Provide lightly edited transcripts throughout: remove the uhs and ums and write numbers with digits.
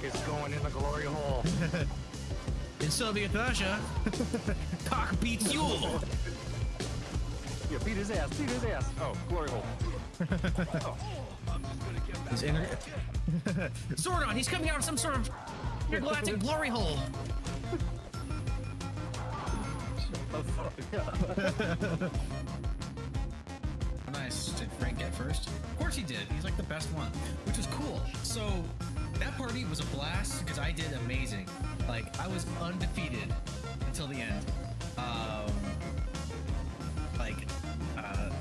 It's going in the glory hole. In Soviet Russia, cock beats you. Yeah, beat his ass, beat his ass. Oh, glory hole. Oh. His inner Zordon, he's coming out of some sort of intergalactic glory hole. Nice. Did Frank get first? Of course he did. He's like the best one, which was cool. So that party was a blast because I did amazing. Like I was undefeated until the end.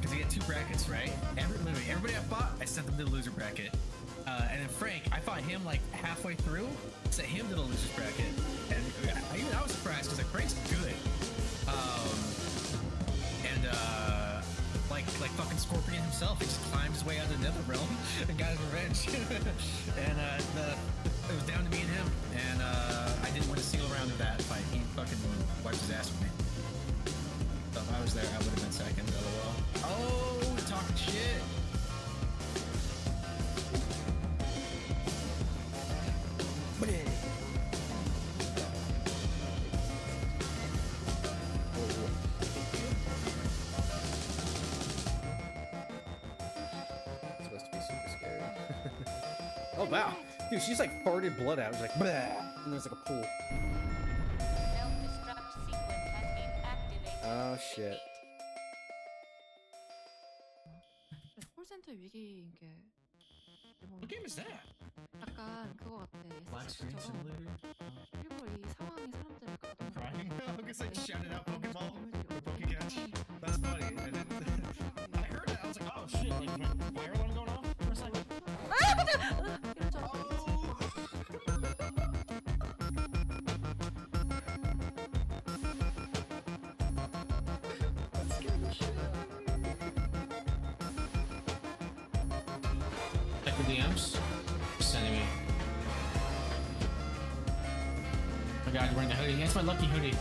Because we had 2 brackets, right? Everybody I fought, I sent them to the loser bracket. And then Frank, I fought him like halfway through, sent him to the losers bracket. And I was surprised because like Frank's good. Like fucking Scorpion himself, he just climbed his way out of the Nether Realm and got his revenge. And it was down to me and him, and I didn't win a single round of that fight. He fucking wiped his ass with me. So if I was there, I would have been second. LOL. Oh, talking shit. Oh wow, dude, she's like farted blood out. It was like, bleh, and there's like a pool. Self-destruct sequence has been activated. Oh shit. 콜센터 위기인 게 What game is that? 약간 그거 같아. Black screen SSG처럼 simulator? 일부러 이 상황이 사람들을 가둬놓은 Crying? I guess I shouted out Pokeball or Pokecatch. That's funny. And then I heard that. I was like, oh shit, like my fire alarm going off for a second. 이럴 줄 알았어. Check the DMs. Sending me. Oh my god, you're wearing the hoodie. That's my lucky hoodie.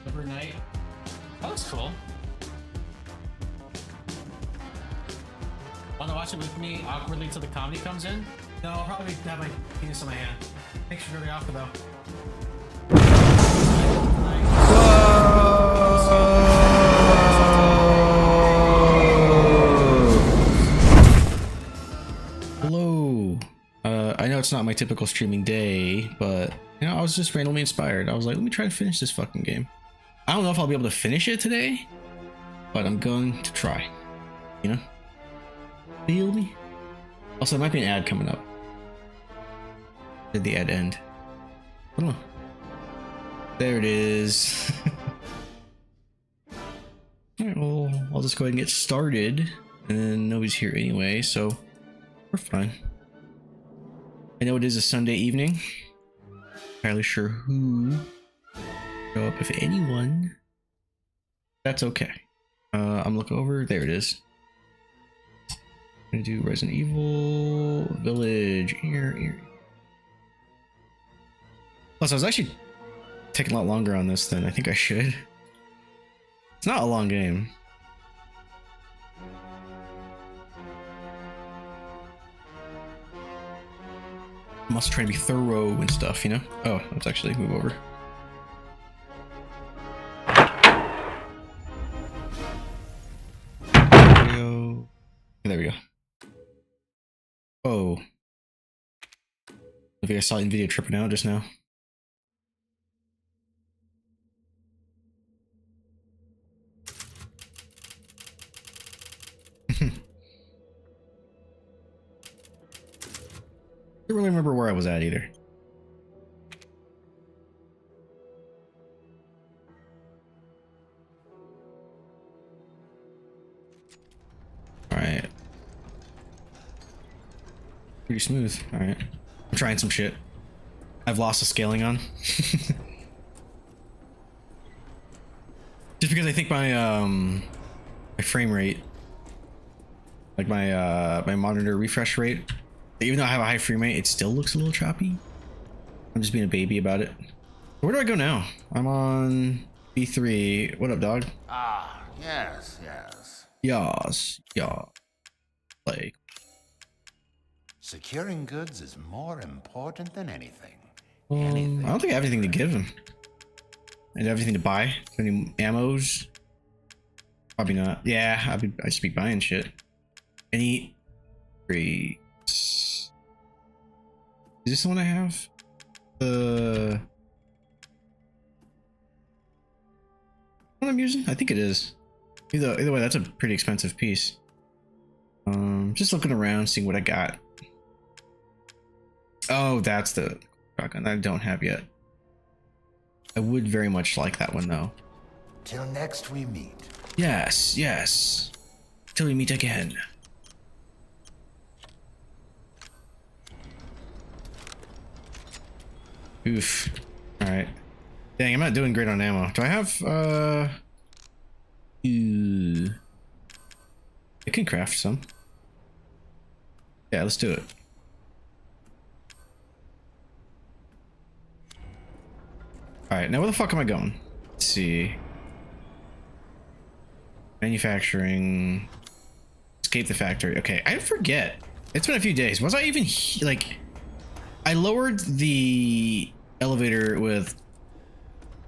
Overnight. That looks cool. Want to watch it with me awkwardly till the comedy comes in? No, I'll probably have my penis in my hand. Thanks for going off though. Hello. I know it's not my typical streaming day, but you know, I was just randomly inspired. I was like, let me try to finish this fucking game. I don't know if I'll be able to finish it today, but I'm going to try. You know? Feel me? Also, there might be an ad coming up. Did the ad end? I don't know. There it is. Alright, well, I'll just go ahead and get started. And then nobody's here anyway, so we're fine. I know it is a Sunday evening. Entirely sure who show up, if anyone. That's okay. I'm looking over. There it is. I'm gonna do Resident Evil Village. Here. Plus, I was actually taking a lot longer on this than I think I should. It's not a long game. I'm also trying to be thorough and stuff, you know? Oh, let's actually move over. There we go. Oh. I think I saw NVIDIA tripping out just now. I don't really remember where I was at either. Alright. Pretty smooth. Alright. I'm trying some shit. I've lost the scaling on. Just because I think my frame rate, like my monitor refresh rate, even though I have a high frame rate, it still looks a little choppy. I'm just being a baby about it. Where do I go now? I'm on B3. What up, dog? Ah, yes, yes. Yas. Yeah. Like. Securing goods is more important than anything. I don't think I have anything to give him. And everything to buy. Any ammos? Probably not. Yeah, I'd just be buying shit. Any crates? Is this the one I have? What I'm using? I think it is. Either way, that's a pretty expensive piece. Just looking around, seeing what I got. Oh, that's the shotgun that I don't have yet. I would very much like that one though. Till next we meet. Yes, yes. Till we meet again. Oof. Alright. Dang, I'm not doing great on ammo. Do I have I can craft some. Yeah, let's do it. Alright, now where the fuck am I going? Let's see. Manufacturing. Escape the factory. Okay, I forget. It's been a few days. Was I even like... I lowered the elevator with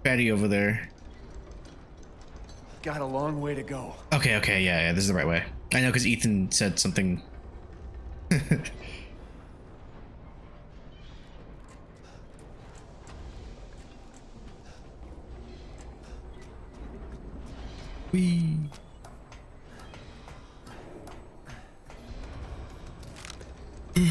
Fatty over there. Got a long way to go. Okay, yeah, this is the right way. I know, because Ethan said something. Whee. Yeah,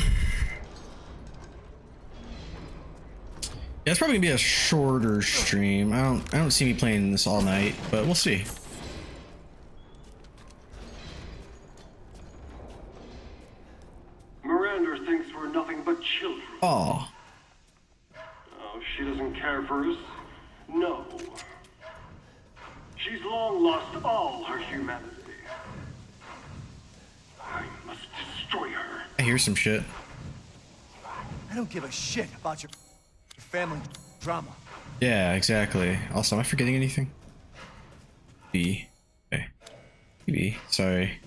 it's probably gonna be a shorter stream. I don't see me playing this all night, but we'll see. Miranda thinks we're nothing but children. Oh, Oh, she doesn't care for us. No. She's long lost all her humanity. I must destroy her. I hear some shit. I don't give a shit about your family drama. Yeah, exactly. Also, am I forgetting anything? B. Okay. B. Sorry.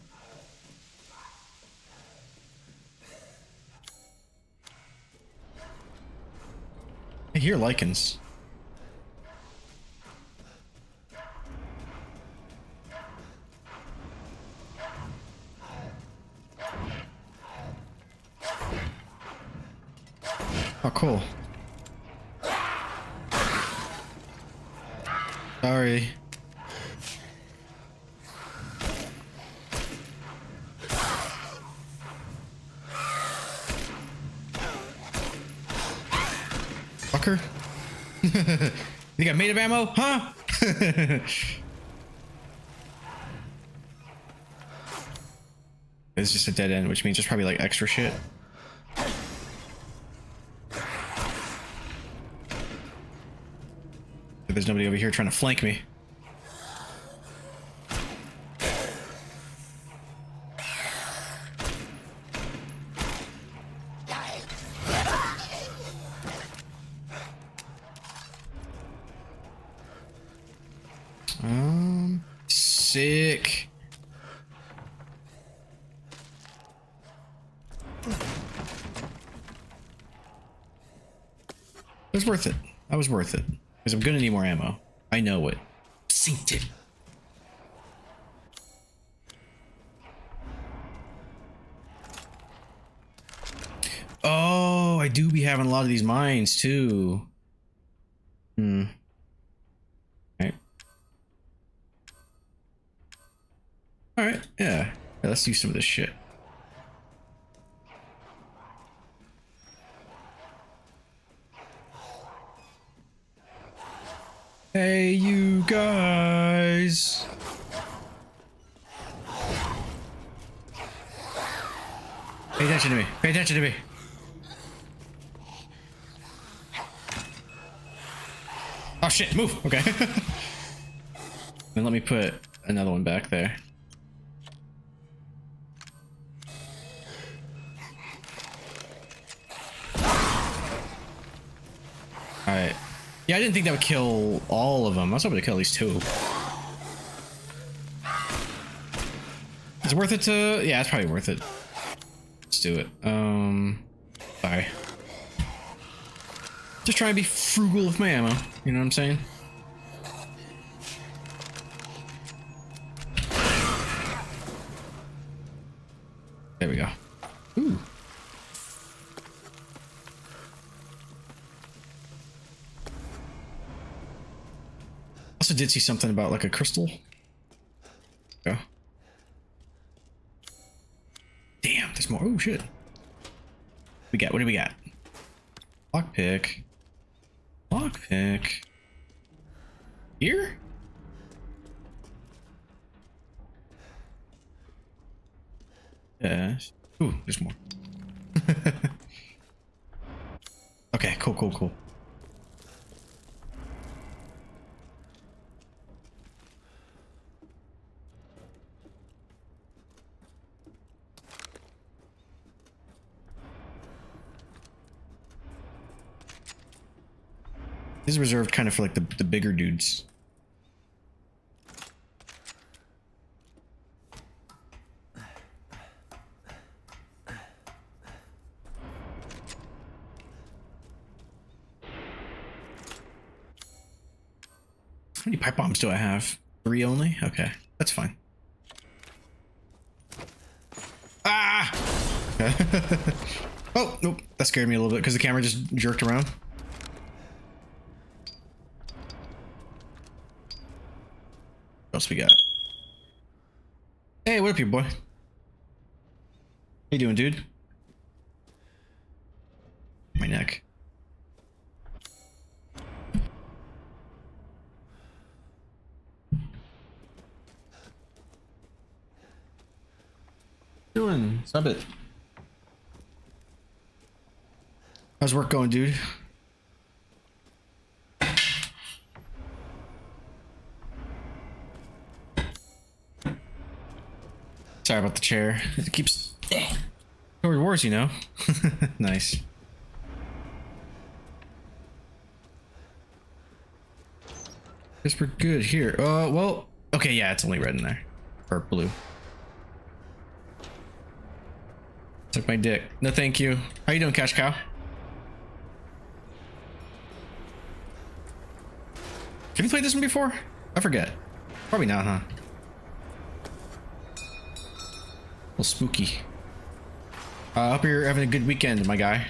I hear lichens. Oh, cool. Sorry. Fucker. You got made of ammo, huh? It's just a dead end, which means there's probably like extra shit. There's nobody over here trying to flank me. Sick. It was worth it. That was worth it. Because I'm gonna need more ammo. I know it. Synced it. Oh, I do be having a lot of these mines too. Hmm. Alright. Alright, yeah. Let's do some of this shit. Hey, you guys. Pay attention to me. Pay attention to me. Oh shit, move. Okay. And let me put another one back there. All right. Yeah, I didn't think that would kill all of them. I was hoping to kill at least 2. Is it worth it to... Yeah, it's probably worth it. Let's do it. Sorry. Just trying to be frugal with my ammo. You know what I'm saying? There we go. Ooh. Also did see something about like a crystal. Go. Damn, there's more. Oh shit. We got, what do we got? Lockpick. Lockpick. Here? Yes. Ooh, there's more. Okay, cool, cool, cool. This is reserved kind of for like the bigger dudes. How many pipe bombs do I have? 3 only? Okay, that's fine. Ah! Oh, nope. That scared me a little bit because the camera just jerked around. What else we got? Hey, what up, you boy? How you doing, dude? My neck. Doing? Stop it. How's work going, dude? Sorry about the chair. It keeps Sword Wars, you know. Nice. Guess we're good here. Well, okay, yeah, it's only red in there. Or blue. Took my dick. No, thank you. How you doing, Cash Cow? Have you played this one before? I forget. Probably not, huh? A little spooky. I hope you're having a good weekend, my guy.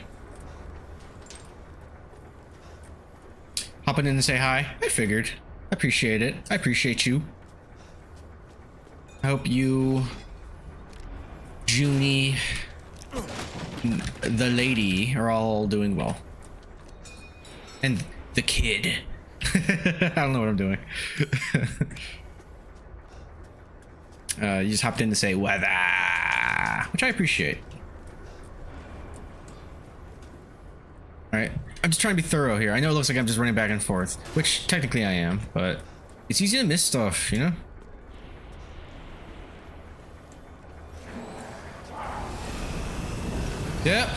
Hopping in to say hi. I figured. I appreciate it. I appreciate you. I hope you, Junie, the lady, are all doing well. And the kid. I don't know what I'm doing. You just hopped in to say weather, which I appreciate. Alright, I'm just trying to be thorough here. I know it looks like I'm just running back and forth, which technically I am, but it's easy to miss stuff, you know? Yep.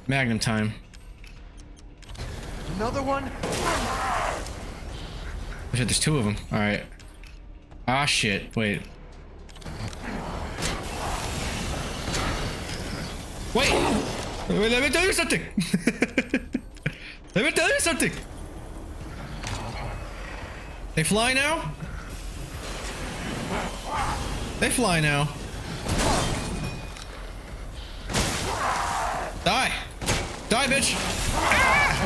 Magnum time. Another one? Oh shit, there's 2 of them. Alright. Ah shit, wait. Wait! Wait, let me tell you something! Let me tell you something! They fly now? They fly now. Die! Die, bitch! Ah!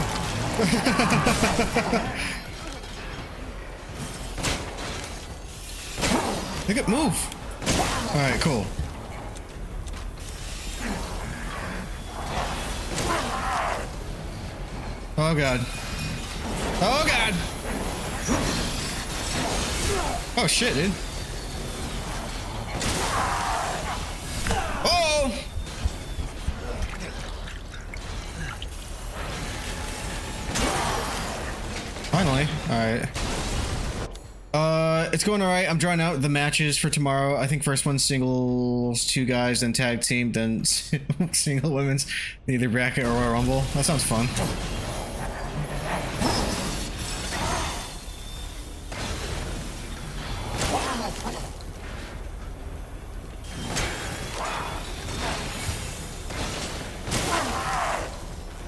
Look at move! Alright, cool. Oh god. Oh god! Oh shit, dude. Oh! Finally. Alright. It's going alright. I'm drawing out the matches for tomorrow. I think first one singles, 2 guys, then tag team, then single women's, either bracket or Royal Rumble. That sounds fun.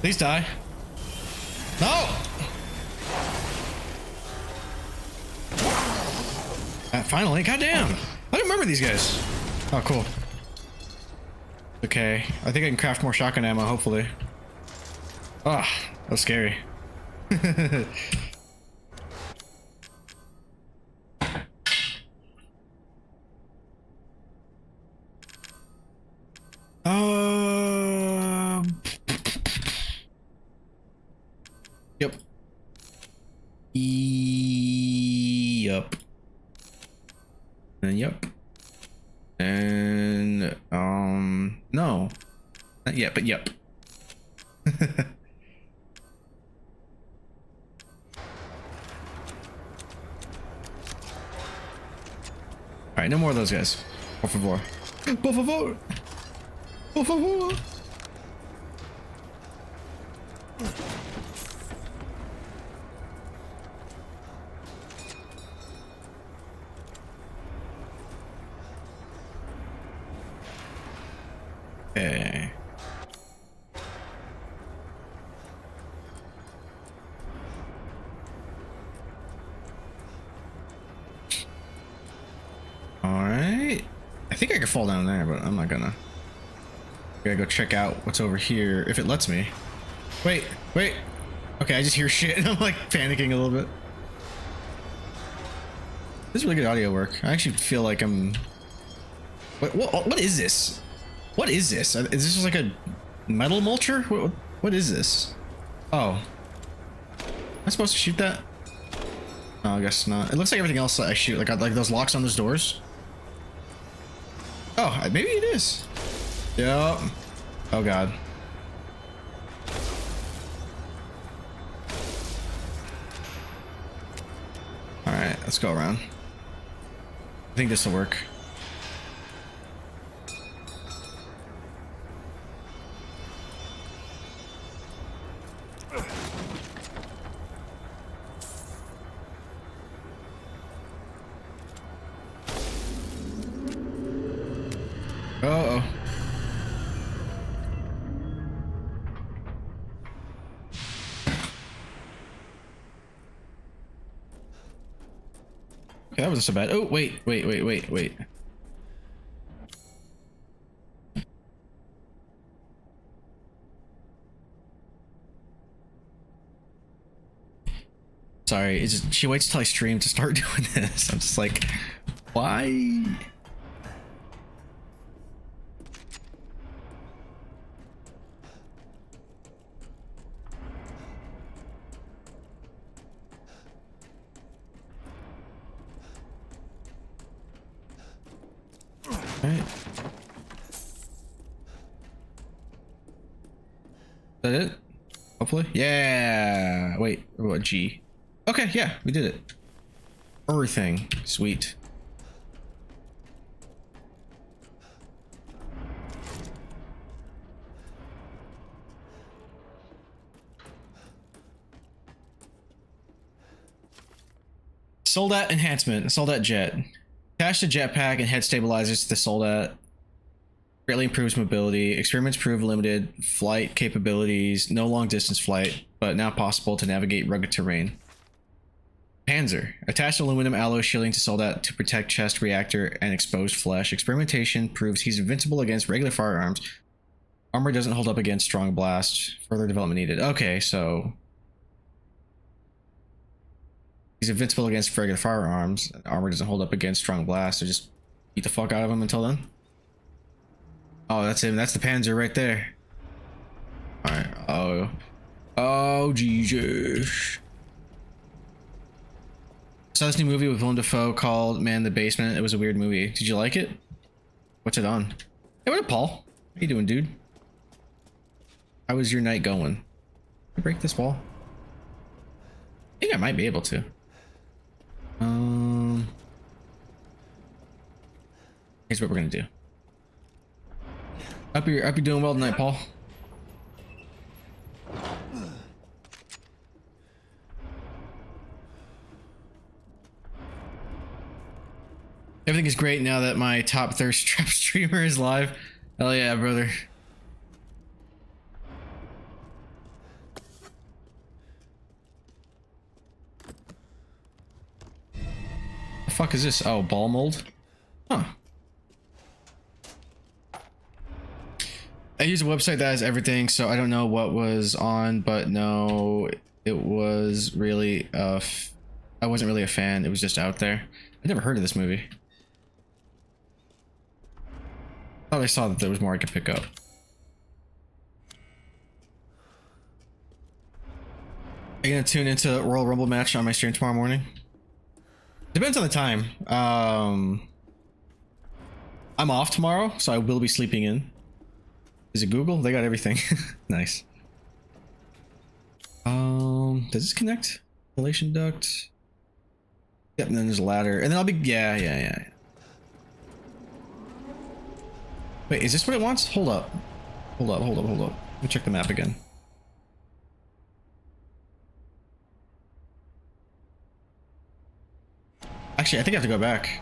Please die. No! Finally, goddamn! I don't remember these guys. Oh, cool. Okay, I think I can craft more shotgun ammo, hopefully. Ah, that was scary. Yep. Yep. And yep. And no. Not yet, but yep. Alright, no more of those guys. Por favor. Por favor. Por favor. Okay. Alright. I think I could fall down there, but I'm not gonna. Gotta go check out what's over here, if it lets me. Wait. Okay, I just hear shit and I'm like panicking a little bit. This is really good audio work. I actually feel like I'm... What is this? What is this? Is this just like a metal mulcher? What is this? Oh. Am I supposed to shoot that? No, I guess not. It looks like everything else that I shoot. Like those locks on those doors. Oh, maybe it is. Yep. Oh god. Alright, let's go around. I think this will work. Uh-oh. Okay, that wasn't so bad. Oh, wait. Sorry, it's just, she waits till I stream to start doing this. I'm just like, why? Alright. Is that it? Hopefully? Yeah! Wait, what, G? Okay, yeah, we did it. Everything. Sweet. Soldat enhancement. Soldat jet. Attach the jetpack and head stabilizers to the Soldat. Greatly improves mobility. Experiments prove limited flight capabilities. No long distance flight, but now possible to navigate rugged terrain. Panzer. Attached aluminum alloy shielding to Soldat to protect chest, reactor, and exposed flesh. Experimentation proves he's invincible against regular firearms. Armor doesn't hold up against strong blast. Further development needed. Okay, so... he's invincible against regular firearms. Armor doesn't hold up against strong blast, so just beat the fuck out of him until then. Oh, that's him. That's the Panzer right there. Alright. Oh, Jesus. I saw this new movie with Willem Dafoe called Man in the Basement. It was a weird movie. Did you like it? What's it on? Hey, what up, Paul? How you doing, dude? How was your night going? Can I break this wall? I think I might be able to. Here's what we're gonna do. Hope you're doing well tonight, Paul. Everything is great now that my top thirst trap streamer is live. Hell yeah, brother. The fuck is this? Oh, ball mold? Huh. I use a website that has everything, so I don't know what was on, but no, it was really, I wasn't really a fan. It was just out there. I never heard of this movie. Thought I saw that there was more I could pick up. Are you gonna tune into Royal Rumble match on my stream tomorrow morning? Depends on the time. I'm off tomorrow, so I will be sleeping in. Is it Google? They got everything. Nice. Does this connect? Ventilation duct. Yep, and then there's a ladder. And then I'll be yeah. Wait, is this what it wants? Hold up. Hold up. Let me check the map again. Actually, I think I have to go back.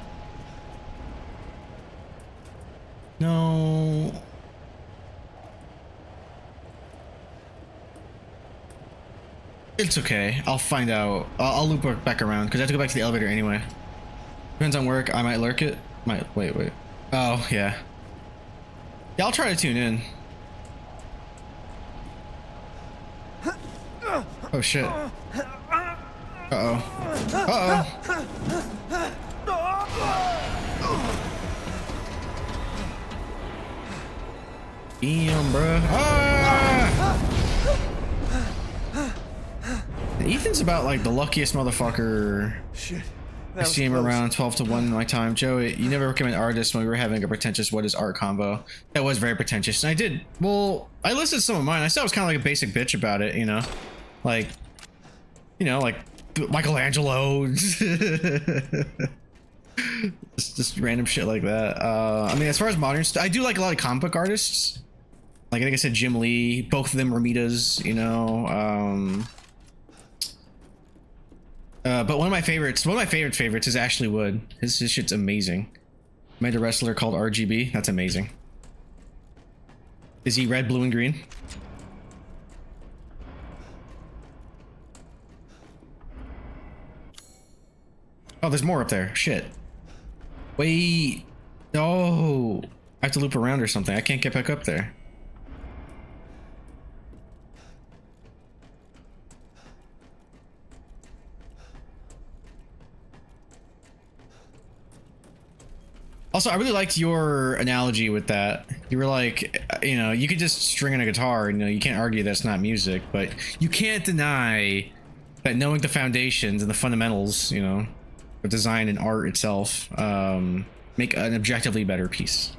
No. It's okay. I'll find out. I'll loop back around because I have to go back to the elevator anyway. Depends on work. I might lurk it. Wait. Oh, yeah. Yeah, I'll try to tune in. Oh, shit. Uh-oh. Damn, bruh. Ah! Ethan's about like the luckiest motherfucker. Shit. I see him around 12 to 1 in my time. Joey, you never recommend artists when we were having a pretentious what is art combo. That was very pretentious. And I did, well, I listed some of mine. I said I was kind of like a basic bitch about it, you know? Like, like Michelangelo. just random shit like that. I mean, as far as modern stuff, I do like a lot of comic book artists. Like I think I said Jim Lee, both of them Ramitas, you know? But one of my favorites is Ashley Wood. His shit's amazing. Made a wrestler called RGB. That's amazing. Is he red, blue, and green? Oh, there's more up there. Shit. Wait. No. I have to loop around or something. I can't get back up there. Also, I really liked your analogy with that. You were like, you could just string in a guitar, and you can't argue that's not music, but you can't deny that knowing the foundations and the fundamentals, of design and art itself, make an objectively better piece,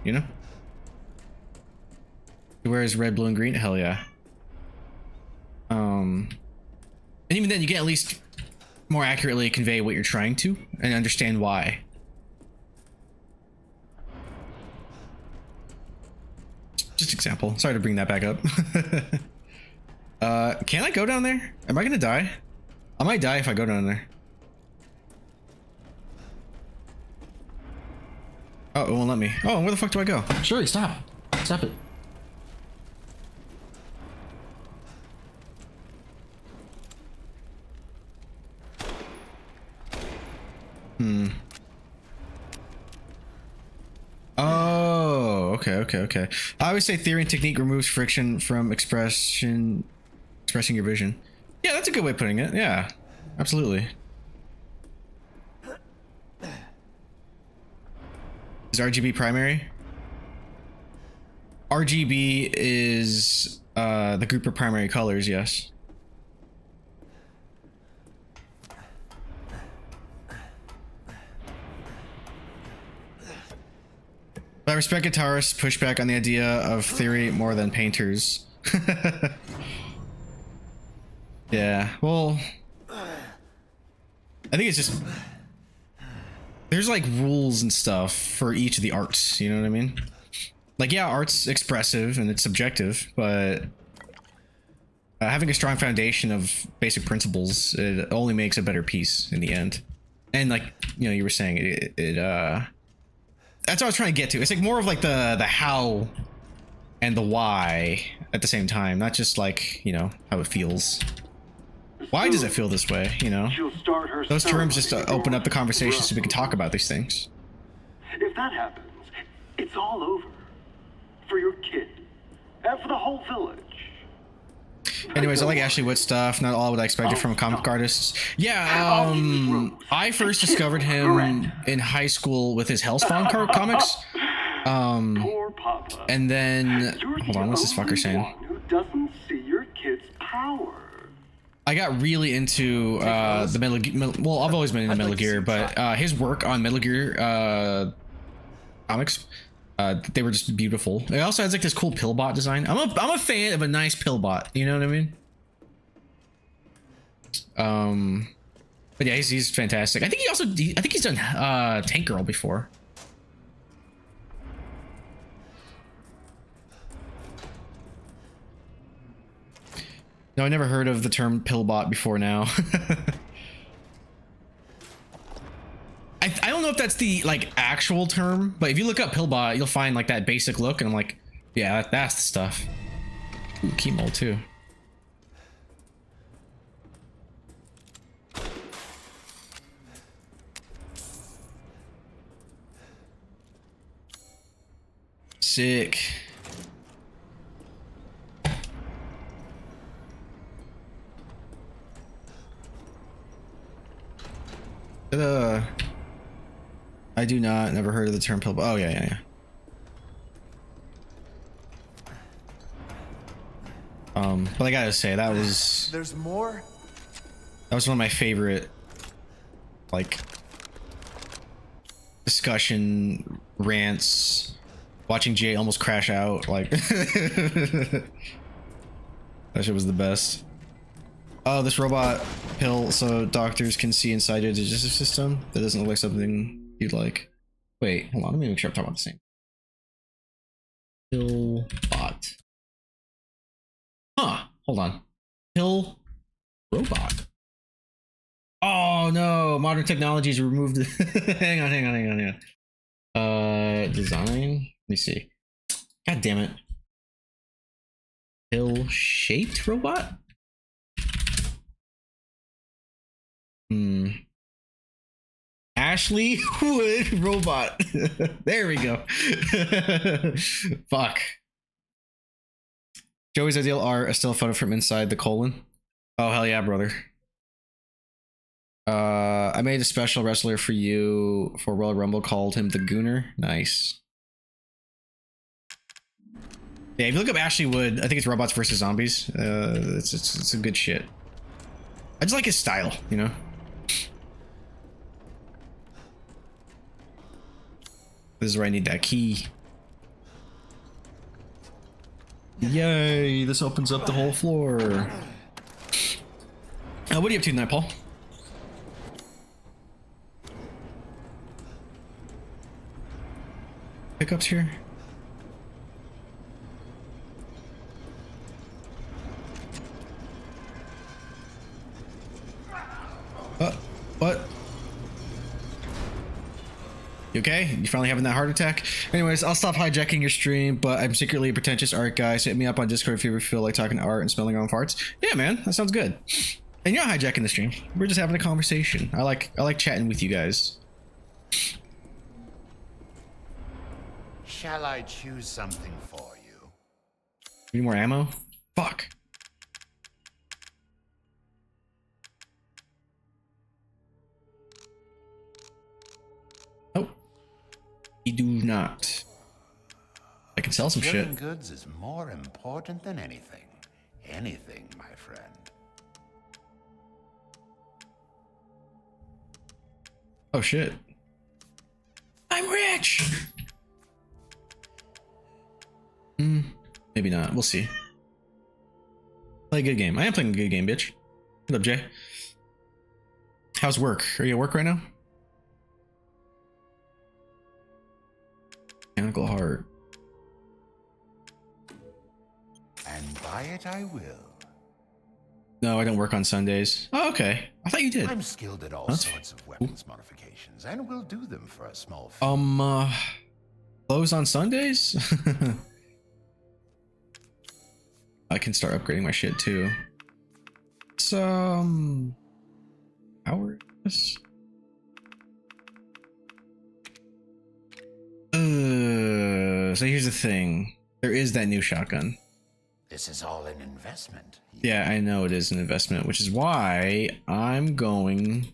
Whereas red, blue, and green? Hell yeah. And even then, you can at least more accurately convey what you're trying to and understand why. Just example. Sorry to bring that back up. Can I go down there? Am I gonna die? I might die if I go down there. Oh, it won't let me. Oh, where the fuck do I go? Shirley, stop. Stop it. Oh, okay. I always say theory and technique removes friction from expressing your vision. Yeah, that's a good way of putting it. Yeah, absolutely. Is RGB primary? RGB is the group of primary colors, yes. But I respect guitarists' pushback on the idea of theory more than painters. Yeah, well, I think it's just there's like rules and stuff for each of the arts, you know what I mean? Like, yeah, art's expressive and it's subjective, but having a strong foundation of basic principles, it only makes a better piece in the end. And like, you were saying, it that's what I was trying to get to. It's like more of like the how and the why at the same time, not just like, you know, how it feels. Why does it feel this way, you know? She'll start her Those terms just ceremony open up the conversation so we can before- talk about these things. If that happens, it's all over. For your kid. And for the whole village. Anyways, I like Ashley Wood stuff. Not all what I expected from a comic book artist. Yeah, I first discovered him in high school with his Hellspawn comics. Poor Papa. And then, You're hold the on, what's this only fucker saying? one who doesn't see your kid's power. I got really into the Metal Gear. Well, I've always been into Metal Gear, but his work on Metal Gear comics, they were just beautiful. It also has like this cool pillbot design. I'm a fan of a nice pillbot. You know what I mean? But yeah, he's fantastic. I think he's done Tank Girl before. No, I never heard of the term pillbot before now. I don't know if that's the like actual term, but if you look up pillbot, you'll find like that basic look, and I'm like, yeah, that's the stuff. Ooh, key mold too. Sick. I do not. Never heard of the term pill. Oh yeah. But I gotta say There's more? that was one of my favorite, like, discussion rants. Watching Jay almost crash out, like that shit was the best. Oh, this robot pill, so doctors can see inside your digestive system. That doesn't look like something you'd like. Wait, hold on. Let me make sure I'm talking about the same. Pill bot. Huh? Hold on. Pill robot. Oh no! Modern technologies removed. hang on. Design. Let me see. God damn it. Pill shaped robot. Ashley Wood robot. There we go. Fuck. Joey's ideal art, a still photo from inside the colon. Oh hell yeah, brother. I made a special wrestler for you for Royal Rumble, called him the Gooner. Nice. Yeah, if you look up Ashley Wood, I think it's Robots versus Zombies. It's a good shit. I just like his style, you know. This is where I need that key. Yay, this opens up the whole floor. What are you up to tonight, Paul? Pickups here? What? You okay? You finally having that heart attack? Anyways, I'll stop hijacking your stream, but I'm secretly a pretentious art guy, so hit me up on Discord if you ever feel like talking art and smelling your own farts. Yeah, man, that sounds good. And you're not hijacking the stream. We're just having a conversation. I like chatting with you guys. Shall I choose something for you? Need more ammo? Fuck. Oh. You do not. I can sell some Killing shit. goods is more important than anything. Anything, my friend. Oh shit. I'm rich! Maybe not. We'll see. Play a good game. I am playing a good game, bitch. What up, Jay? How's work? Are you at work right now? Mechanical heart. And buy it I will. No, I don't work on Sundays. Oh, okay. I thought you did. I'm skilled at all That's sorts of weapons modifications, and will do them for a small fee. Close on Sundays? I can start upgrading my shit too. Some hours. So here's the thing. There is that new shotgun. This is all an investment. Yeah, I know it is an investment, which is why I'm going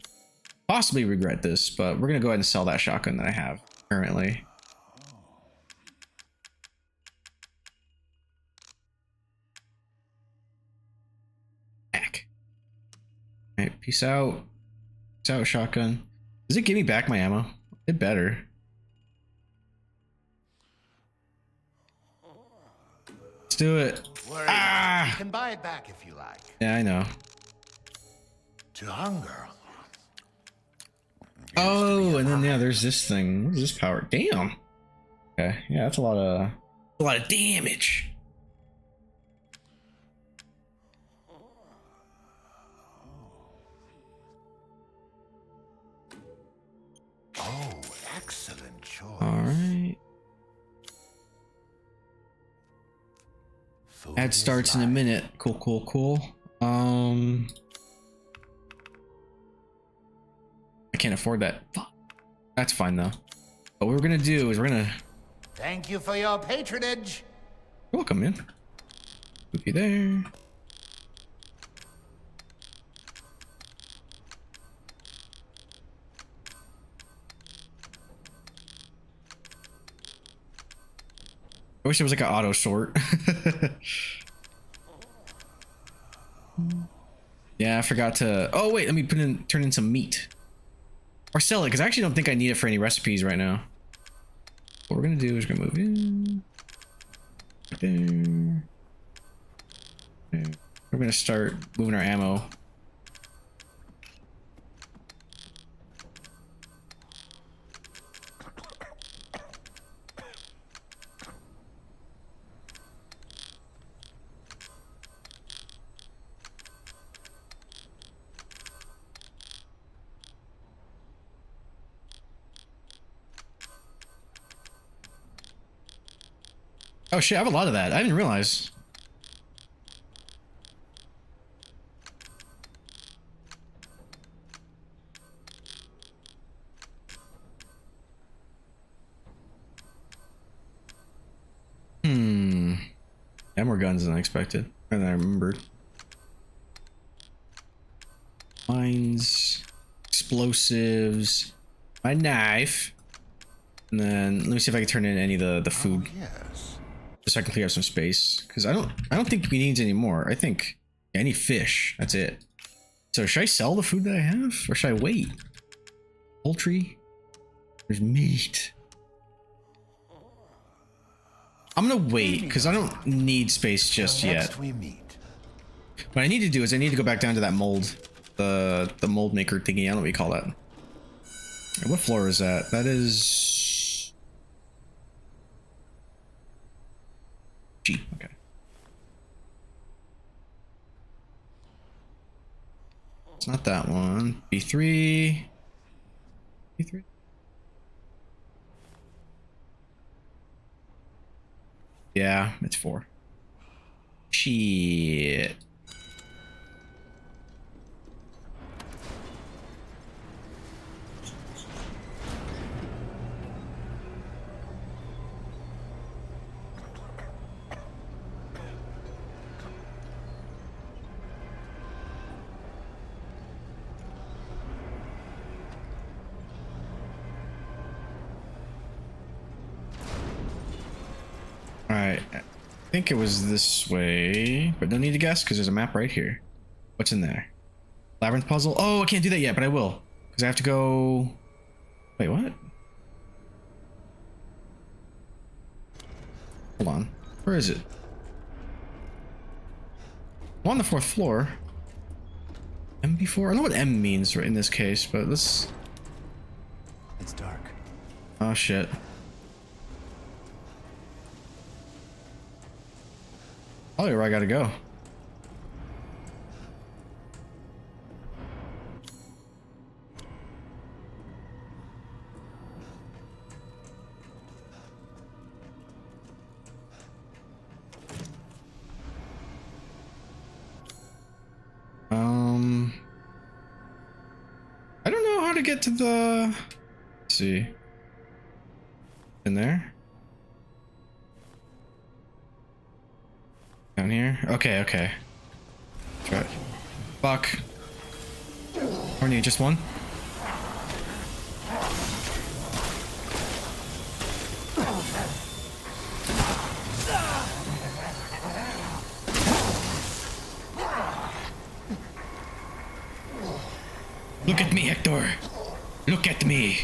possibly regret this, but we're gonna go ahead and sell that shotgun that I have currently. Back. Alright, peace out. Peace out, shotgun. Does it give me back my ammo? It better. Let's do it. Worry, Ah! you can buy it back if you like. Yeah, I know. To hunger. Oh, and then yeah, there's this thing. What is this power? Damn. Okay, yeah, that's a lot of damage. Oh, excellent choice. All right. Food Ad is starts in a life. minute. Cool, cool, cool. I can't afford that. Fuck. That's fine though. But what we're gonna do is we're gonna. Thank you for your patronage. You're welcome, man. Put you there. I wish there was like an auto sort. Yeah, I forgot to. Oh wait, let me turn in some meat, or sell it because I actually don't think I need it for any recipes right now. What we're gonna do is we're gonna move in. There. There. We're gonna start moving our ammo. Oh shit, I have a lot of that. I didn't realize. Yeah, more guns than I expected. Or than I remembered. Mines, explosives, my knife, and then let me see if I can turn in any of the food, Yes. just so I can clear up some space. Because I don't think we need any more. I think I need fish. That's it. So should I sell the food that I have, or should I wait? Poultry. There's meat. I'm gonna wait because I don't need space just yet. Next we meet. What I need to do is I need to go back down to that mold, the mold maker thingy. I don't know what you call that. What floor is that? That is G. Okay. It's not that one. B3. B3. Yeah, it's 4. Shit. Alright, I think it was this way, but don't need to guess because there's a map right here. What's in there? Labyrinth puzzle? Oh, I can't do that yet, but I will. Because I have to go... Wait, what? Hold on. Where is it? I'm on the 4th floor. MB4? I don't know what M means right in this case, but let's... It's dark. Oh, shit. Probably where I gotta go. how to get to the... Let's see. In there? Down here? Okay, okay. Try it. Fuck. Or need just one? Look at me, Hector. Look at me.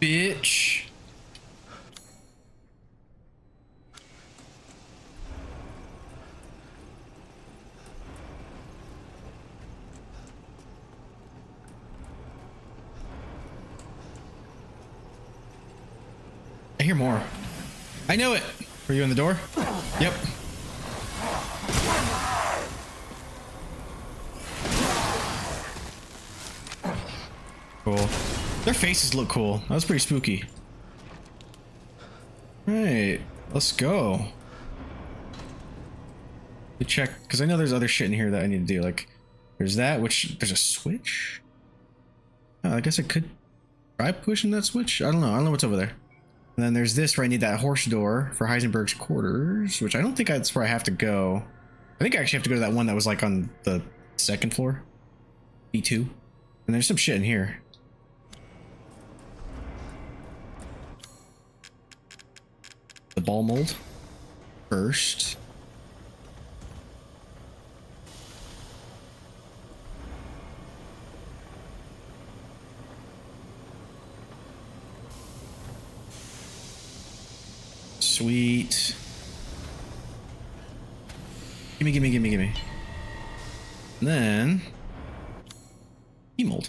Bitch. I hear more. I know it. Were you in the door? Yep. Cool. Their faces look cool. That was pretty spooky. Right, let's go. To check, because I know there's other shit in here that I need to do. Like, there's that, which there's a switch. Oh, I guess I could try pushing that switch. I don't know. I don't know what's over there. And then there's this where I need that horse door for Heisenberg's quarters, which I don't think that's where I have to go. I think I actually have to go to that one that was like on the second floor. B2. And there's some shit in here. The ball mold first. Sweet. Gimme, gimme, gimme, gimme. And then mold.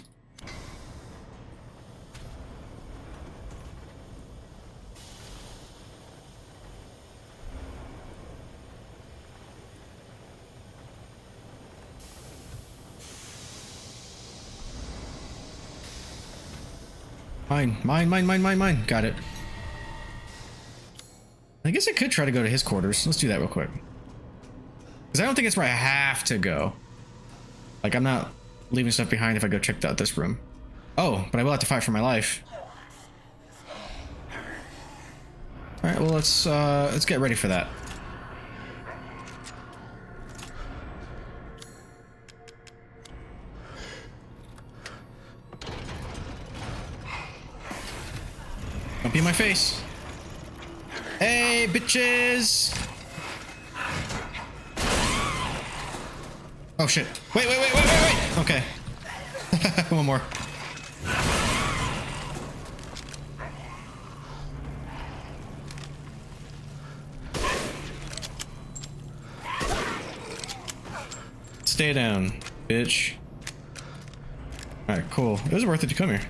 Mine. Got it. I guess I could try to go to his quarters. Let's do that real quick. Because I don't think it's where I have to go. Like, I'm not leaving stuff behind if I go check out this room. Oh, but I will have to fight for my life. Alright, well, let's get ready for that. Don't be in my face. Hey, bitches! Oh shit. Wait. Okay. One more. Stay down, bitch. Alright, cool. It was worth it to come here.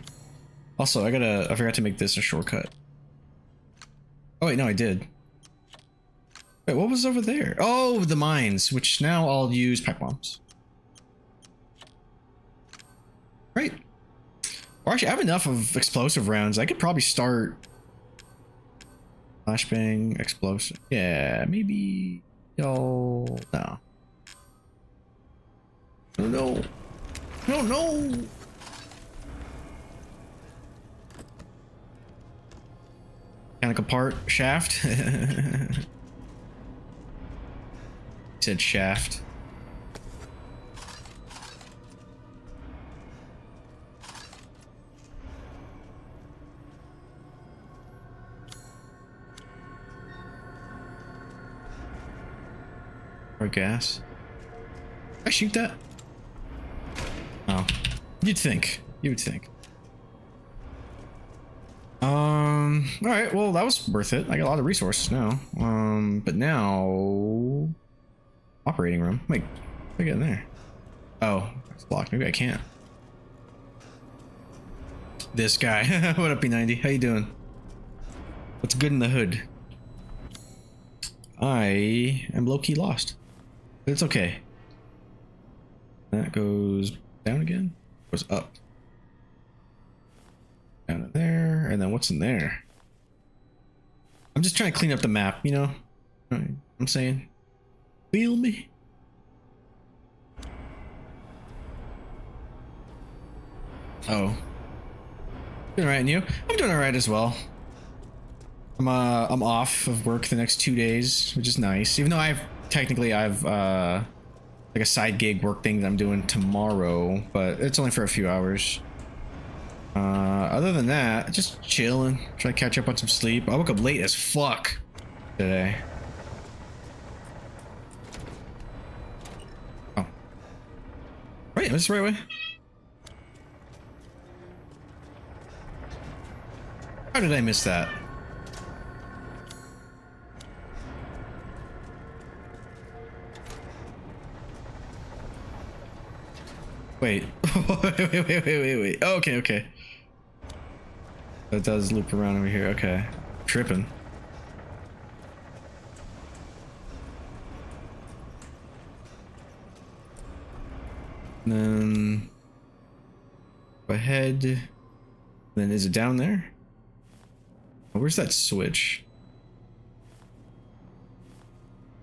Also, I forgot to make this a shortcut. Oh wait, no, I did. Wait, what was over there? Oh, the mines, which now I'll use pipe bombs. Right. Or actually, I have enough of explosive rounds. I could probably start flashbang, explosive. Yeah, maybe. Y'all. No. No. Mechanical part shaft. Said shaft. Or gas. Did I shoot that? Oh, you'd think. You would think. All right, well, that was worth it. I got a lot of resources now. But now operating room. Wait, I get in there. Oh, it's blocked. Maybe I can't. This guy. What up, P90? How you doing? What's good in the hood? I am low-key lost. But it's okay. That goes down again? Goes up. Down in there, and then what's in there? I'm just trying to clean up the map, you know? I'm saying. Feel me? Oh. Doing alright, and you? I'm doing alright as well. I'm off of work the next 2 days, which is nice. Even though I've like a side gig work thing that I'm doing tomorrow, but it's only for a few hours. Other than that, just chilling, trying to catch up on some sleep. I woke up late as fuck today. Oh. Right, is this the right way? How did I miss that? Wait. wait. Oh, okay. That does loop around over here. Okay. Tripping. And then go ahead. Then is it down there? Oh, where's that switch?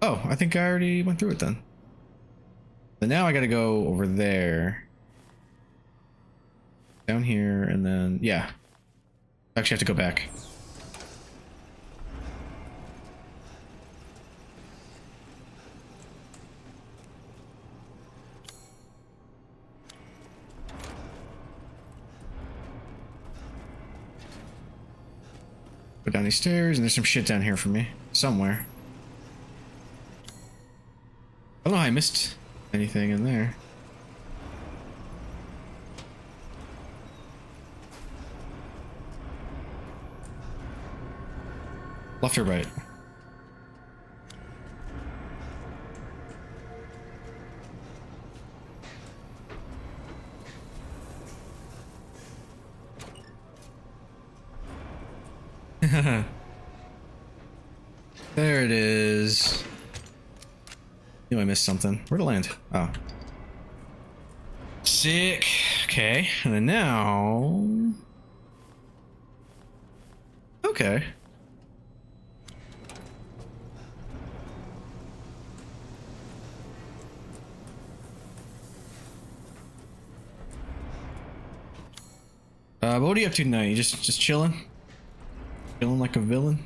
Oh, I think I already went through it then. But now I gotta go over there. Down here, and then, yeah. Actually have to go back. Go down these stairs, and there's some shit down here for me. Somewhere. I don't know how I missed anything in there. Left or right? There it is. Knew I missed something. Where'd it land? Oh. Sick. Okay. And then now... Okay. But what are you up to tonight? You just chilling? Chilling like a villain?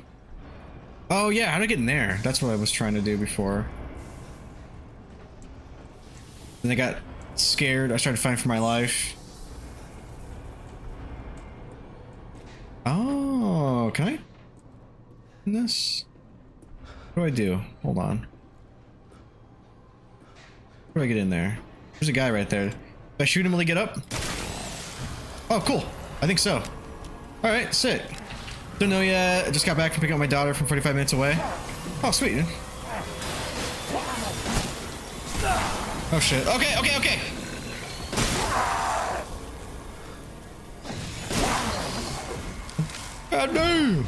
Oh yeah, how did I get in there? That's what I was trying to do before. Then I got scared. I started fighting for my life. Oh, can I? In this? What do I do? Hold on. How do I get in there? There's a guy right there. Do I shoot him when he get up? Oh, cool. I think so. All right, sick. Don't know yet. I just got back from picking up my daughter from 45 minutes away. Oh, sweet, dude. Oh, shit. Okay. God damn.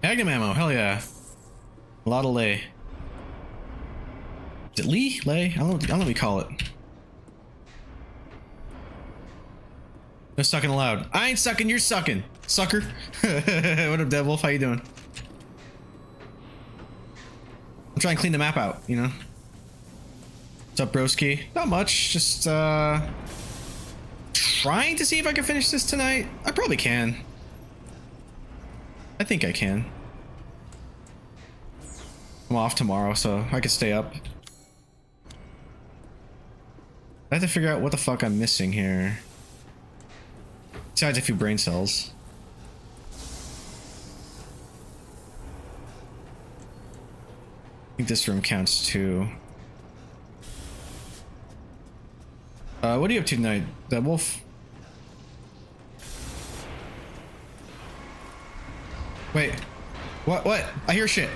Magnum ammo, hell yeah. A lot of lay. Is it Lee? Lay? I don't know what we call it. No sucking allowed. I ain't sucking, you're sucking, sucker. What up, Deadwolf? How you doing? I'm trying to clean the map out, you know? What's up, broski? Not much, just trying to see if I can finish this tonight. I probably can. I think I can. I'm off tomorrow, so I could stay up. I have to figure out what the fuck I'm missing here. Besides a few brain cells. I think this room counts too. What are you up to tonight, Dead Wolf? Wait. What? I hear shit.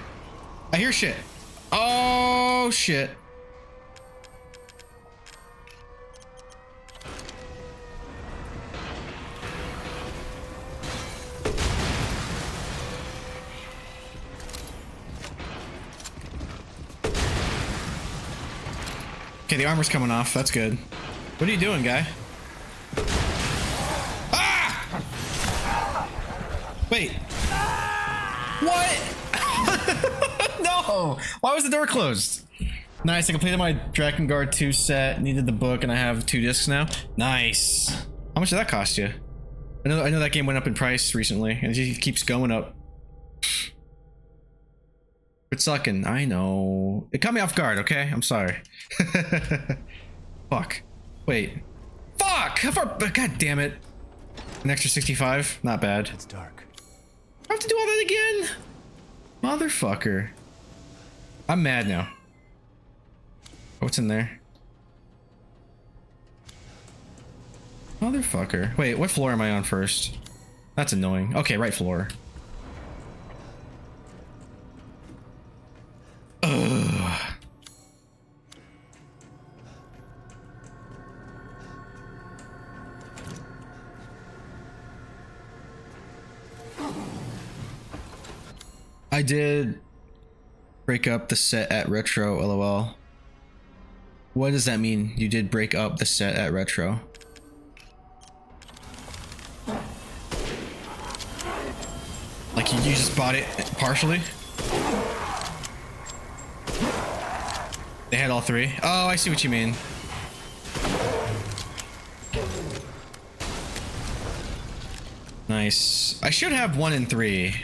Oh, shit. Okay, the armor's coming off. That's good. What are you doing, guy? Ah! Wait. What? No! No! Why was the door closed? Nice, I completed my Drakengard 2 set, needed the book, and I have 2 discs now. Nice. How much did that cost you? I know that game went up in price recently, and it just keeps going up. It's sucking. I know. It caught me off guard, okay? I'm sorry. Fuck. Wait. Fuck! How far? God damn it. An extra 65? Not bad. It's dark. I have to do all that again? Motherfucker. I'm mad now. What's in there? Motherfucker. Wait, what floor am I on first? That's annoying. Okay, right floor. Ugh. I did break up the set at Retro, lol. What does that mean? You did break up the set at Retro? Like you just bought it partially? They had all 3? Oh, I see what you mean. Nice. I should have 1 and 3.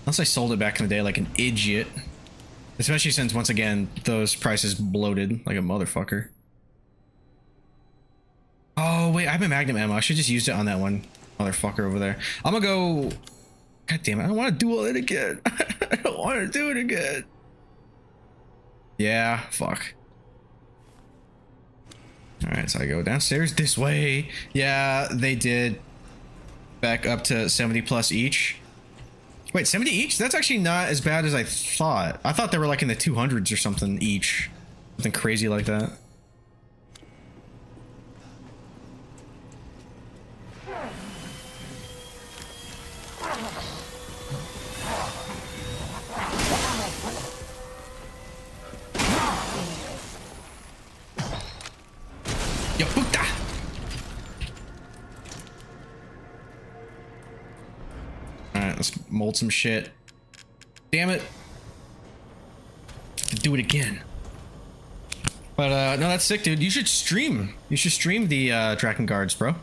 Unless I sold it back in the day like an idiot. Especially since, once again, those prices bloated like a motherfucker. Oh, wait, I have a magnum ammo. I should just used it on that one motherfucker over there. I'm gonna go... God damn it, I don't want to do all that again. I don't want to do it again. Yeah, fuck. Alright, so I go downstairs this way. Yeah, they did back up to 70 plus each. Wait, 70 each? That's actually not as bad as I thought. I thought they were like in the 200s or something each. Something crazy like that. Yo, puta! Alright, let's mold some shit. Damn it. Do it again. But no, that's sick, dude. You should stream. You should stream the Drakenguards, bro.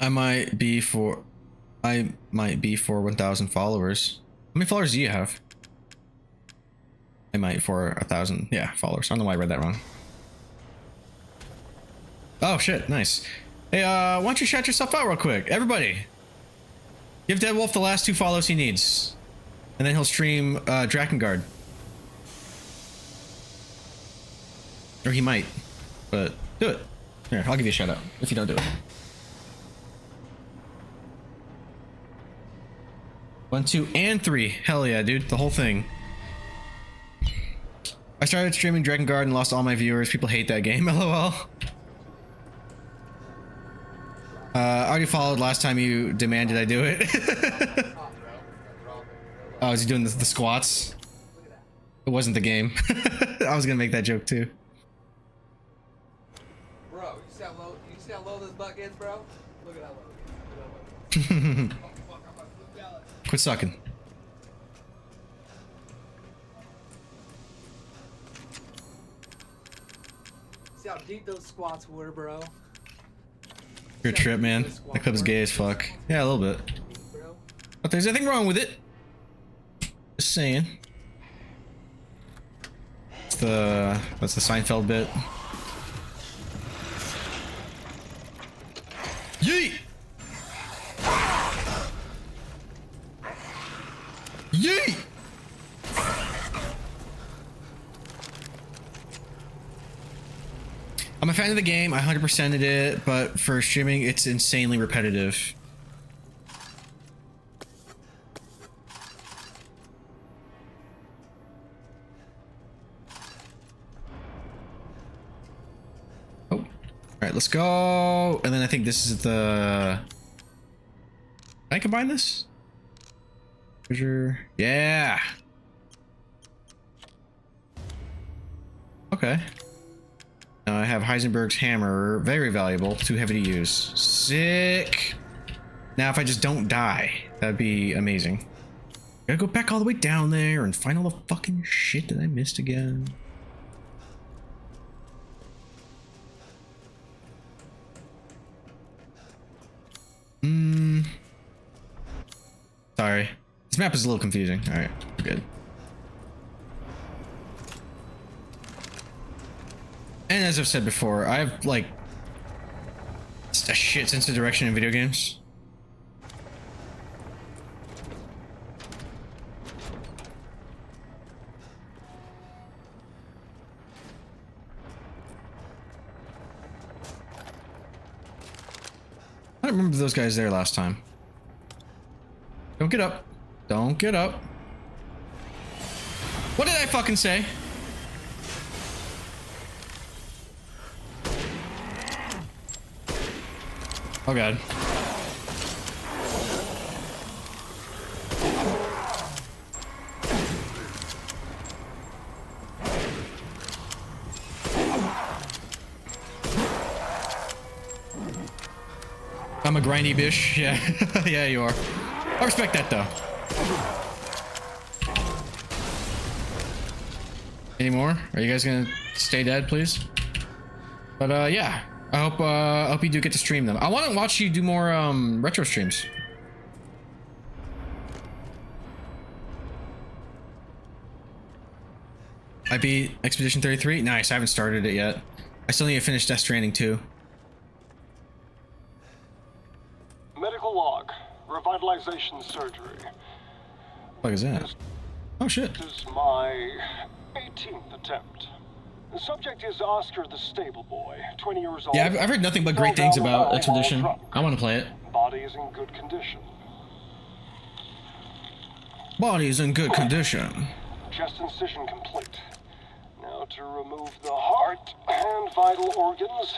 I might be for 1,000 followers. How many followers do you have? I might for 1,000. Yeah, followers. I don't know why I read that wrong. Oh shit, nice. Hey, why don't you shout yourself out real quick? Everybody, give Deadwolf the last 2 follows he needs, and then he'll stream Drakengard. Or he might, but do it. Here, I'll give you a shout out if you don't do it. 1, 2, and 3. Hell yeah, dude. The whole thing. I started streaming Drakengard and lost all my viewers. People hate that game. LOL. I already followed last time you demanded I do it. Oh, is he doing the squats? It wasn't the game. I was gonna make that joke too. Bro, you see how low this buck is, bro? Look at how low. Quit sucking. See how deep those squats were, bro? Good trip, man. That clip is gay as fuck. Yeah, a little bit. But there's nothing wrong with it. Just saying. That's the Seinfeld bit. Yeet! Yeet! I'm a fan of the game. I 100%ed it, but for streaming, it's insanely repetitive. Oh, all right, let's go. And then I think this is the. Can I combine this? Treasure. Yeah. Okay. Now I have Heisenberg's hammer, very valuable, too heavy to use. Sick. Now if I just don't die, that'd be amazing. Gotta go back all the way down there and find all the fucking shit that I missed again. Sorry. This map is a little confusing. Alright, we're good. And as I've said before, I have like a shit sense of direction in video games. I don't remember those guys there last time. Don't get up. Don't get up. What did I fucking say? Oh god. I'm a grindy bish. Yeah. Yeah, you are. I respect that though. Any more? Are you guys gonna stay dead, please? But yeah. I hope you do get to stream them. I want to watch you do more retro streams. I beat Expedition 33. Nice. I haven't started it yet. I still need to finish Death Stranding 2. Medical log. Revitalization surgery. What is that? Oh shit. This is my 18th attempt. The subject is Oscar the Stable Boy, 20 years old. Yeah, I've heard nothing but great things about Expedition. I want to play it. Body is in good condition. Body's in good condition. Chest incision complete. Now to remove the heart and vital organs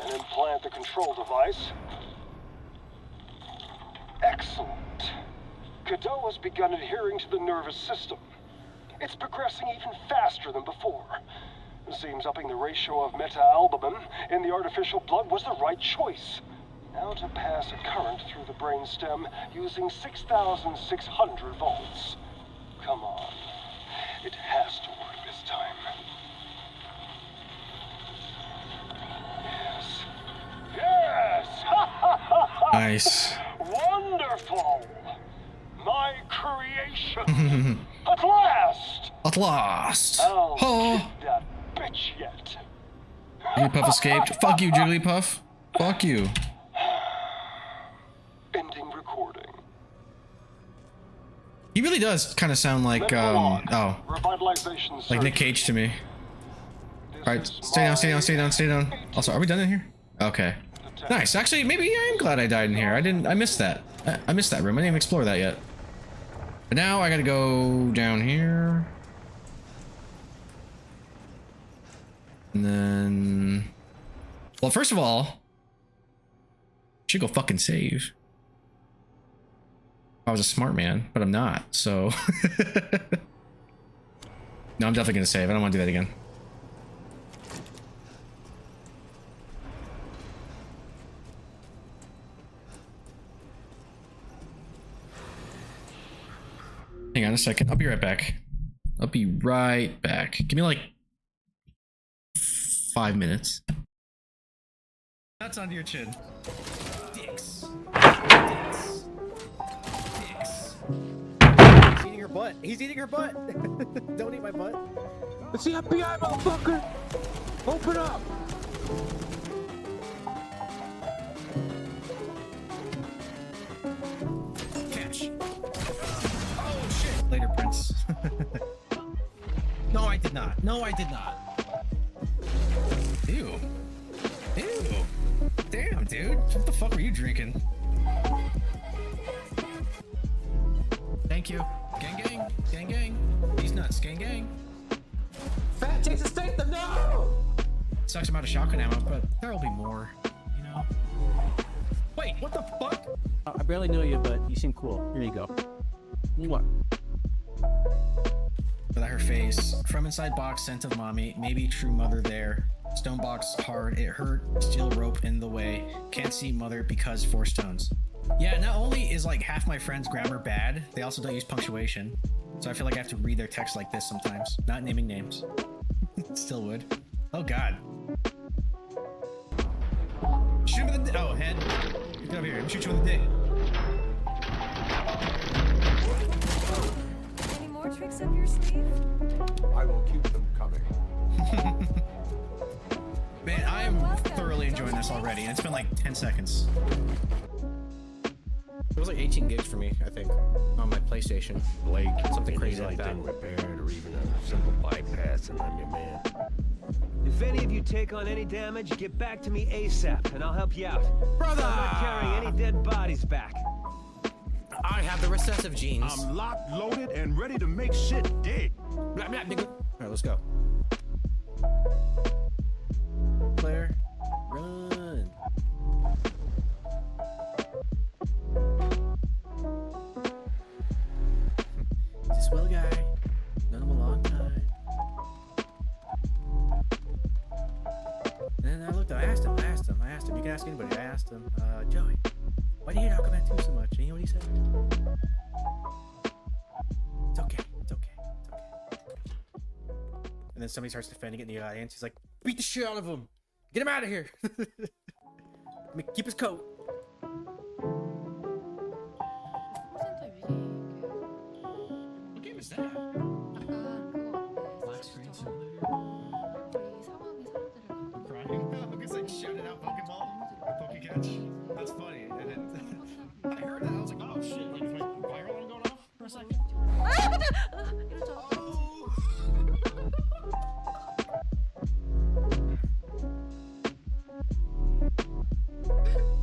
and implant the control device. Excellent. Cadeau has begun adhering to the nervous system. It's progressing even faster than before. Seems upping the ratio of meta-albumin in the artificial blood was the right choice. Now to pass a current through the brainstem using 6,600 volts. Come on. It has to work this time. Yes. Yes! Ha ha ha ha! Nice. Wonderful! My creation! At last! At last. I'll Oh. kick that bitch yet. Jigglypuff escaped. Fuck you, Jigglypuff. Fuck you. Ending recording. He really does kind of sound like Revitalization like Nick Cage to me. All right, stay down, stay down, stay down, stay down. Also, are we done in here? Okay. Nice. Actually, maybe I am glad I died in here. I missed that. I missed that room. I didn't even explore that yet. But now I gotta go down here. And then... Well, first of all... I should go fucking save. I was a smart man, but I'm not, so... No, I'm definitely gonna save. I don't want to do that again. Hang on a second. I'll be right back. I'll be right back. Give me like 5 minutes. That's onto your chin. Dicks. Dicks. Dicks. He's eating her butt. He's eating her butt. Don't eat my butt. It's the FBI, motherfucker! Open up! Catch. Oh shit. Later, Prince. No, I did not. No, I did not. Ew. Ew. Damn, dude. What the fuck were you drinking? Thank you. Gang, gang. Gang, gang. He's nuts. Gang, gang. Fat Jason Statham, no! Sucks I'm out of shotgun ammo, but there'll be more, you know? Wait, what the fuck? I barely know you, but you seem cool. Here you go. What? Was that her face. From inside box, scent of mommy. Maybe true mother there. Stone box hard. It hurt. Steel rope in the way. Can't see mother because 4 stones. Yeah, not only is like half my friends' grammar bad, they also don't use punctuation. So I feel like I have to read their text like this sometimes. Not naming names. Still would. Oh god. Shoot him in the oh, head. Get over here. I'm shoot you in the dick. Any more tricks up your sleeve? I will keep them coming. Man, I am thoroughly enjoying this already, and it's been like 10 seconds. It was like 18 gigs for me, I think, on my PlayStation. Blake, Something crazy like that. anything repaired or even a simple bypass, and I'm your man. If any of you take on any damage, get back to me ASAP, and I'll help you out. Brother! I'm not carrying any dead bodies back. I have the recessive genes. I'm locked, loaded, and ready to make shit dig. Blah, blah, nigga. Alright, let's go. Claire, run. He's a swell guy. Known him a long time. And then I looked, I asked him. You can ask anybody. I asked him, Joey, why do you hate Aquaman 2 so much? And you know what he said? It's okay. And then somebody starts defending it in the audience. He's like, beat the shit out of him. Get him out of here. Let me keep his coat. 콜센터 위기 What game is that? 약간 그거 Black 같아. screen 진짜 simulator? 이 상황이 사람들을 가둬. Crying? Because I shouted out Pokeball or Pokecatch. That's funny. And then I heard that. I was like, oh shit. Like, is my fire alarm going off for a second? 이럴 줄 알았어.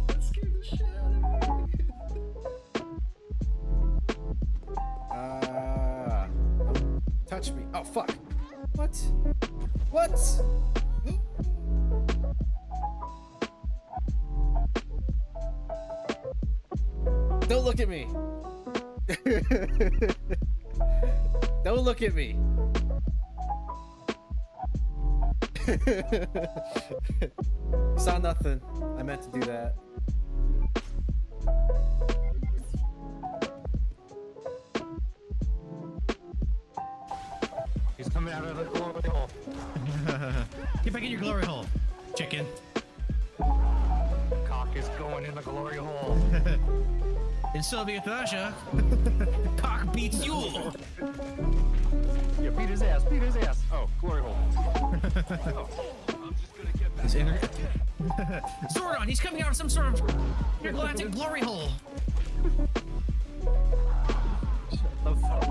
That scared the shit out of me. Don't touch me. Oh, fuck. What? What? Don't look at me. Don't look at me. Saw nothing. I meant to do that. He's coming out of the glory hole. Get back in your glory hole, chicken. Cock is going in the glory hole. In Soviet Russia, cock beats you. Yeah, beat his ass. Oh, glory hole. He's in Zordon, he's coming out of some sort of intergalactic glory hole. The fuck?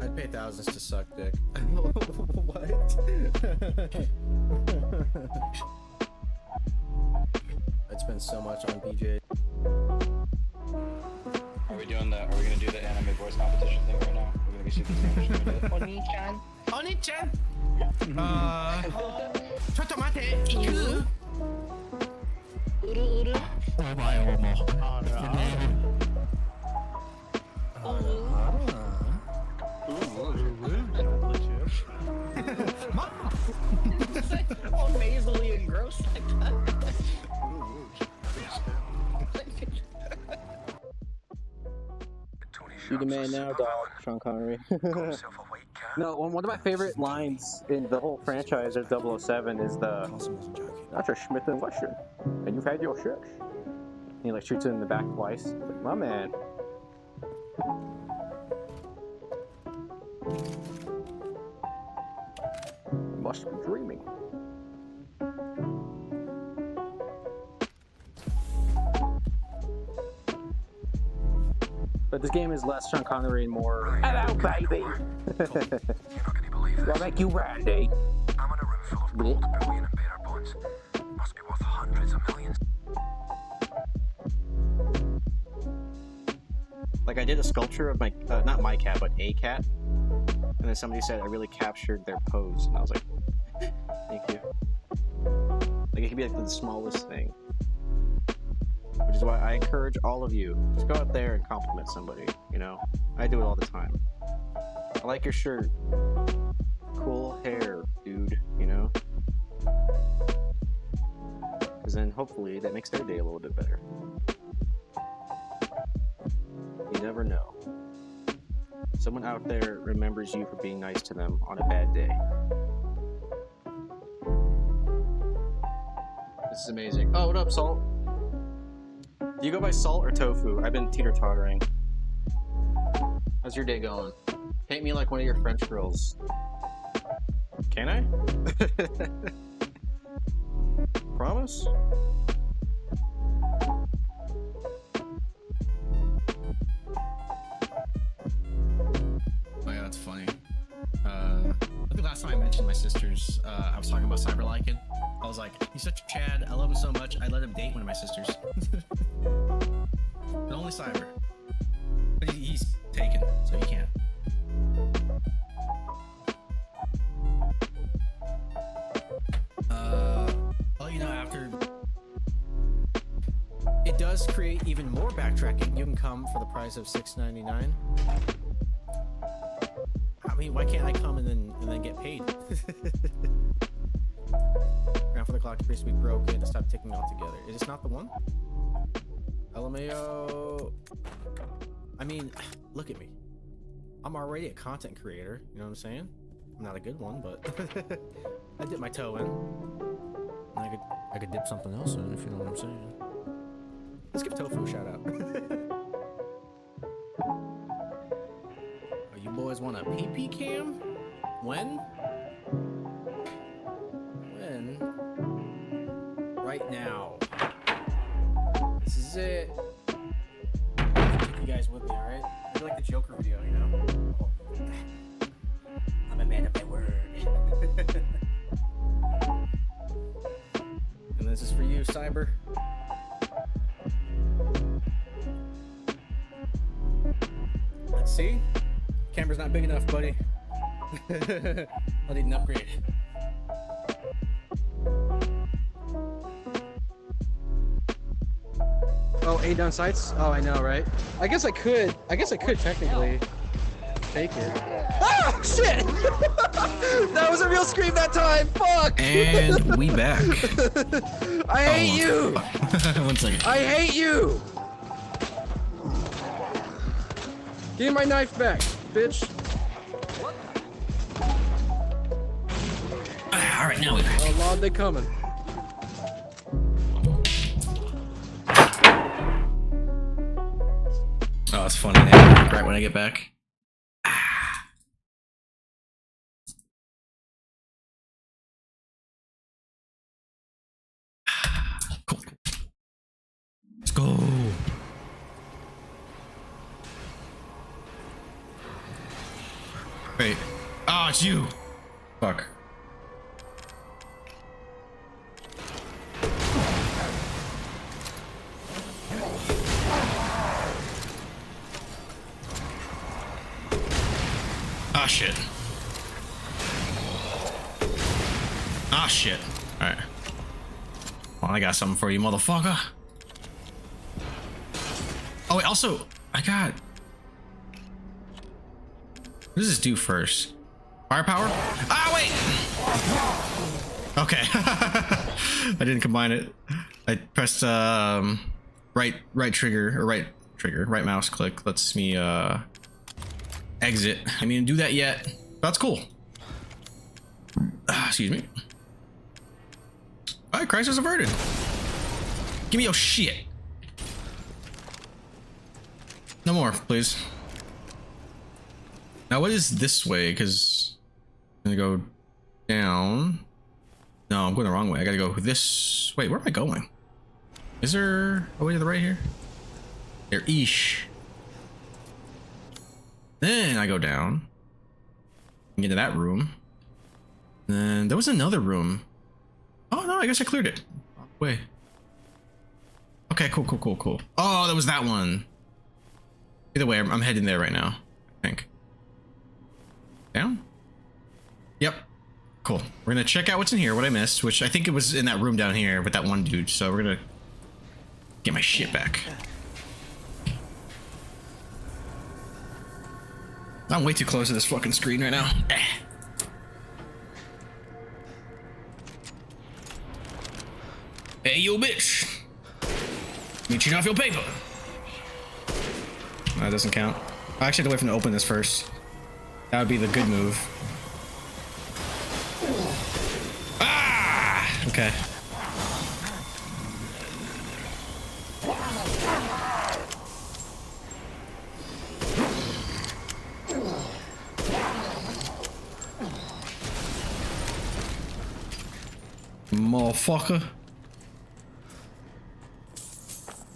I'd pay thousands to suck dick. What? I'd spend so much on BJ. Are we gonna do the anime voice competition thing right now? We're gonna be super Spanish. Oni-chan. Oni-chan. Chotomate, iku. Uru. Oh, nasally and gross like that. Be the man now, dog. Sean Connery. No, one of my favorite lines in the whole franchise of 007 is the "That's a Schmidt and Wesson, and you've had your shit." He like shoots it in the back twice. Like, my man. Must be dreaming. But this game is less Sean Connery and more "Hello, baby." I'll make you Randy. I'm in a room full of gold, bullion, and bearer bonds. Must be worth hundreds of millions. Like I did a sculpture of my, not my cat, but a cat. And then somebody said I really captured their pose. And I was like, thank you. Like it could be like the smallest thing. which is why I encourage all of you, just go out there and compliment somebody, you know? I do it all the time. I like your shirt. Cool hair, dude, you know? Because then hopefully that makes their day a little bit better. You never know. Someone out there remembers you for being nice to them on a bad day. This is amazing. Oh, what up, Salt? Do you go by Salt or Tofu? I've been teeter-tottering. How's your day going? Paint me like one of your French girls. Can I? Promise? Oh yeah, that's funny. I think last time I mentioned my sisters, I was talking about Cyberliken. I was like, he's such a Chad, I love him so much, I'd let him date one of my sisters. But only Cyber. But he's taken, so he can't. Well, you know, after... It does create even more backtracking. You can come for the price of $6.99. I mean, why can't I come and then get paid? Grandfather clock appears to be broken. Stop ticking altogether. Is this not the one? LMAO. I mean, look at me. I'm already a content creator. You know what I'm saying? I'm not a good one, but I dip my toe in. And I could dip something else in, if you know what I'm saying. Let's give Tofu a shout out. Oh, you boys want a PP cam? When? When? Right now. This is it. Take you guys with me, alright? I like the Joker video, you know? Oh. I'm a man of my word. And this is for you, Cyber. Let's see. Camera's not big enough, buddy. I'll need an upgrade. Oh, 8 down sights? Oh, I know, right? I guess I could technically fake it. Ah, shit! That was a real scream that time. Fuck! And we back. I hate you. 1 second. I hate you. Give me my knife back, bitch. All right, now we back. Oh Lord, they coming. Oh, it's funny. Man. Right when I get back. Cool. Let's go. Wait. Oh, it's you. Fuck. Ah, shit. Ah, shit. Alright. Well, I got something for you, motherfucker. Oh, wait, also, I got... What does this do first? Firepower? Ah, wait! Okay. I didn't combine it. I pressed, right trigger, or right mouse click lets me, exit. I mean, do that yet. That's cool. Excuse me. Alright, crisis averted. Give me your shit. No more, please. Now, what is this way? Because I'm gonna go down. No, I'm going the wrong way. I gotta go this. Wait, where am I going? Is there a way to the right here? There, eesh. Then I go down and get into that room. Then there was another room. Oh no, I guess I cleared it. Wait. Okay, cool. Oh, that was that one. Either way, I'm heading there right now, I think. Down? Yep. Cool. We're gonna check out what's in here, what I missed, which I think it was in that room down here with that one dude. So we're gonna Get my shit back. I'm way too close to this fucking screen right now. Hey, yo, bitch. Meet you off your paper. That doesn't count. I actually had to wait for him to open this first. That would be the good move. Ah! Okay. Motherfucker.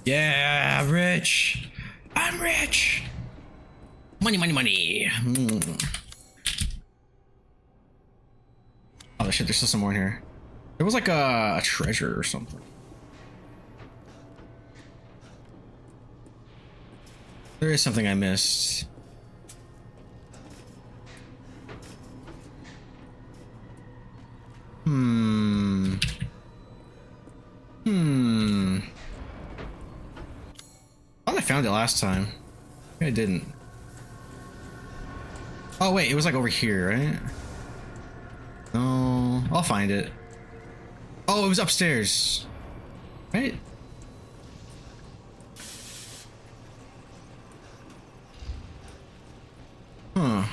Yeah, I'm rich. I'm rich. Money, money, money. Oh shit, there's still some more in here. There was like a treasure or something. There is something I missed. I thought I found it last time. Maybe I didn't. Oh wait, it was like over here, right? No, I'll find it. Oh, it was upstairs. Right? Huh.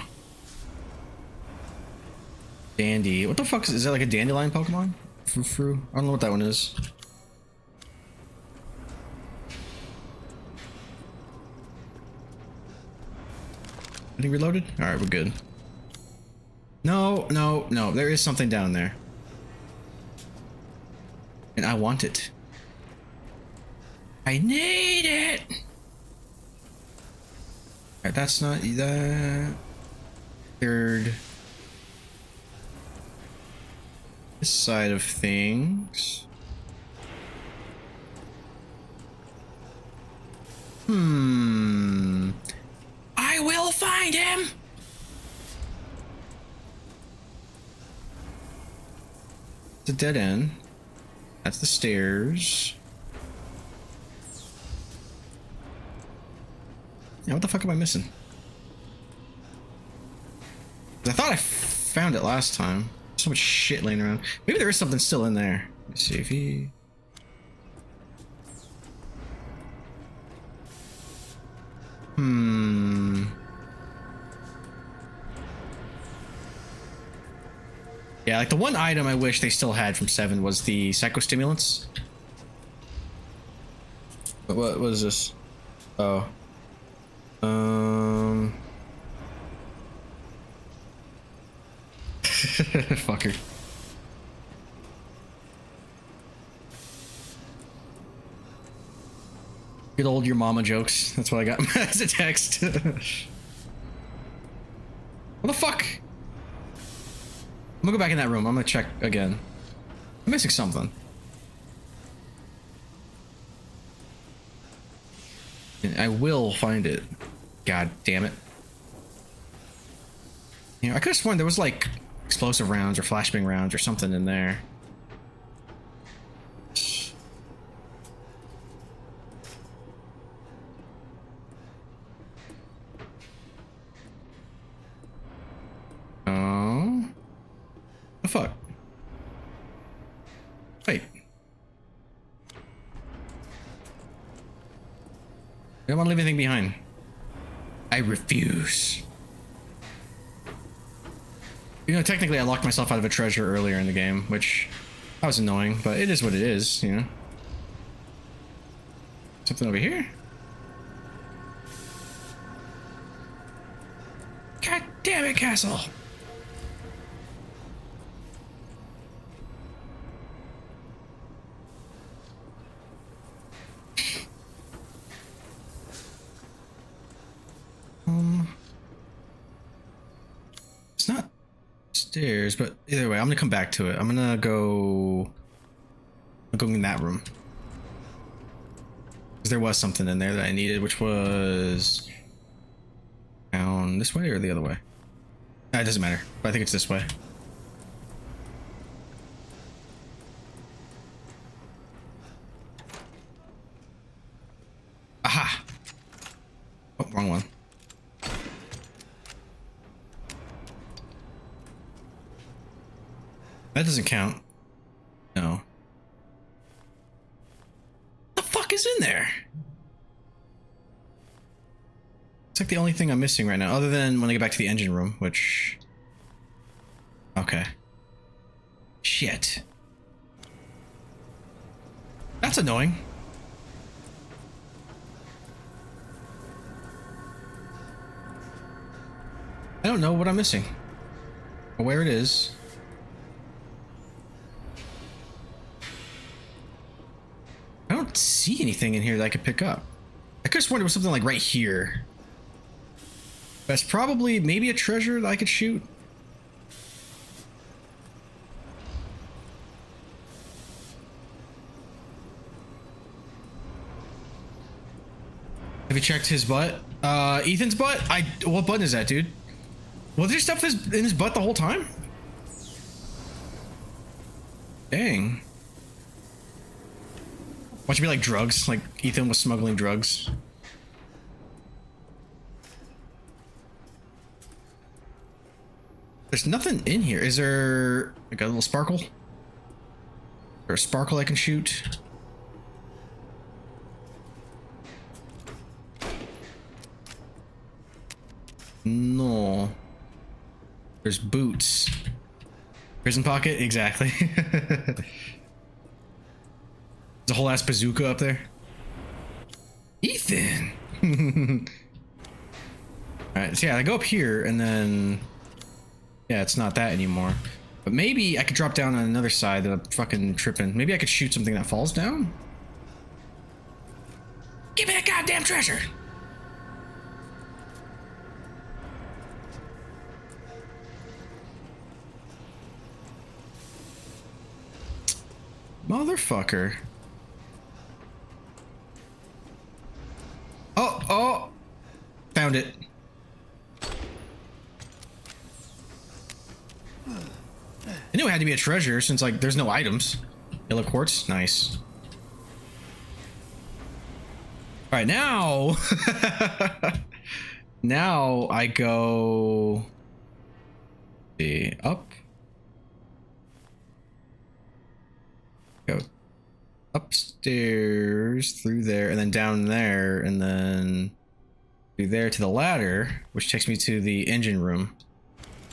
Dandy. What the fuck is that, like a dandelion Pokemon? Frou-frou? I don't know what that one is. Anything reloaded? Alright, we're good. No, no, no. There is something down there. And I want it. I need it! Alright, that's not that. Third. This side of things. I will find him! It's a dead end. That's the stairs. Yeah, what the fuck am I missing? I thought I found it last time. So much shit laying around. Maybe there is something still in there. Let's see if he... Yeah, like the one item I wish they still had from 7 was the psychostimulants. What was this? Oh. Fucker. Good old your mama jokes. That's what I got as a text. What the fuck? I'm gonna go back in that room. I'm gonna check again. I'm missing something. And I will find it. God damn it. You know, I could have sworn there was like explosive rounds or flashbang rounds or something in there. Oh. The fuck? Wait. I don't want to leave anything behind. I refuse. You know, technically I locked myself out of a treasure earlier in the game, which that was annoying, but it is what it is, you know. Something over here? God damn it, castle! It's not stairs, but either way, I'm gonna come back to it. I'm gonna go in that room. Because there was something in there that I needed, which was down this way or the other way. It doesn't matter, but I think it's this way. Aha! Oh, wrong one. That doesn't count. No. What the fuck is in there? It's like the only thing I'm missing right now, other than when I get back to the engine room, which... Okay. Shit. That's annoying. I don't know what I'm missing. Or where it is. I don't see anything in here that I could pick up. I could have sworn there was something like right here. That's probably maybe a treasure that I could shoot. Have you checked his butt? Ethan's butt? What button is that, dude? Was there stuff in his butt the whole time? Dang. Watch it be like drugs, like Ethan was smuggling drugs. There's nothing in here. Is there like a little sparkle? Or a sparkle I can shoot? No. There's boots. Prison pocket? Exactly. There's a whole ass bazooka up there. Ethan! Alright, so yeah, I go up here and then... Yeah, it's not that anymore. But maybe I could drop down on another side that I'm fucking tripping. Maybe I could shoot something that falls down? Give me that goddamn treasure! Motherfucker. Oh! Found it. I knew it had to be a treasure since, like, there's no items. Yellow quartz? Nice. Alright, now... now I go... up. Go upstairs through there and then down there and then through there to the ladder, which takes me to the engine room.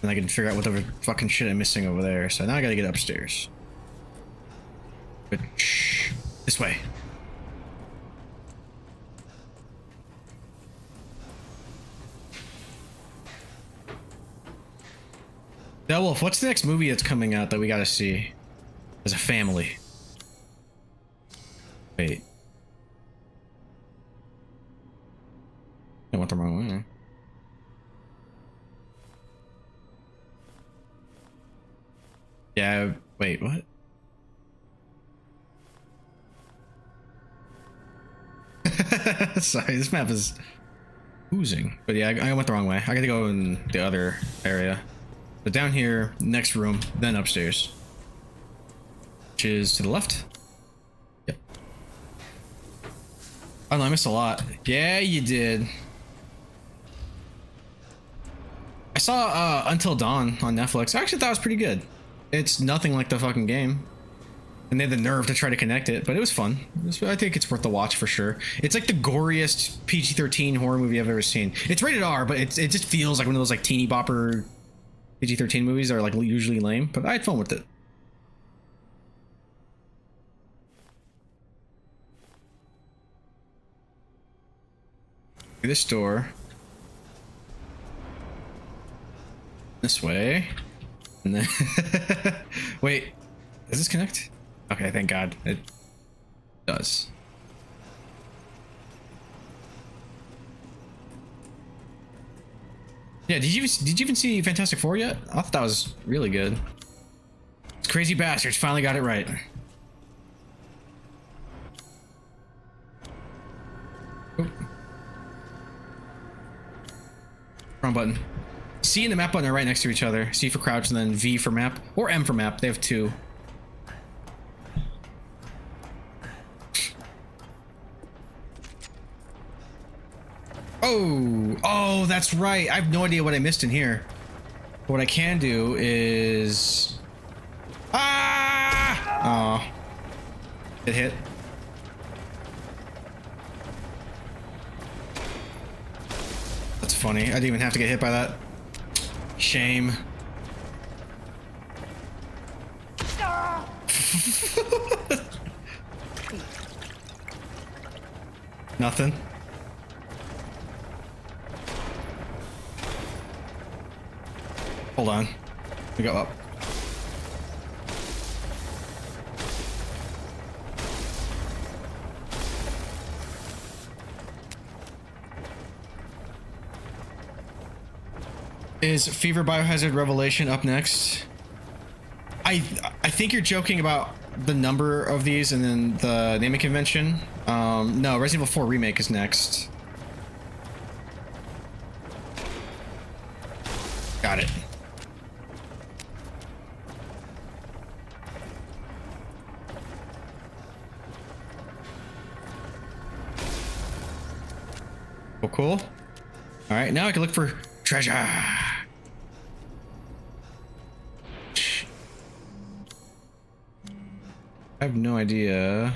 And I can figure out whatever fucking shit I'm missing over there. So now I gotta get upstairs. But shh, this way. Now, Wolf, what's the next movie that's coming out that we gotta see as a family? Wait. I went the wrong way. Yeah, wait, what? Sorry, this map is oozing. But yeah, I went the wrong way. I gotta go in the other area. But down here, next room, then upstairs. Which is to the left. Yep. Oh no, I missed a lot. Yeah, you did. I saw Until Dawn on Netflix. I actually thought it was pretty good. It's nothing like the fucking game. And they had the nerve to try to connect it, but it was fun. I think it's worth the watch for sure. It's like the goriest PG-13 horror movie I've ever seen. It's rated R, but it just feels like one of those like teeny bopper PG-13 movies that are like usually lame, but I had fun with it. This door. This way. And then wait, does this connect? Okay, thank God it does. Yeah, did you even see Fantastic Four yet? I thought that was really good. These crazy bastards finally got it right. Oop. Wrong button. C and the map button are right next to each other. C for crouch and then V for map. Or M for map. They have two. Oh, that's right. I have no idea what I missed in here. What I can do is... Ah! Oh. It hit. That's funny. I didn't even have to get hit by that. Shame. Nothing. Hold on. We go up. Is Fever Biohazard Revelation up next? I think you're joking about the number of these and then the naming convention. No, Resident Evil 4 Remake is next. Got it. Oh, cool. All right, now I can look for treasure. I have no idea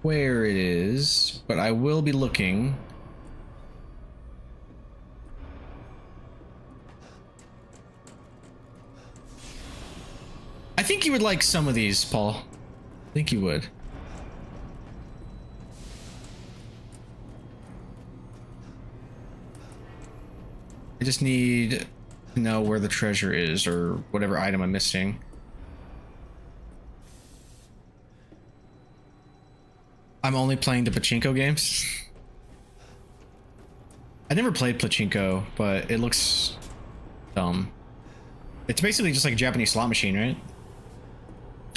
where it is, but I will be looking. I think you would like some of these, Paul. I think you would. I just need to know where the treasure is or whatever item I'm missing. I'm only playing the pachinko games. I never played pachinko, but it looks dumb. It's basically just like a Japanese slot machine, right?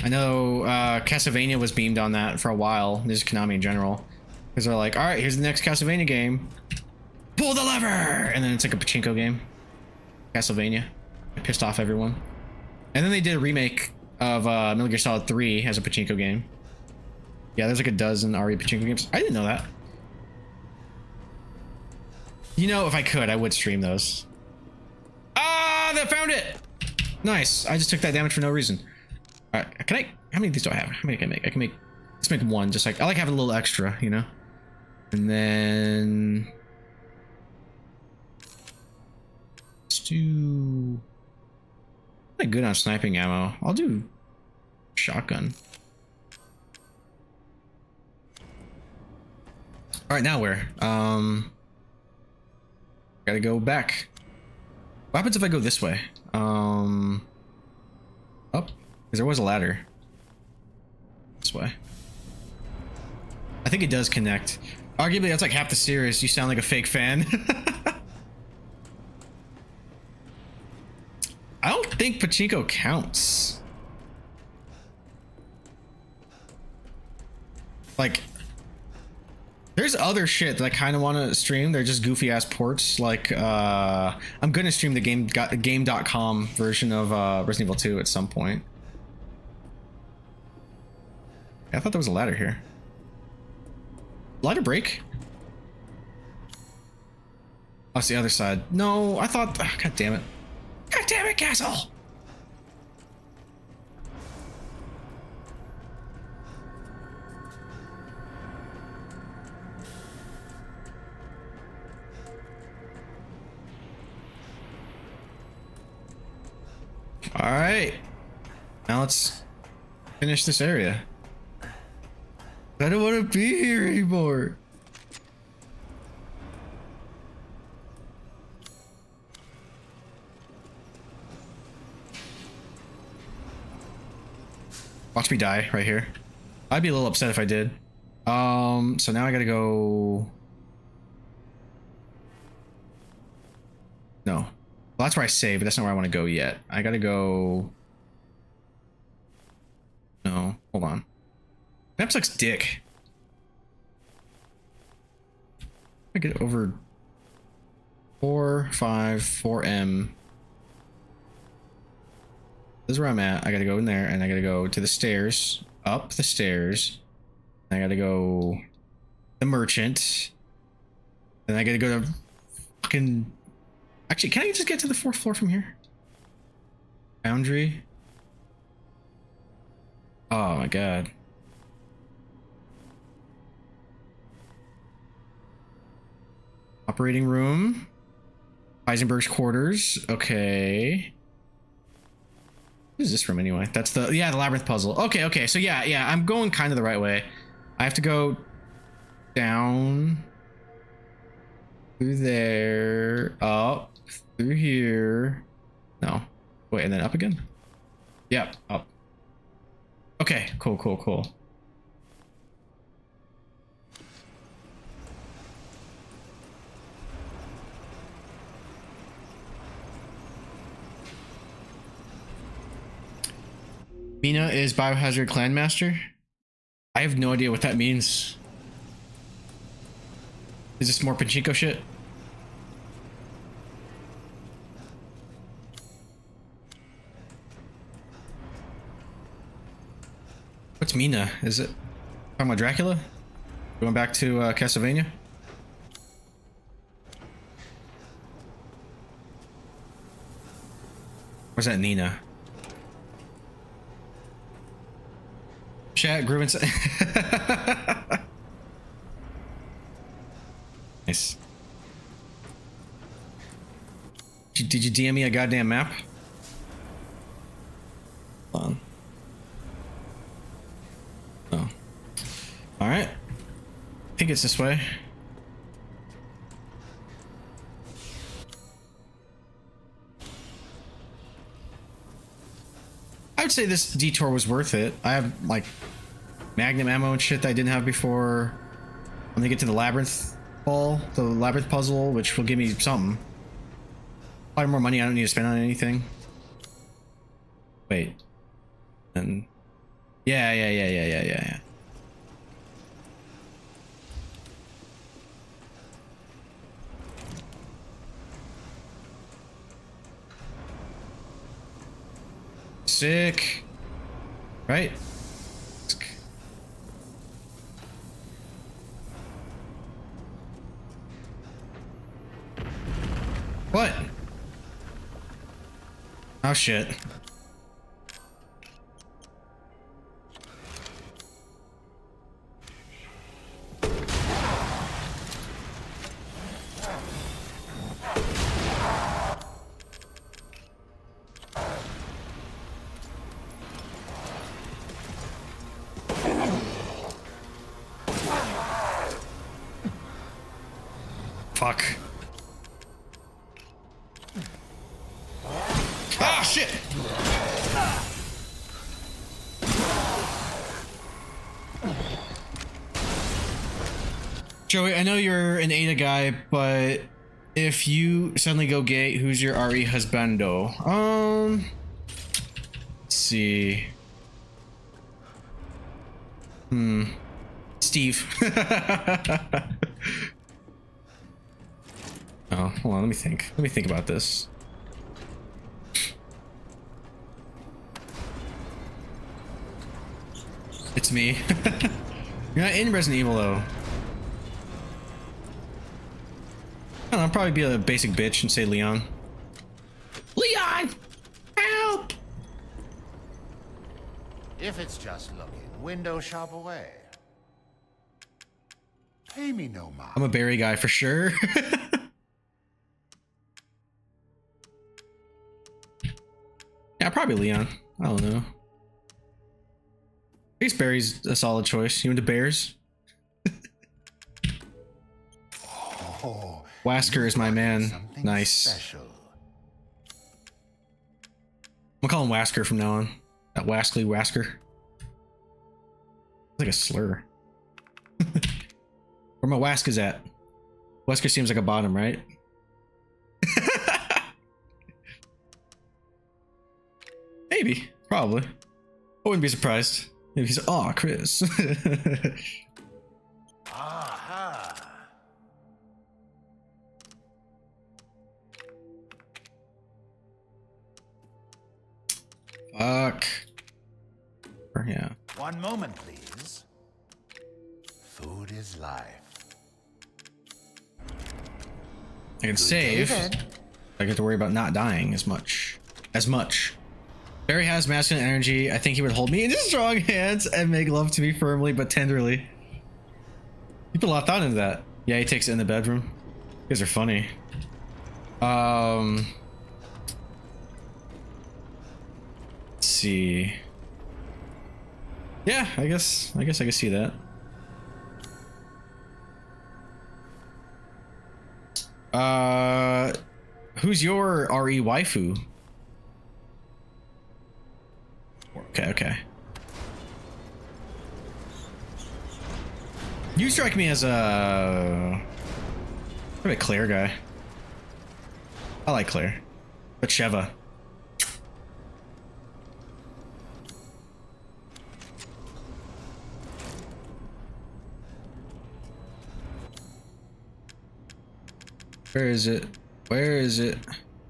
I know Castlevania was beamed on that for a while. This is Konami in general. Because they're like, all right, here's the next Castlevania game. Pull the lever! And then it's like a pachinko game. Castlevania. It pissed off everyone. And then they did a remake of Metal Gear Solid 3 as a pachinko game. Yeah, there's like a dozen RE pachinko games. I didn't know that. You know, if I could, I would stream those. Ah, I found it! Nice. I just took that damage for no reason. All right, can I? How many of these do I have? How many can I make? I can make. Let's make one. Just like I like having a little extra, you know. And then let's do. I'm not good on sniping ammo. I'll do shotgun. All right, now where? Gotta go back. What happens if I go this way? Up? Because there was a ladder. This way. I think it does connect. Arguably, that's like half the series. You sound like a fake fan. I don't think pachinko counts. Like, there's other shit that I kind of want to stream. They're just goofy ass ports. Like, I'm gonna stream the game.com version of Resident Evil 2 at some point. I thought there was a ladder here. Ladder break? Oh, it's the other side. No, I thought. Oh, God damn it! God damn it, Castle! All right, now let's finish this area. I don't want to be here anymore. Watch me die right here. I'd be a little upset if I did. So now I gotta go. No. Well, that's where I saved, but that's not where I want to go yet. I gotta go. No, hold on. Map sucks dick. I get over 4, 5, 4M. This is where I'm at. I gotta go in there and I gotta go to the stairs, up the stairs. I gotta go the merchant. And I gotta go to fucking... Actually, can I just get to the 4th floor from here? Foundry? Oh my god. Operating room. Heisenberg's quarters. Okay. What is this room anyway? That's the labyrinth puzzle. Okay. So yeah, I'm going kind of the right way. I have to go down through there, up through here. No. Wait, and then up again? Yep, up. Okay, cool. Mina is Biohazard Clan Master? I have no idea what that means. Is this more pachinko shit? What's Mina? Is it talking about Dracula? Going back to Castlevania? Where's that Nina? Chat, Groovin. Nice. Did you DM me a goddamn map? Hold on. Oh. Alright. I think it's this way. I would say this detour was worth it. I have like magnum ammo and shit that I didn't have before. I'm gonna get to the labyrinth the labyrinth puzzle, which will give me something. Probably more money I don't need to spend on anything. Wait. And yeah. Sick. Right? What? Oh shit. Fuck. Ah, shit! Joey, I know you're an Ada guy, but if you suddenly go gay, who's your RE husbando? Let's see. Steve. Oh, hold on, let me think. Let me think about this. It's me. You're not in Resident Evil though. I don't know, I'll probably be a basic bitch and say Leon. Leon! Help! If it's just looking, window shop away. Pay me no mind. I'm a Barry guy for sure. Yeah, probably Leon. I don't know. I guess Barry's a solid choice. You into Bears? Oh, Wasker is my man. Nice. special. I'm gonna call him Wasker from now on. That Waskley Wasker. It's like a slur. Where my Waska's at? Wesker seems like a bottom, right? Maybe. Probably. I wouldn't be surprised. Maybe he's, aw, Chris. Aha. Fuck. Or, yeah. One moment, please. Food is life. I can save. David. I get to worry about not dying as much. Barry has masculine energy. I think he would hold me in his strong hands and make love to me firmly but tenderly. You put a lot of thought into that. Yeah, he takes it in the bedroom. You guys are funny. Let's see. Yeah, I guess I can see that. Who's your RE waifu? Okay. You strike me as a Claire guy. I like Claire, but Sheva. Where is it? Where is it?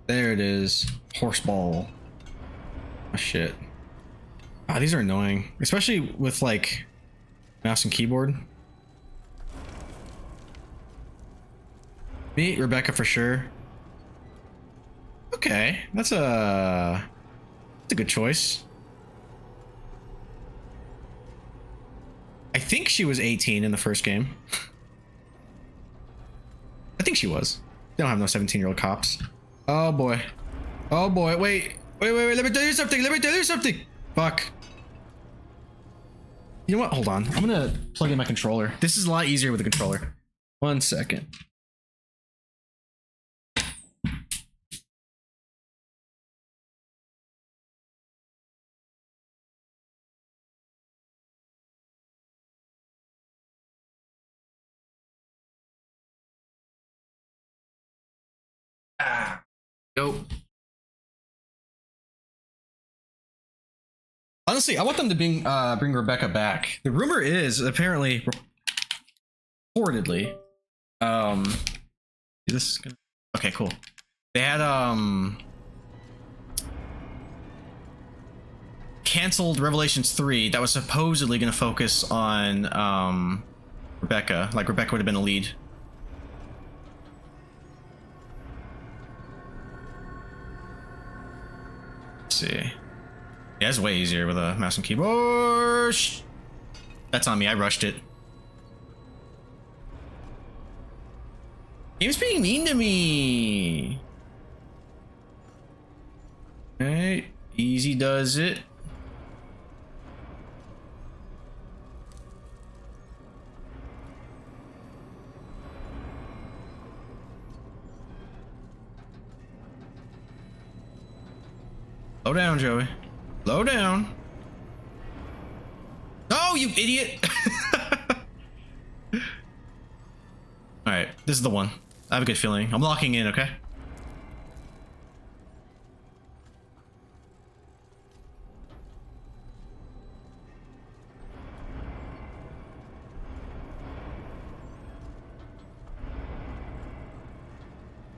There it is. Horseball. Oh shit. Ah, these are annoying, especially with like mouse and keyboard. Me, Rebecca for sure. Okay, that's a good choice. I think she was 18 in the first game. I think she was. They don't have no 17-year-old cops. Oh boy. Oh boy. Wait. Let me tell you something. Fuck. You know what? Hold on. I'm gonna plug in my controller. This is a lot easier with the controller. 1 second. Go. Honestly, I want them to bring Rebecca back. The rumor is apparently, reportedly, this is gonna, okay, cool. They had canceled Revelations 3 that was supposedly gonna focus on Rebecca. Like Rebecca would have been the lead. See. Yeah, it's way easier with a mouse and keyboard. That's on me. I rushed it. Game's being mean to me. Alright. Easy does it. Slow down, Joey. Slow down. Oh, you idiot. Alright, this is the one. I have a good feeling. I'm locking in, okay?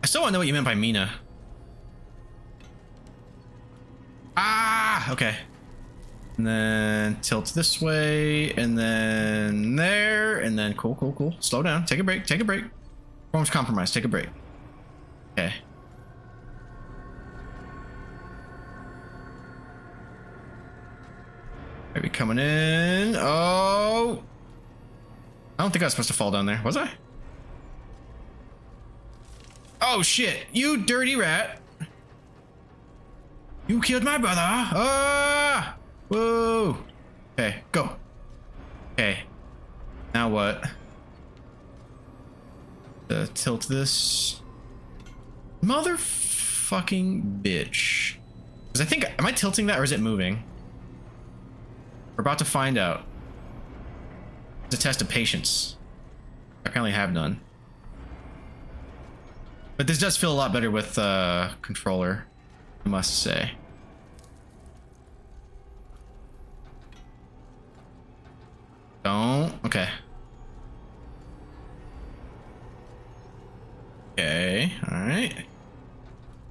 I still want to know what you meant by Mina. Ah, okay. And then tilt this way, and then there, and then cool. Slow down. Take a break. Form's compromised. Take a break. Okay. Maybe coming in. Oh. I don't think I was supposed to fall down there. Was I? Oh shit. You dirty rat. You killed my brother. Ah! Whoa. Okay, go. Okay. Now what? Tilt this. Motherfucking bitch. Because I think, am I tilting that or is it moving? We're about to find out. It's a test of patience. I apparently have none. But this does feel a lot better with controller, I must say. Don't. Okay. Okay. All right.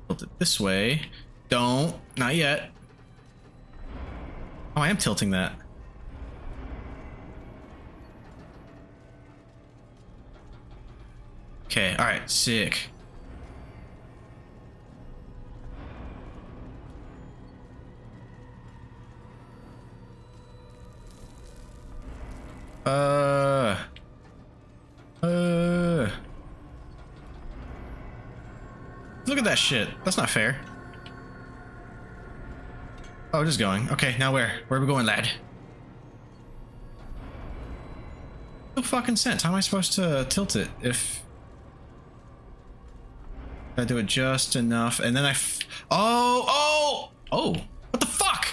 Tilt it this way. Don't. Not yet. Oh, I am tilting that. Okay. All right. Sick. Look at that shit. That's not fair. Oh, just going. Okay, now where? Where are we going, lad? No fucking sense. How am I supposed to tilt it if I do it just enough and then oh! What the fuck?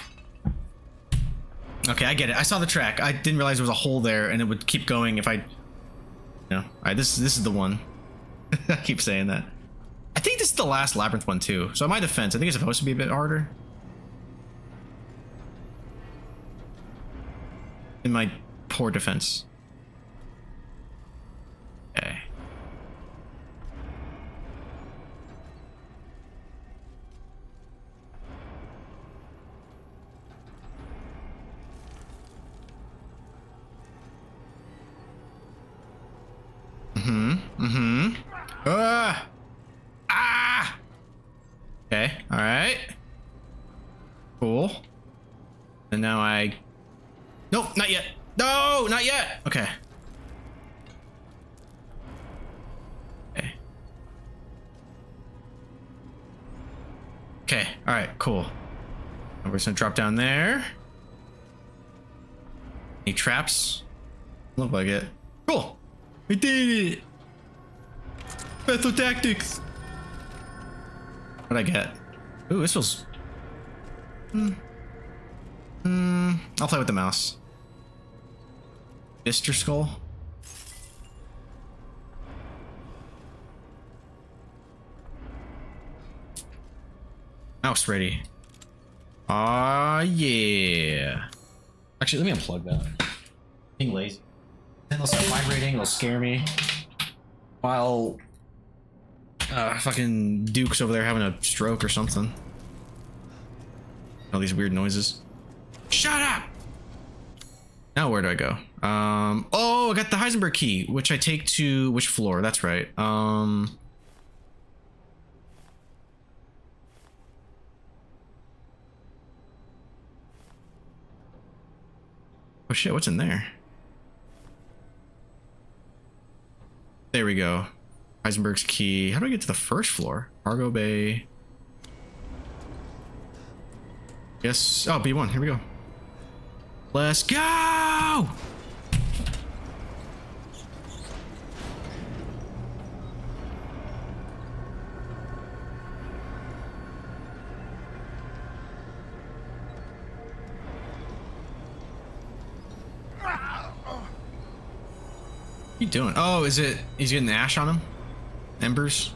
Okay, I get it. I saw the track. I didn't realize there was a hole there and it would keep going if I... No. Alright, this is the one. I keep saying that. I think this is the last labyrinth one too. So in my defense, I think it's supposed to be a bit harder. In my poor defense. Okay. Okay, alright. Cool. And now I... Nope, not yet. No, not yet. Okay. Okay. Okay, alright, cool. We're just gonna drop down there. Any traps? Look like it. Cool. We did it. Battle tactics. What'd I get? Ooh, this feels... I'll play with the mouse. Mr. Skull. Mouse ready. Ah, yeah. Actually, let me unplug that. Being lazy. Then they'll start vibrating, they'll scare me. While fucking Duke's over there having a stroke or something. All these weird noises. Shut up! Now where do I go? Oh, I got the Heisenberg key, which I take to which floor? That's right. Oh shit, what's in there? There we go. Heisenberg's key. How do I get to the first floor? Cargo bay. Yes. Oh, B1. Here we go. Let's go! What are you doing? Oh, is it... He's getting ash on him? Embers?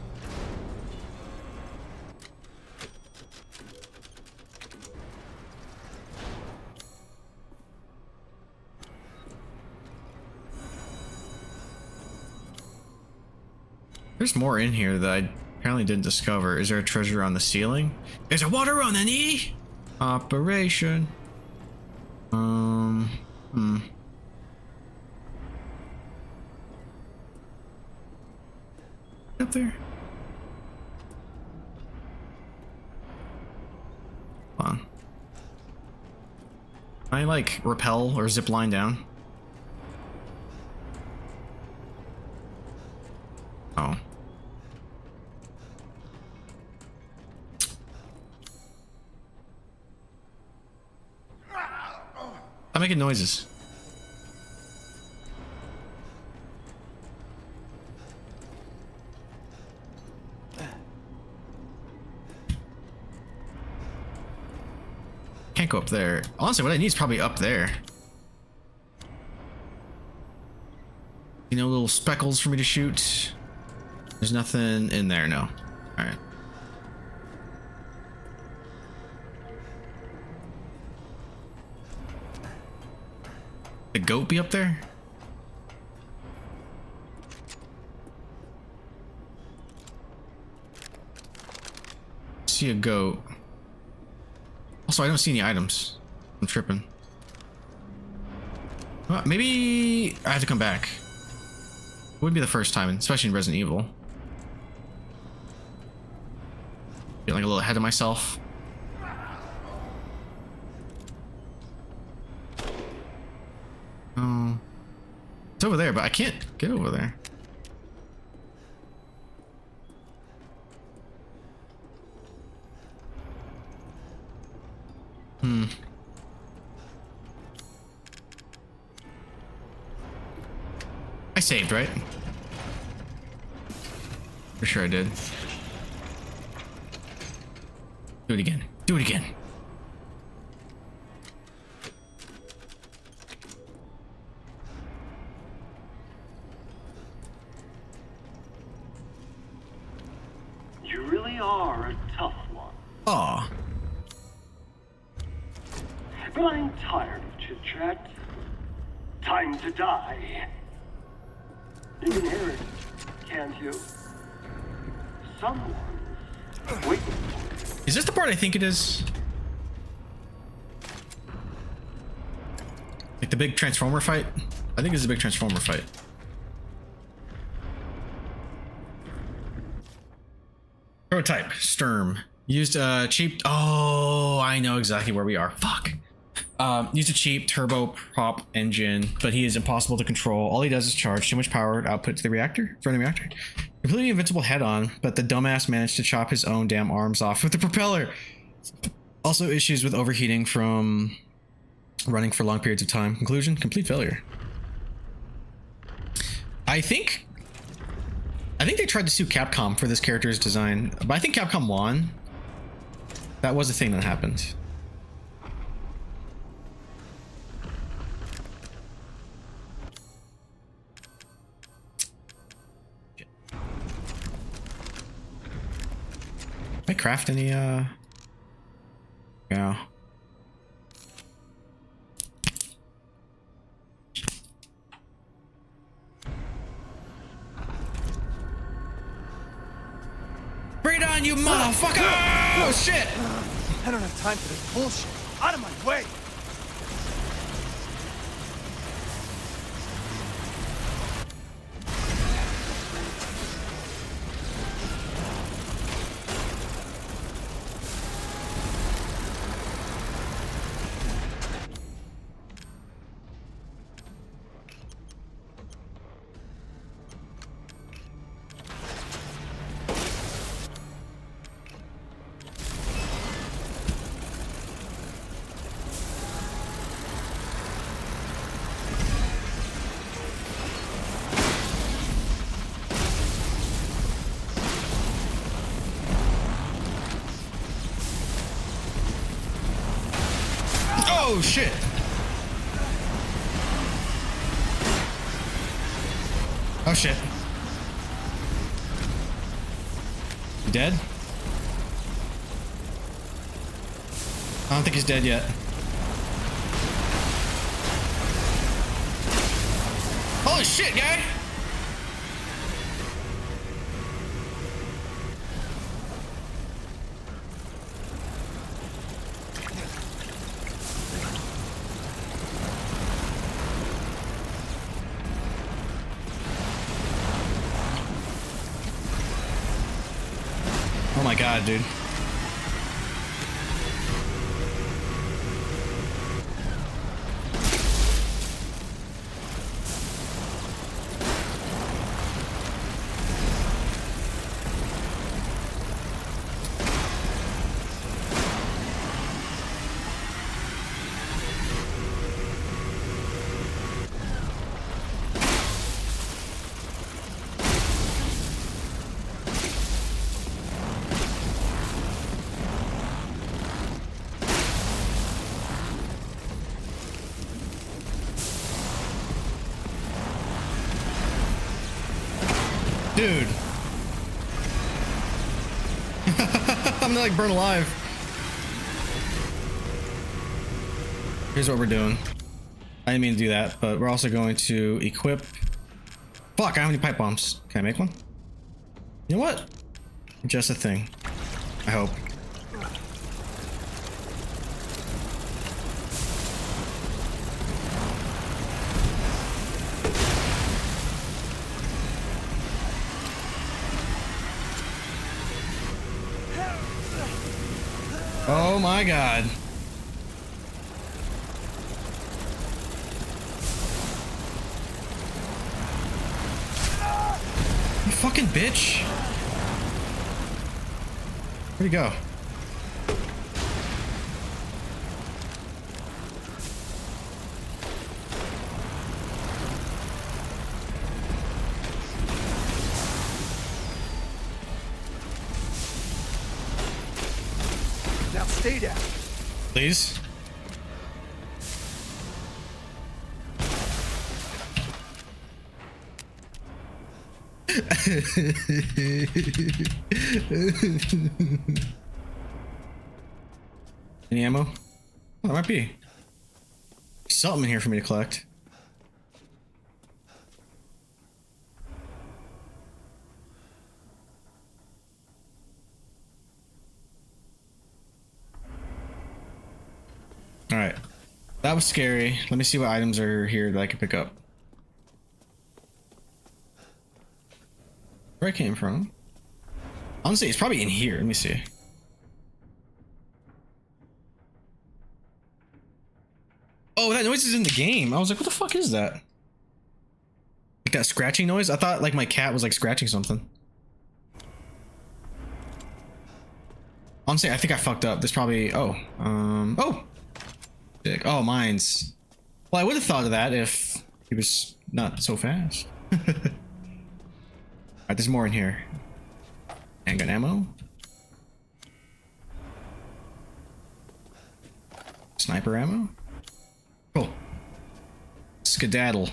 There's more in here that I apparently didn't discover. Is there a treasure on the ceiling? There's a water on the knee! Operation. Up there. Hold on. Can I like rappel or zip line down? Oh. I'm making noises. Can't go up there. Honestly, what I need is probably up there. You know, little speckles for me to shoot. There's nothing in there, no. Alright. The goat be up there? See a goat. Also, I don't see any items. I'm tripping. Well, maybe I have to come back. It would be the first time, especially in Resident Evil. Get like a little ahead of myself. Oh. It's over there, but I can't get over there. I saved, right? For sure I did. Do it again. Do it again. You really are a tough one. Aw. But I'm tired of chit-chat. Time to die. You can hear it, can't you? Someone's waiting for you. Is this the part I think it is? Like the big Transformer fight? I think it's a big Transformer fight. Prototype, Sturm. Used a cheap... Oh, I know exactly where we are. Fuck. Used a cheap turboprop engine, but he is impossible to control. All he does is charge too much power to output to the reactor. Running reactor. Completely invincible head-on, but the dumbass managed to chop his own damn arms off with the propeller. Also issues with overheating from running for long periods of time. Conclusion, complete failure. I think they tried to sue Capcom for this character's design, but I think Capcom won. That was a thing that happened. Can I craft any, yeah. Bring it on, you motherfucker! Oh, shit! I don't have time for this bullshit. Out of my way! Oh shit! Oh shit. You dead? I don't think he's dead yet. Holy shit, guy! Oh my god, dude. Dude. I'm like burnt alive. Here's what we're doing. I didn't mean to do that, but we're also going to equip... Fuck, I don't have any pipe bombs. Can I make one? You know what? Just a thing. I hope. Oh my god. bitch. Where'd he go? Now stay down. Please. Any ammo? Oh, there might be something in here for me to collect. All right, that was scary. Let me see what items are here that I can pick up. Where I came from? Honestly, it's probably in here. Let me see. Oh, that noise is in the game. I was like, what the fuck is that? Like that scratching noise? I thought like my cat was like scratching something. Honestly, I think I fucked up. There's probably, oh, oh, mines. Well, I would have thought of that if he was not so fast. Alright, there's more in here. Handgun ammo. Sniper ammo. Cool. Skedaddle.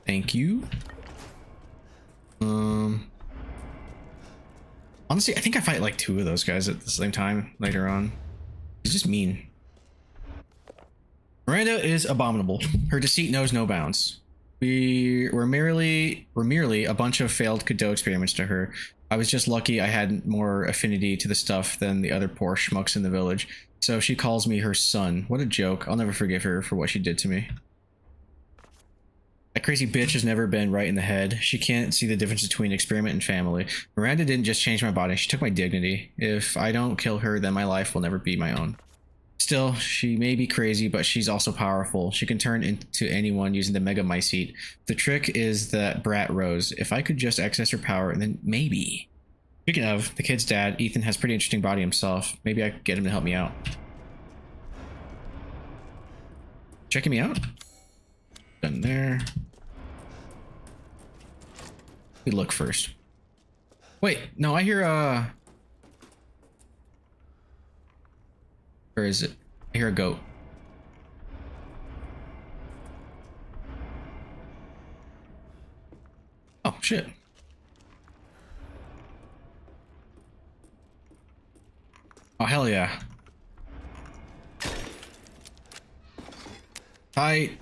Thank you. Honestly, I think I fight like 2 of those guys at the same time later on. He's just mean. Miranda is abominable. Her deceit knows no bounds. We're merely a bunch of failed Godot experiments to her. I was just lucky I had more affinity to the stuff than the other poor schmucks in the village. So she calls me her son. What a joke. I'll never forgive her for what she did to me. That crazy bitch has never been right in the head. She can't see the difference between experiment and family. Miranda didn't just change my body, she took my dignity. If I don't kill her, then my life will never be my own. Still, she may be crazy, but she's also powerful. She can turn into anyone using the Mega Mycete. The trick is that brat Rose. If I could just access her power, then maybe. Speaking of, the kid's dad, Ethan, has a pretty interesting body himself. Maybe I could get him to help me out. Checking me out? Done there. We look first. Wait, no, I hear where is it? I hear a goat. Oh shit. Oh hell yeah. Tight.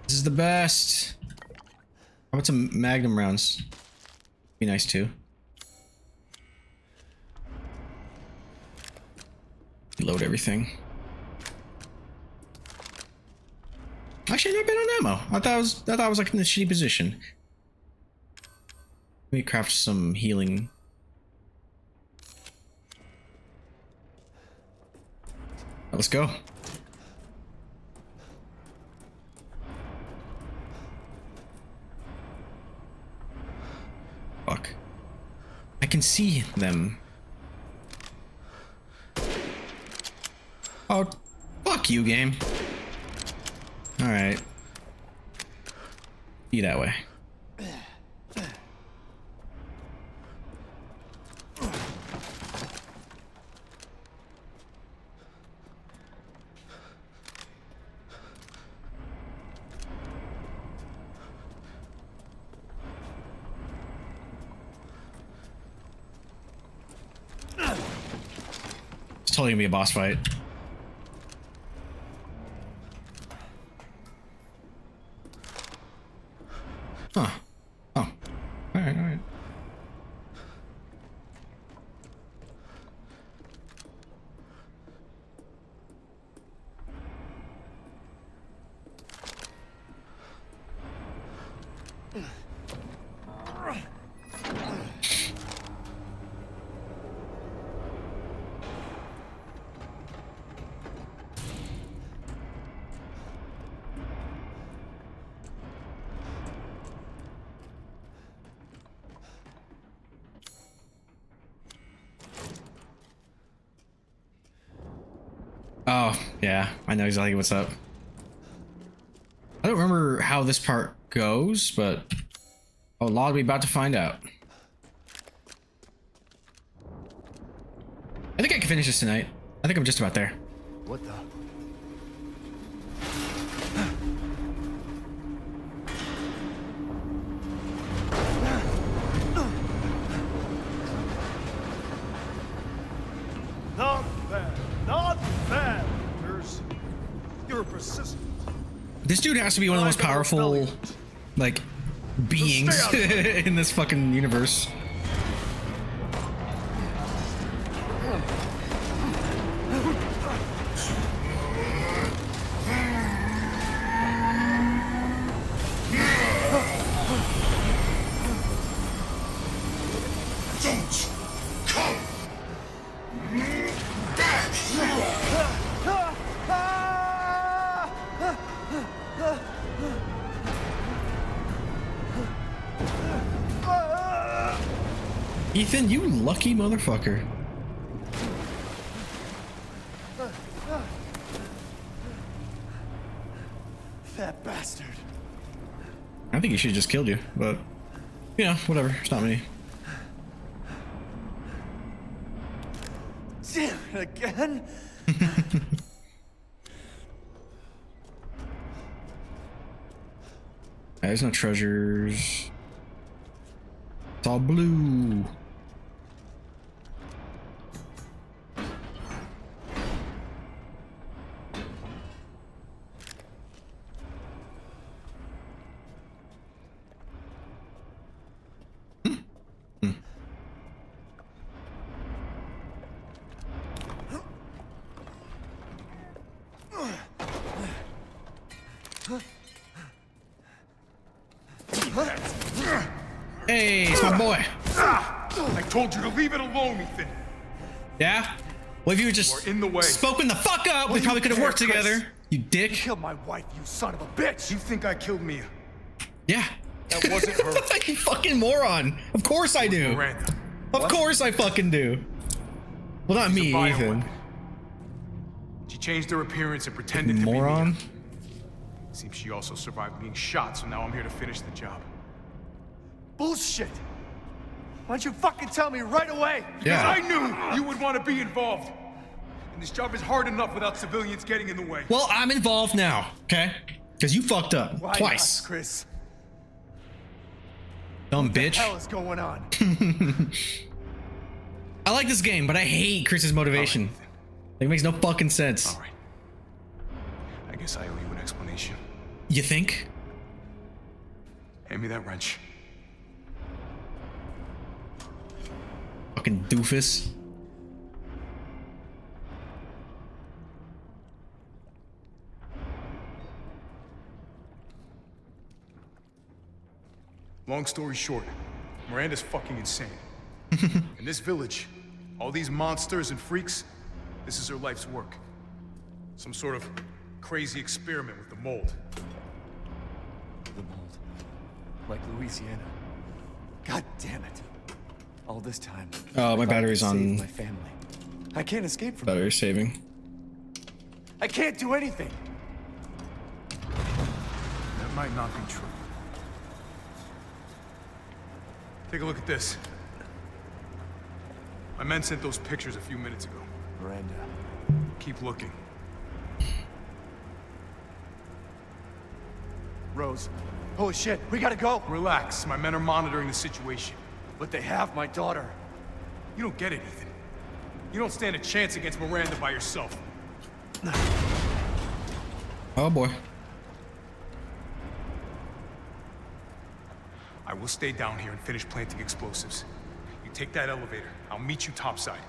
This is the best. How about some Magnum rounds? Be nice too. Load everything. Actually, I've never been on ammo. I thought I was like in a shitty position. Let me craft some healing. Let's go. Fuck. I can see them. Oh, fuck you, game. Alright. Be that way. It's totally gonna be a boss fight. Huh. Oh. Alright, alright. Oh, yeah. I know exactly what's up. I don't remember how this part goes, but a lot we about to find out. I think I can finish this tonight. I think I'm just about there. What the? Not bad. Not bad. You're persistent. This dude has to be one of the most powerful, like, beings in this fucking universe. Ethan, you lucky motherfucker. That bastard. I think he should have just killed you, but you know, whatever. It's not me. Damn it again. There's no treasures. It's all blue. Hey, it's my boy. I told you to leave it alone, Ethan. Yeah? Well, if you just in the way. spoken the fuck up, we probably could have worked together. You dick. You killed my wife, you son of a bitch. You think I killed Mia? Yeah. That wasn't her. You fucking moron. Of course I do. Miranda. Of course I fucking do. Well, not me, Ethan. She changed her appearance and pretended to be moron. Mia. Seems she also survived being shot, so now I'm here to finish the job. Bullshit. Why don't you fucking tell me right away? Because I knew you would want to be involved. And this job is hard enough without civilians getting in the way. Well, I'm involved now, okay? Because you fucked up Why twice. not, Chris? Dumb bitch. What the hell is going on? I like this game, but I hate Chris's motivation. Like, it makes no fucking sense. All right. I guess I owe you an explanation. You think? Hand me that wrench. Fucking doofus. Long story short, Miranda's fucking insane. In this village, all these monsters and freaks, this is her life's work. Some sort of crazy experiment with the mold. The mold. Like Louisiana. God damn it. All this time. Oh, my battery's on. My family. I can't escape from Battery saving. I can't do anything. That might not be true. Take a look at this. My men sent those pictures a few minutes ago. Miranda. Keep looking. Rose. Holy shit, we gotta go. Relax, my men are monitoring the situation. But they have my daughter. You don't get it, Ethan. You don't stand a chance against Miranda by yourself. Oh boy. I will stay down here and finish planting explosives. You take that elevator, I'll meet you topside.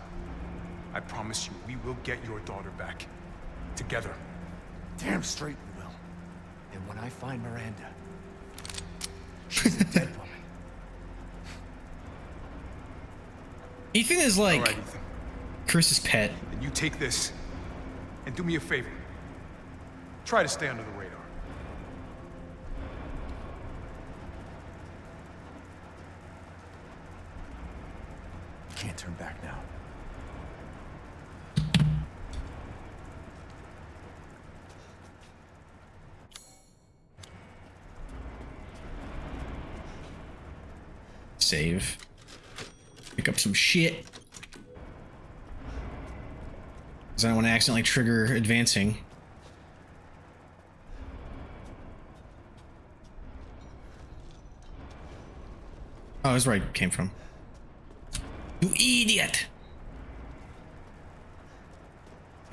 I promise you, we will get your daughter back. Together. Damn straight we will. And when I find Miranda, she's a dead woman. Ethan is like all right, Ethan. Chris's pet. And you take this and do me a favor. Try to stay under the radar. Can't turn back now. save. Pick up some shit. Because I don't want to accidentally trigger advancing. Oh, that's where I came from. You idiot!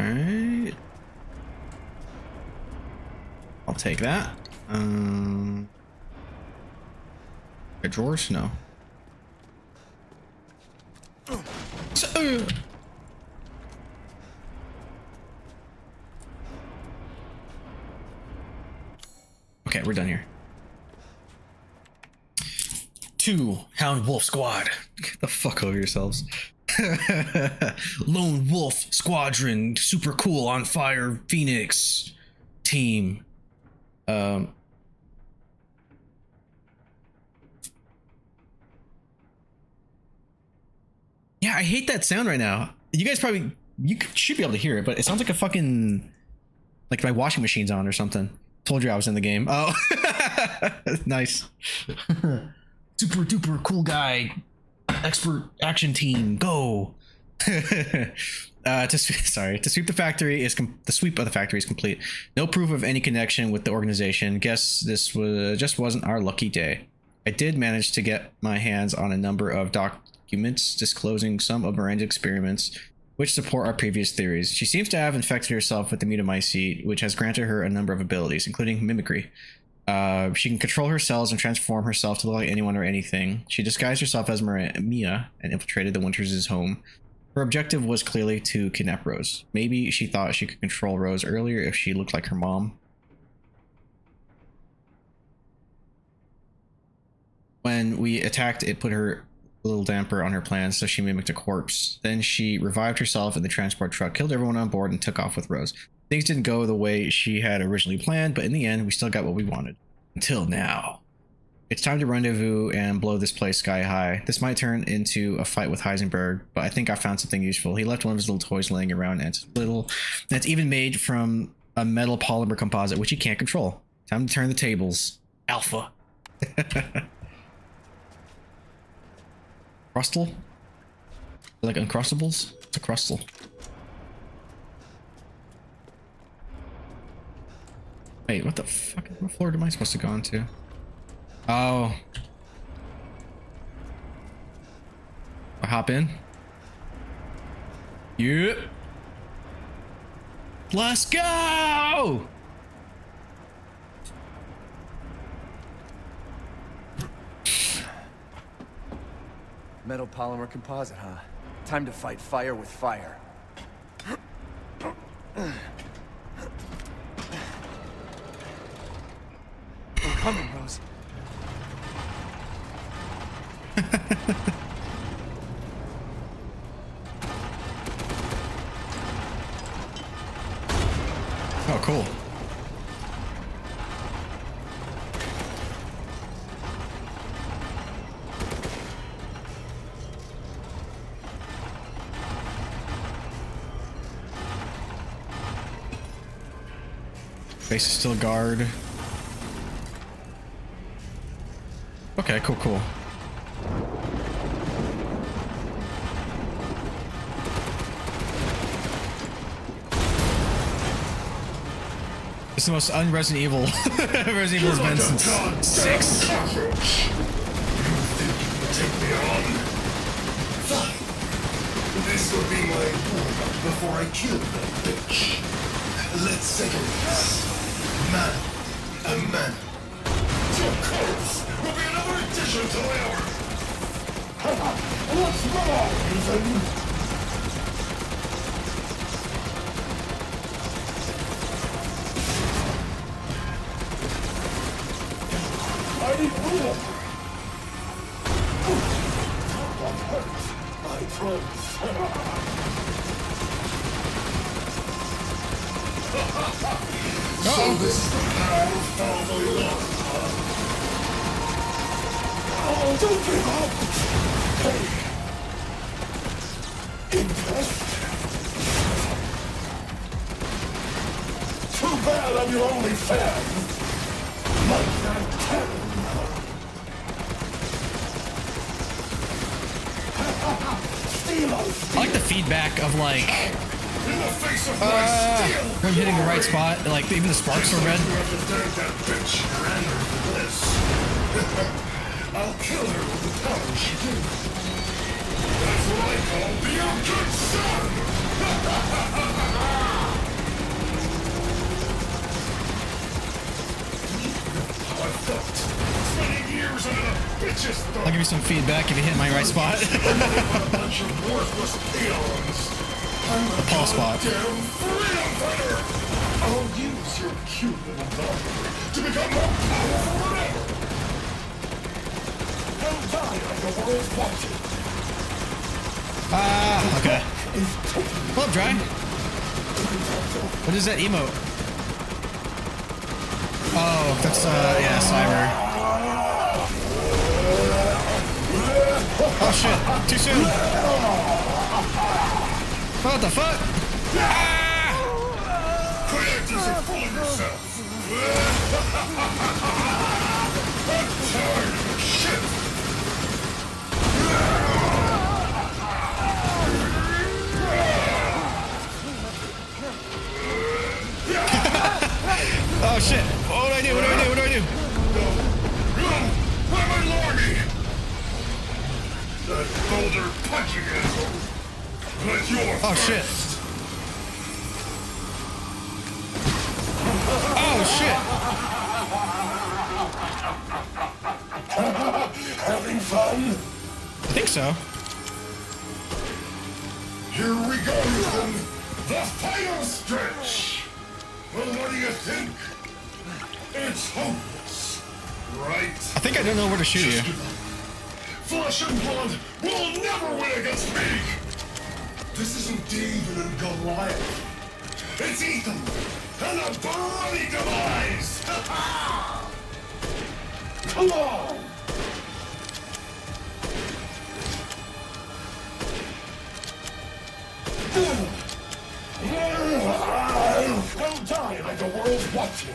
Alright. I'll take that. Drawers? No. Okay, we're done here. 2 Hound Wolf Squad. Get the fuck over yourselves. Lone Wolf Squadron. Super cool on fire Phoenix team. Yeah, I hate that sound right now. You guys probably, should be able to hear it, but it sounds like a fucking, like my washing machine's on or something. Told you I was in the game. Oh, nice. Super duper cool guy. Expert action team. Go. To sweep the factory is the sweep of the factory is complete. No proof of any connection with the organization. Guess this just wasn't our lucky day. I did manage to get my hands on a number of documents disclosing some of Miranda's experiments, which support our previous theories. She seems to have infected herself with the mutamycete, which has granted her a number of abilities, including mimicry. She can control her cells and transform herself to look like anyone or anything. She disguised herself as Mia and infiltrated the Winters' home. Her objective was clearly to kidnap Rose. Maybe she thought she could control Rose earlier if she looked like her mom. When we attacked, it put her a little damper on her plans, so she mimicked a corpse. Then she revived herself in the transport truck, killed everyone on board, and took off with Rose. Things didn't go the way she had originally planned, but in the end, we still got what we wanted. Until now. It's time to rendezvous and blow this place sky high. This might turn into a fight with Heisenberg, but I think I found something useful. He left one of his little toys laying around, and it's even made from a metal polymer composite, which he can't control. Time to turn the tables. Alpha. Crustal? Like Uncrustables? It's a Crustal. Wait, what the fuck? What floor am I supposed to go on to? Oh. I hop in? Yep. Let's go! Metal polymer composite, huh? Time to fight fire with fire. I'm coming, Rose. Oh, cool. Base is still guard. Okay, cool, cool. It's the most un-Resident Evil Resident Evil has been since 6. Take me on. Fine. This will be my warm-up before I kill that bitch. Let's settle this. Man, a man. Your corpse will be another addition to my armor. What's wrong, Ethan? I need room. I promise. So this is the power of family love, huh? Oh, don't give up! Hey! Impressed? Too bad I'm your only fan! Like that cannon, huh? I like the feedback of like when hitting the right spot, like even the sparks are red. I'll kill her with the power she gives. That's what I call being a good son! How I felt. Spending years under the bitch's thumb. I'll give you some feedback if you hit my right spot. A bunch of worthless peons. I'm a Paul spot. goddamn freedom fighter! I'll use your cute little dog to become more powerful than ever! Okay. Pull up, Dry. What is that emote? Oh, that's, yeah, Cyber. Oh, shit. Too soon. What the fuck? Creators are full of yourself. I'm tired of your shit. Oh shit! What do I do? What do I do? What do I do? No! Why am I Lordy? That boulder punching asshole. But you're Oh shit! Oh shit! Having fun? I think so. Here we go, Ethan. The final stretch. Well, what do you think? It's hopeless, right? I think I don't know where to shoot you. Flesh and blood will never win against me! This isn't David and Goliath. It's Ethan and a bloody demise! Come on! I'll die like the world's watching.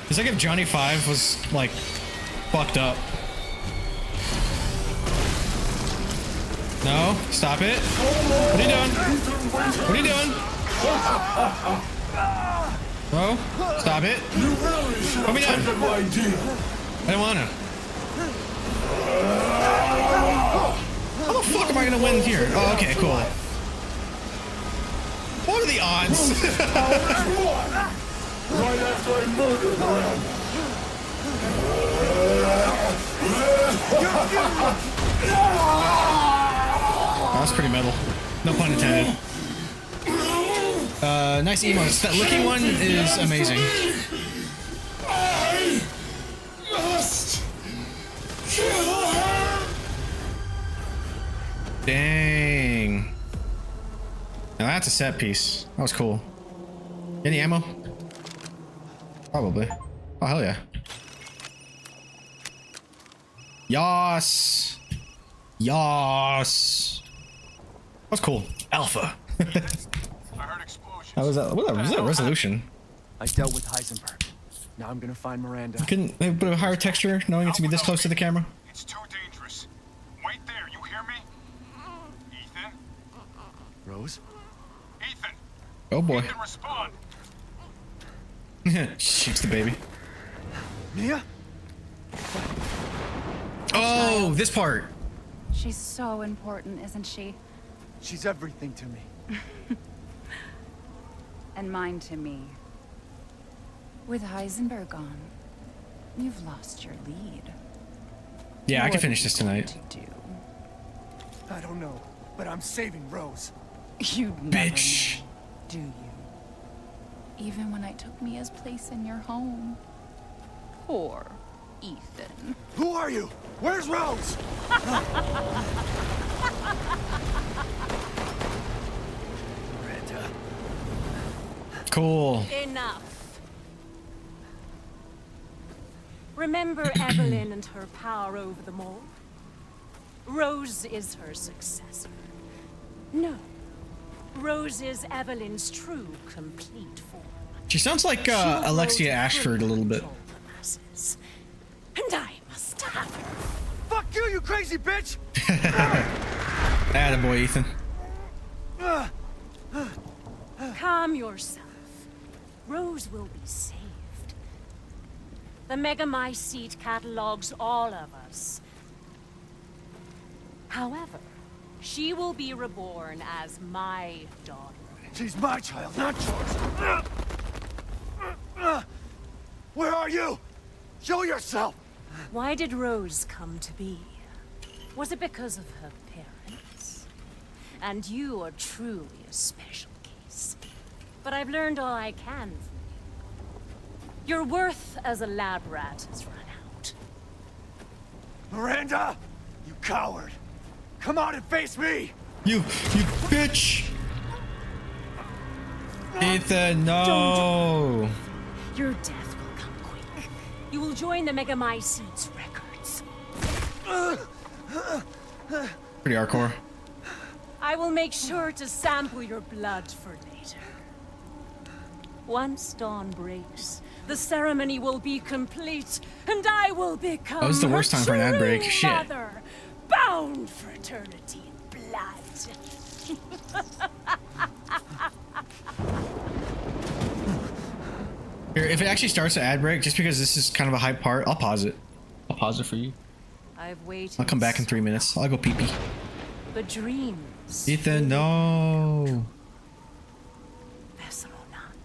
It's like if Johnny 5 was like fucked up. No, stop it. What are you doing? What are you doing? No, stop it. Put me down. I don't wanna. How the fuck am I gonna win here? Oh, okay, cool. What are the odds? Right after I murdered Miranda. That's pretty metal. No pun intended. Nice emotes. That looking one is amazing. I must kill her. Dang. Now that's a set piece. That was cool. Any ammo? Probably. Oh, hell yeah. Yas. Yas. That was cool. Alpha. I heard explosions. How was that? What was that resolution? I dealt with Heisenberg. Now I'm gonna find Miranda. Couldn't they put a higher texture knowing it to be this close to the camera? It's too dangerous. Wait there, you hear me? Ethan? Rose? Ethan! Oh boy. Ethan, respond! Shoots the baby. Mia? Oh, this part. She's so important, isn't she? She's everything to me. And mine to me. With Heisenberg gone, you've lost your lead. Yeah, I What can finish this are you tonight. going to do? I don't know, but I'm saving Rose. You'd never Bitch. know, do you? Even when I took Mia's place in your home. Poor Ethan. Who are you? Where's Rose? Miranda. Cool. Enough. Remember Evelyn and her power over them all? Rose is her successor. No. Rose is Evelyn's true, complete form. She sounds like Alexia Ashford a little bit. And I must have her. Fuck you, you crazy bitch! Attaboy, Ethan. Calm yourself. Rose will be saved. The Megamycete catalogs all of us. However, she will be reborn as my daughter. She's my child, not yours. Where are you? Show yourself! Why did Rose come to be? Was it because of her parents? And you are truly a special case. But I've learned all I can from you. Your worth as a lab rat has run out. Miranda! You coward! Come out and face me! You bitch! Ethan, no! Your death will come quick. You will join the Megamycete's records. Pretty hardcore. I will make sure to sample your blood for later. Once dawn breaks, the ceremony will be complete, and I will become That was the worst time for an ad break. true Shit. mother, bound for eternity in blood. Here, if it actually starts an ad break, just because this is kind of a hype part, I'll pause it. I'll pause it for you. I've waited. I'll come back in 3 minutes. I'll go pee pee. The dreams. Ethan, no. Vessel or not,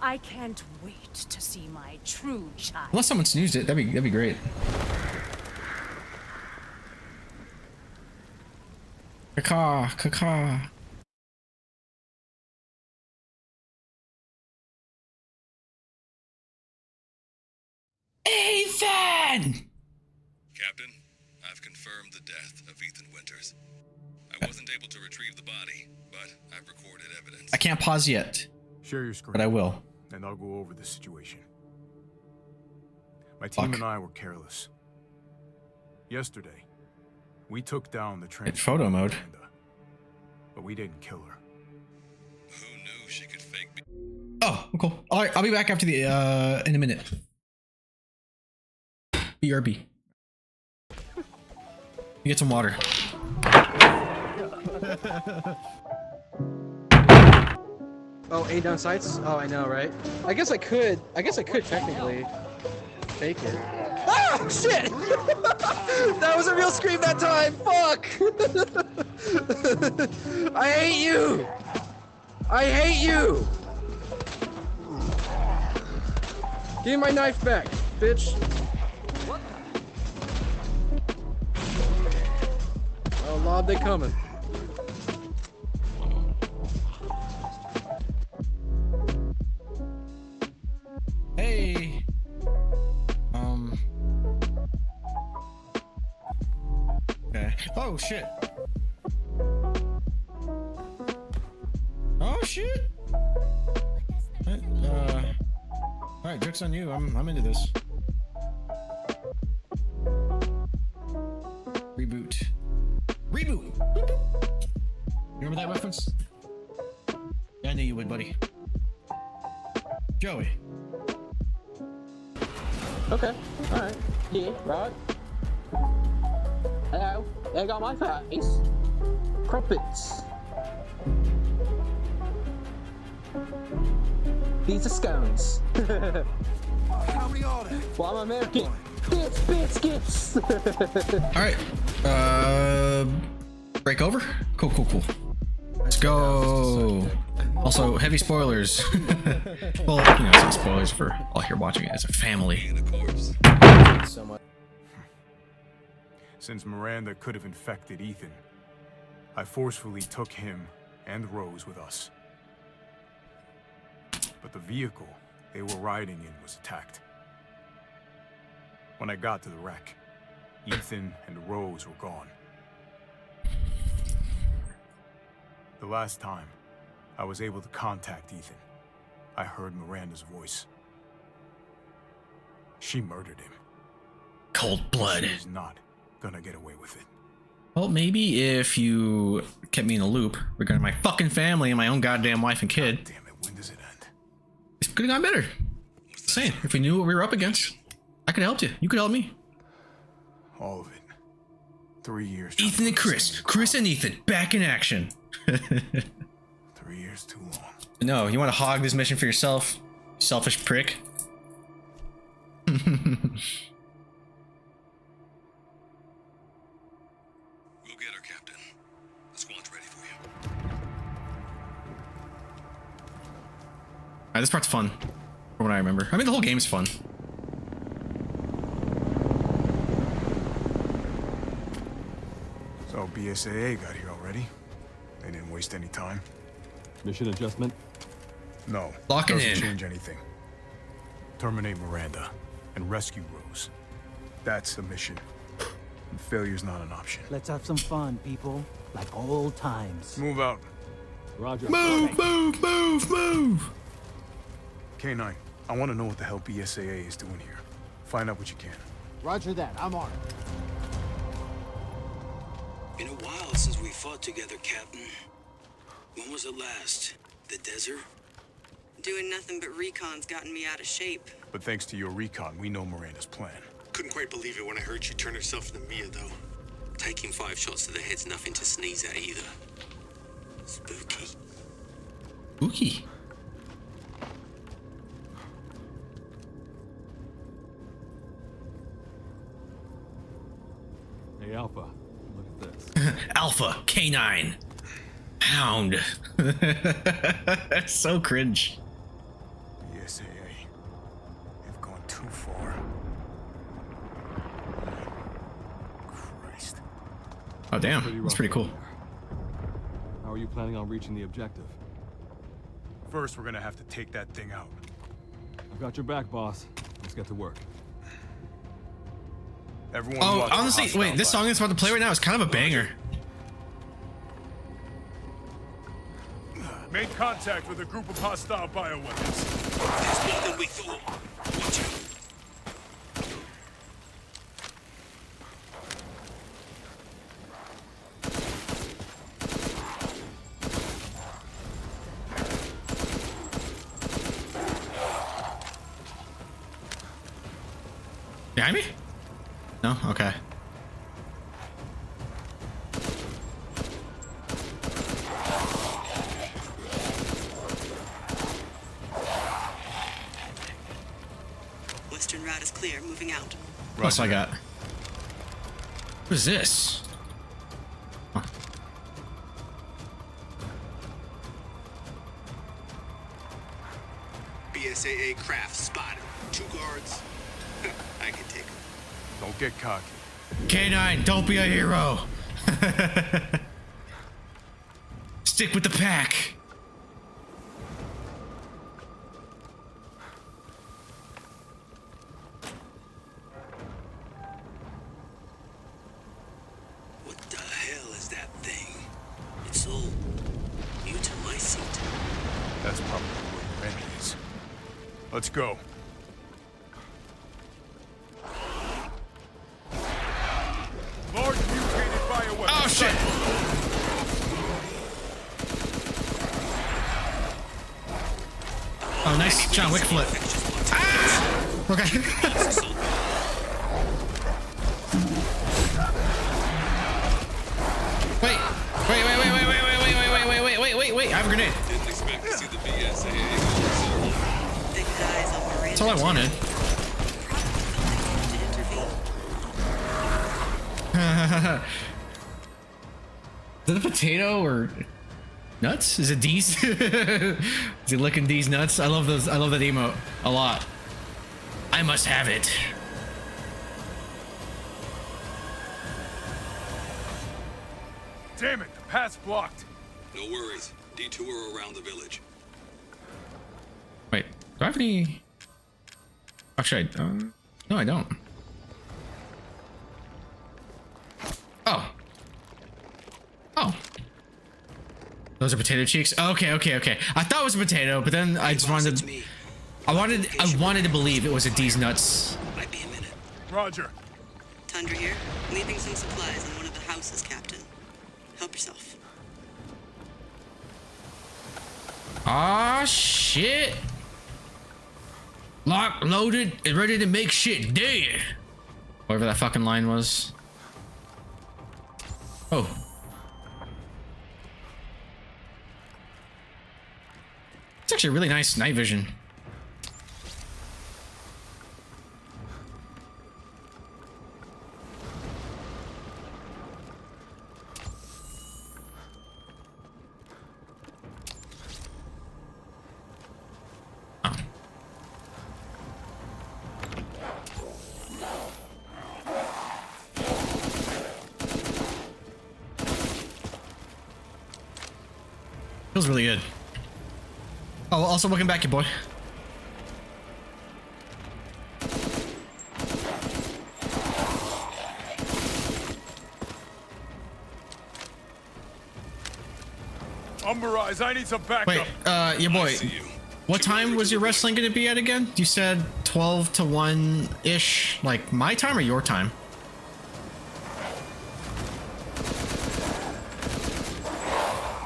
I can't wait to see my true child. Unless someone snoozed it, that'd be great. Caca. Ethan! Captain, I've confirmed the death of Ethan Winters. I wasn't able to retrieve the body, but I've recorded evidence. I can't pause yet. Share your screen. But I will. And I'll go over the situation. My team and I were careless. Yesterday, we took down the train. It's photo mode. But we didn't kill her. Who knew she could fake me? Oh, cool. All right, I'll be back after the in a minute. BRB. You get some water. Oh, 8 down sights? Oh, I know, right? I guess I could technically fake it. Ah, shit! That was a real scream that time. Fuck! I hate you. I hate you. Give me my knife back, bitch. Oh, Lob, they coming. Hey. Okay. Oh shit. Oh shit. All right, joke's on you. I'm into this. Reboot. Reboot. You remember that reference? Yeah, I knew you would, buddy. Joey. Okay, alright. Yeah, right. Hello, they got my face. Crumpets. These are scones. How many are there? Well, I'm American. Biscuits. Alright. Break over? Cool. Let's go. Also, heavy spoilers. Well, you know, some spoilers for all here watching it as a family. So much. Since Miranda could have infected Ethan, I forcefully took him and Rose with us. But the vehicle they were riding in was attacked. When I got to the wreck, Ethan and Rose were gone. The last time I was able to contact Ethan, I heard Miranda's voice. She murdered him. Cold blood. He's not gonna get away with it. Well, maybe if you kept me in a loop regarding my fucking family and my own goddamn wife and kid. God damn it, when does it end? It could have gone better. Just saying, if we knew what we were up against, I could have helped you. You could help me. All of it. 3 years. Ethan and Chris. Chris and Ethan, back in action. 3 years too long. No, you want to hog this mission for yourself? Selfish prick. We'll get her, Captain. The squad's ready for you. Alright, this part's fun. From what I remember. I mean, the whole game's fun. So BSAA got here already. They didn't waste any time. Mission adjustment? No. Locking doesn't in. change anything. Terminate Miranda and rescue Rose. That's the mission. And failure's not an option. Let's have some fun, people. Like old times. Move out. Roger. Move, move, move, move. K9, I want to know what the hell BSAA is doing here. Find out what you can. Roger that. I'm on it. Been a while since we fought together, Captain. When was it last? The desert? Doing nothing but recon's gotten me out of shape. But thanks to your recon, we know Miranda's plan. Couldn't quite believe it when I heard she turned herself into Mia, though. Taking 5 shots to the head's nothing to sneeze at either. Spooky. Spooky. Hey, Alpha. Look at this. Alpha, K9. Hound. So cringe. BSAA. They've gone too far. Christ. Oh, damn. That's pretty cool. How are you planning on reaching the objective? First, we're gonna have to take that thing out. I've got your back, boss. Let's get to work. Everyone Oh, honestly, wait, this song that's about to play right now is kind of a banger. Made contact with a group of hostile bioweapons. There's more than we thought. Watch out. Behind me? No? Okay. Western route is clear. Moving out. What else I got? What is this? Huh. BSAA craft spotted. 2 guards. I can take them. Don't get cocky. K9, don't be a hero. Stick with the pack. What the hell is that thing? It's all new to my seat. That's probably where your enemy is. Let's go. Large mutated bioweapon. Oh shit! Oh, nice John Wick flip. Ah! Okay. Wait, I have a grenade. Didn't expect to see the BSAA. That's all I wanted. Is it a potato or nuts? Is it D's? Is he licking D's nuts? I love those. I love that emote a lot. I must have it. Damn it, the path's blocked. No worries. Detour around the village. Wait, do I have any? Actually, no, I don't. Oh. Those are potato cheeks. Okay. I thought it was a potato, but then I just wanted. I wanted to believe it was a D's nuts. Roger. Tundra here. Leaving some supplies in one of the houses, Captain. Help yourself. Ah, shit. Locked, loaded, and ready to make shit dead. Whatever that fucking line was. Oh. It's actually a really nice night vision. Feels really good. Oh, also welcome back, you boy. Umberise, I need some backup. Wait, your boy. What time was your wrestling gonna be at again? You said 12 to 1-ish, like my time or your time?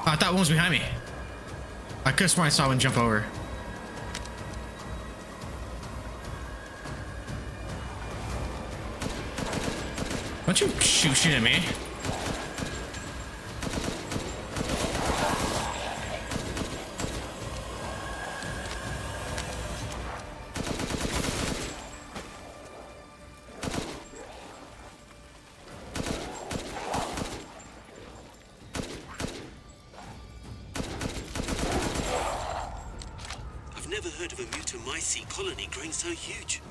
I thought one was behind me. I could have sworn I saw one jump over. Don't you shoot shit at me. I've never heard of a mutomycete colony growing so huge.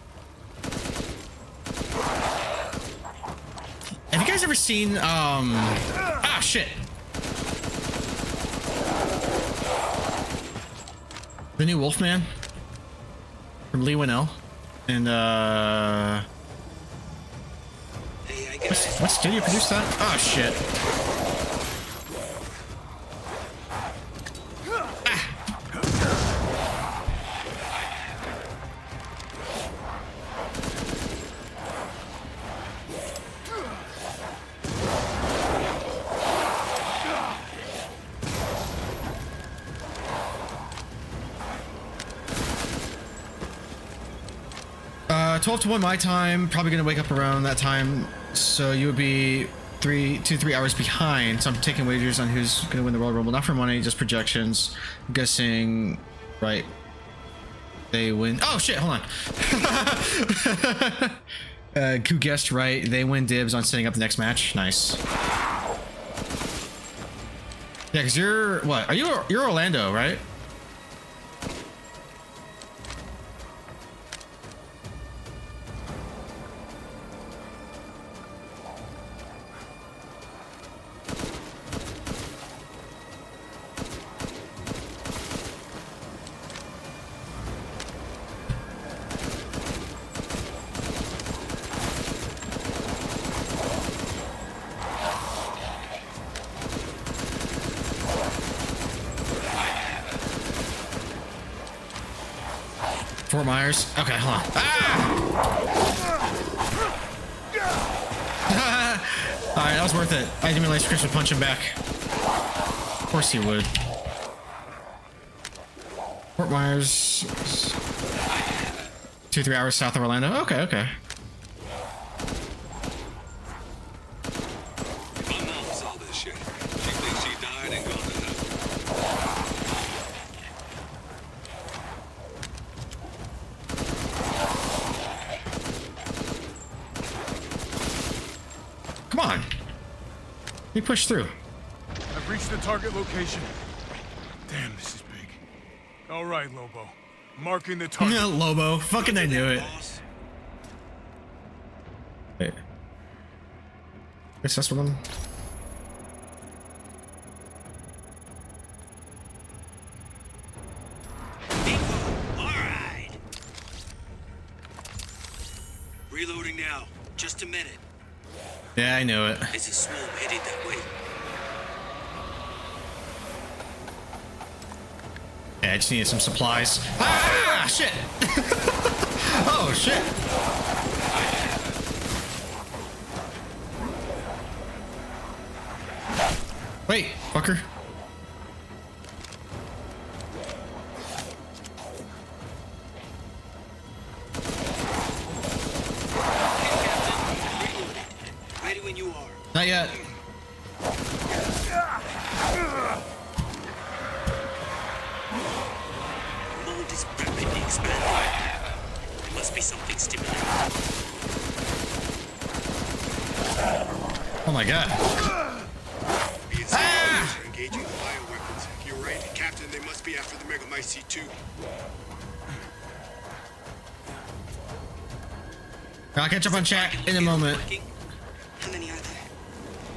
Have you guys ever seen ah shit, the new Wolfman from Lee Winnell and what studio produced that? Oh shit. Uh, 12 to 1 my time, probably gonna wake up around that time, so you would be 3 to 3 hours behind. So I'm taking wagers on who's gonna win the Royal Rumble, not for money, just projections. I'm guessing, right? They win. Oh shit! Hold on. Who guessed right? They win dibs on setting up the next match. Nice. Yeah, cause you're what? You're Orlando, right? Fort Myers. Okay, hold on. Ah! Alright, that was worth it. I didn't realize Chris would punch him back. Of course he would. Fort Myers. 2-3 hours south of Orlando. Okay, okay. My mom saw this shit. She thinks she died and gone to heaven. Come on. Let me push through. I've reached the target location. Damn, this is big. All right, Lobo. Marking the target. No, Lobo. Fucking I knew it. Wait. Guess that's what I'm... Alright. Reloading now. Just a minute. Yeah, I knew it. There's a swarm headed that way. Yeah, I just needed some supplies. Ah, shit! Oh, shit! Wait, fucker. Ready when you are. Not yet. The mold is rapidly expanding. There must be something stimulating. Oh my god. Are engaging the bioweapons. You're right, Captain. They must be after the Megamycete too. I'll catch up on chat in a moment. How many are there?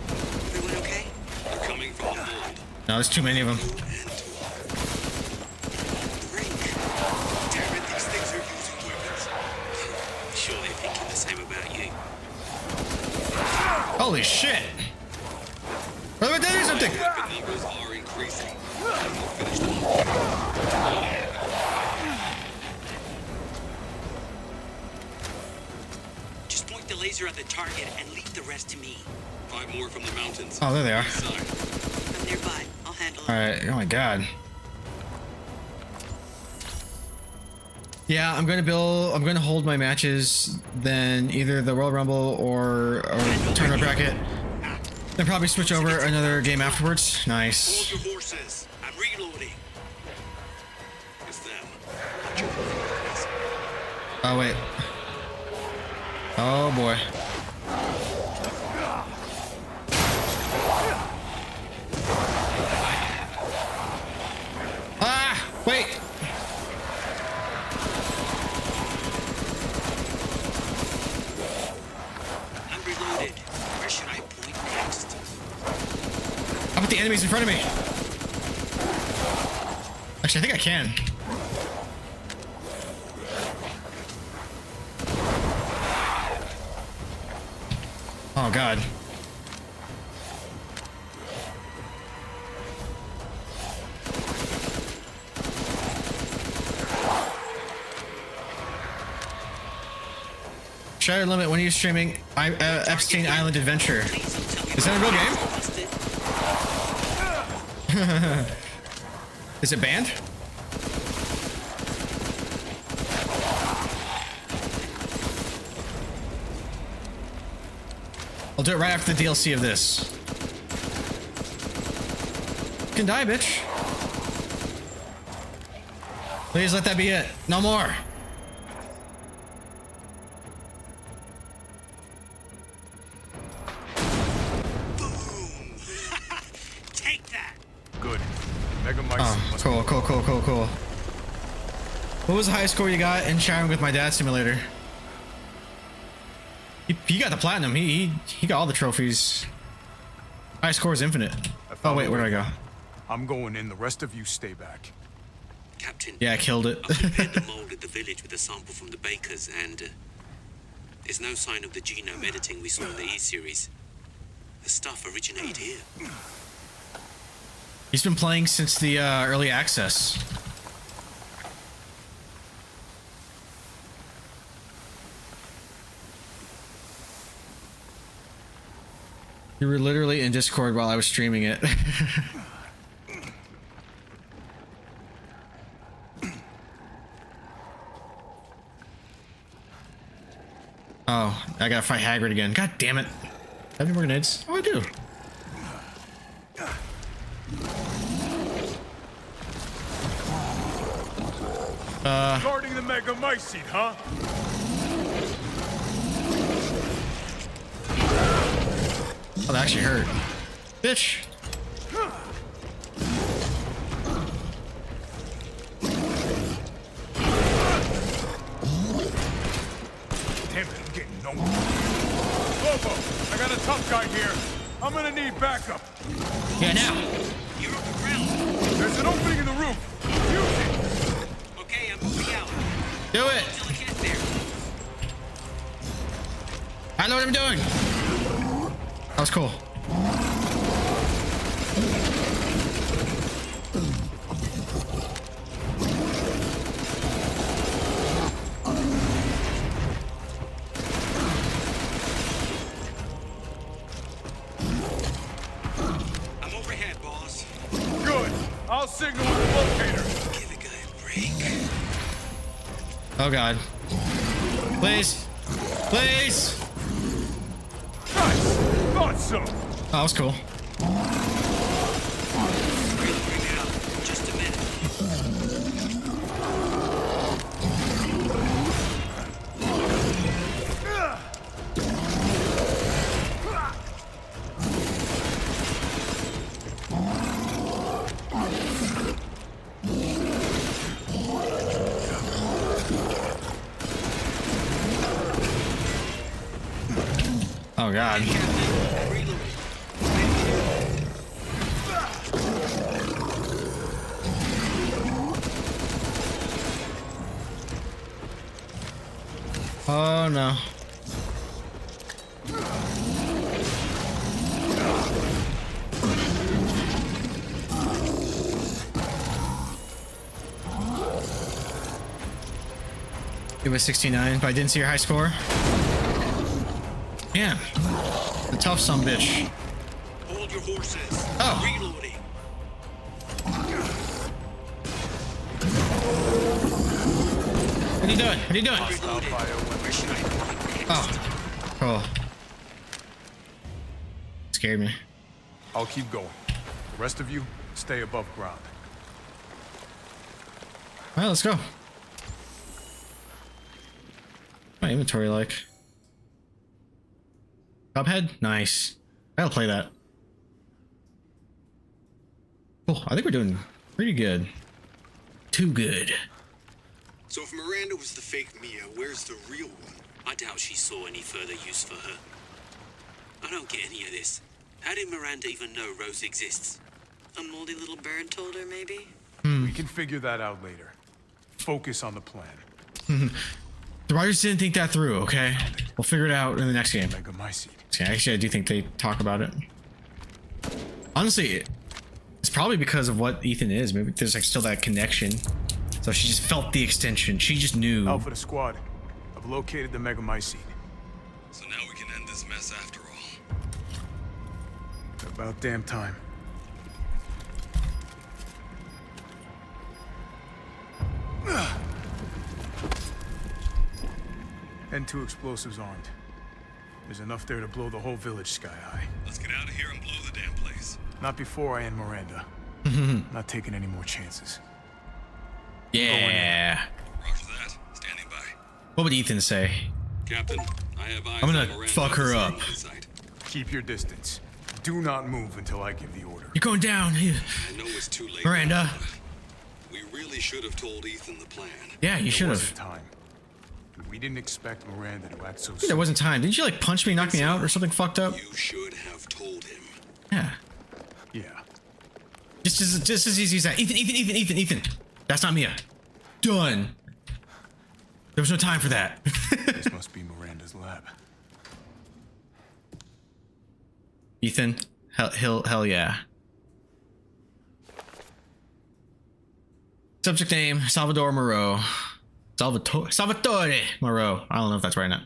Everyone okay? They're coming from the mold. No, there's too many of them. Damn it, these things are using weapons. Sure they're thinking the same about you. Holy shit! What about that or something? Weapon levels are increasing. Finish them. Just point the laser at the target and leave the rest to me. 5 more from the mountains. Oh, there they are. I'm nearby. I'll handle it. Alright, oh my god. Yeah, I'm gonna hold my matches, then either the Royal Rumble or tournament bracket. Then probably switch over another game afterwards. Nice. Hold your horses. I'm reloading. It's them. Oh wait. Oh boy. Ah! Wait! I'm reloaded. Where should I point next? How about the enemies in front of me? Actually, I think I can. Oh god. Shattered Limit, when are you streaming Epstein Island Adventure? Is that a real game? Is it banned? I'll do it right after the DLC of this. You can die, bitch. Please let that be it. No more. Take that. Good. Megamycete Oh, must cool, cool, cool, cool, cool. What was the highest score you got in Sharing with My Dad Simulator? He got the platinum. He got all the trophies. High score is infinite. Oh wait, where do I go? I'm going in. The rest of you stay back. Captain. Yeah, I killed it. I compared the mold at the village with a sample from the bakers, and there's no sign of the genome editing we saw in the E-series. The stuff originated here. He's been playing since the early access. You were literally in Discord while I was streaming it. Oh, I gotta fight Hagrid again. God damn it. Have any more grenades? Oh, I do. Guarding the Megamycete, huh? Oh, that actually hurt. Bitch. Damn it, I'm getting nowhere. Lobo, I got a tough guy here. I'm gonna need backup. Yeah, now. You're on the ground. There's an opening in the roof. Use it. Okay, I'm moving out. Do it. Until I get there. I know what I'm doing. That was cool. I'm overhead. Oh god. Please. Please. Nice. Thought so. Oh, that was cool. Just a minute. Oh god. Oh no. It was 69, but I didn't see your high score. Yeah. The tough son bitch. Hold your horses. Oh. Reloading. What are you doing? What are you doing? Oh. Oh. Scared me. I'll keep going. The rest of you, stay above ground. Well, let's go. My inventory like. Cuphead? Nice. I'll play that. Cool. I think we're doing pretty good. Too good. So if Miranda was the fake Mia, where's the real one? I doubt she saw any further use for her. I don't get any of this. How did Miranda even know Rose exists? A moldy little bird told her, maybe? We can figure that out later. Focus on the plan. The writers didn't think that through, okay? We'll figure it out in the next game. Megamycete. Yeah, actually, I do think they talk about it. Honestly, it's probably because of what Ethan is. Maybe there's like still that connection. So she just felt the extension. She just knew. Alpha to squad. I've located the Megamycete. So now we can end this mess after all. About damn time. N2 explosives armed. There's enough there to blow the whole village sky high. Let's get out of here and blow the damn place. Not before I end Miranda. Not taking any more chances. Yeah. Roger that. Standing by. What would Ethan say? Captain, I have eyes I'm on gonna Miranda fuck her up. Keep your distance. Do not move until I give the order. You're going down. I know it's too late. Miranda. We really should have told Ethan the plan. Yeah, you should have. Time. We didn't expect Miranda to act so. There wasn't time. Didn't you like punch me, knock me out, or something fucked up? You should have told him. Yeah. Yeah. Just as easy as that. Ethan. That's not Mia. Done. There was no time for that. This must be Miranda's lab. Ethan, hell yeah. Subject name, Salvatore Moreau. Salvatore Moreau. I don't know if that's right or not.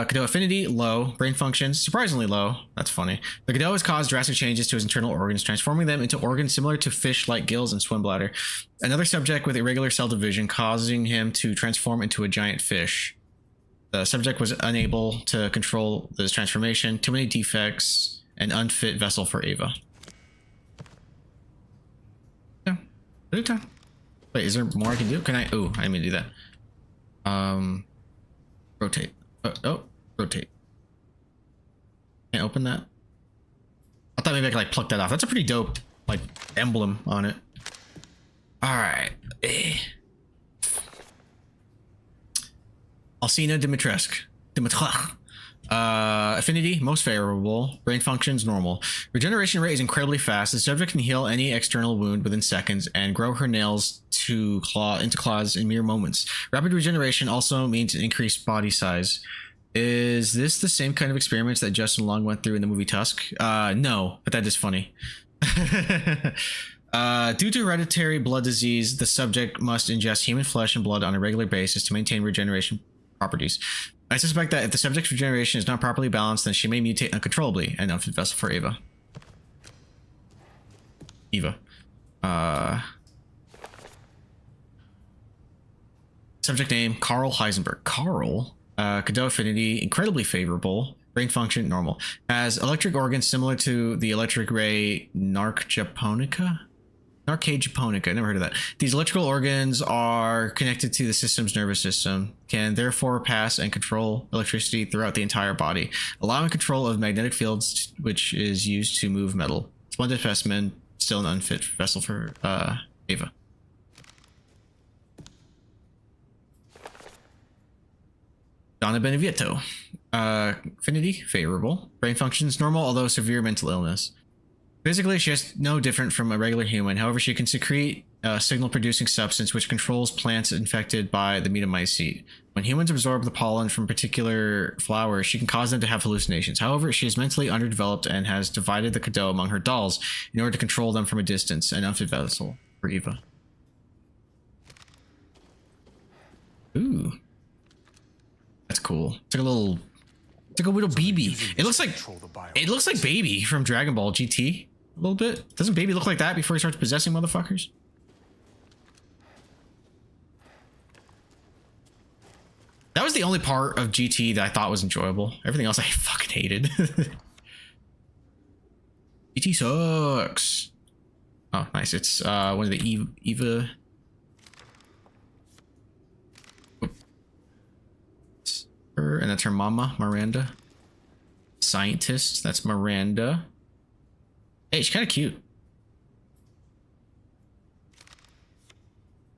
Godot affinity, low. Brain functions, surprisingly low. That's funny. The Godot has caused drastic changes to his internal organs, transforming them into organs similar to fish-like gills and swim bladder. Another subject with irregular cell division, causing him to transform into a giant fish. The subject was unable to control this transformation. Too many defects. An unfit vessel for Ava. Yeah. Good time. Wait, is there more I can do? Can I? Oh, I didn't mean to do that. Rotate. Rotate. Can't open that. I thought maybe I could like pluck that off. That's a pretty dope like emblem on it. All right. Alcina Dimitrescu. Affinity, most favorable. Brain functions, normal. Regeneration rate is incredibly fast. The subject can heal any external wound within seconds and grow her nails into claws in mere moments. Rapid regeneration also means increased body size. Is this the same kind of experiments that Justin Long went through in the movie Tusk? No, but that is funny. Due to hereditary blood disease, the subject must ingest human flesh and blood on a regular basis to maintain regeneration properties. I suspect that if the subject's regeneration is not properly balanced, then she may mutate uncontrollably. An unfit vessel for Eva. Subject name, Carl Heisenberg. Carl, Cadeau affinity, incredibly favorable. Brain function, normal. Has electric organs similar to the electric ray Narc japonica? Narcade japonica, I never heard of that. These electrical organs are connected to the system's nervous system, can therefore pass and control electricity throughout the entire body, allowing control of magnetic fields, which is used to move metal. Splendid specimen, still an unfit vessel for Ava. Donna Beneviento. Affinity, favorable. Brain functions, normal, although severe mental illness. Physically, she is no different from a regular human. However, she can secrete a signal-producing substance which controls plants infected by the metamycete. When humans absorb the pollen from particular flowers, she can cause them to have hallucinations. However, she is mentally underdeveloped and has divided the Cadeau among her dolls in order to control them from a distance, an unfit vessel for Eva. Ooh. That's cool. It's like a little BB. It looks like Baby from Dragon Ball GT a little bit. Doesn't Baby look like that before he starts possessing motherfuckers? That was the only part of GT that I thought was enjoyable. Everything else I fucking hated. GT sucks. Oh, nice. It's one of the Eva. And that's her mama, Miranda. Scientist, that's Miranda. Hey, she's kind of cute.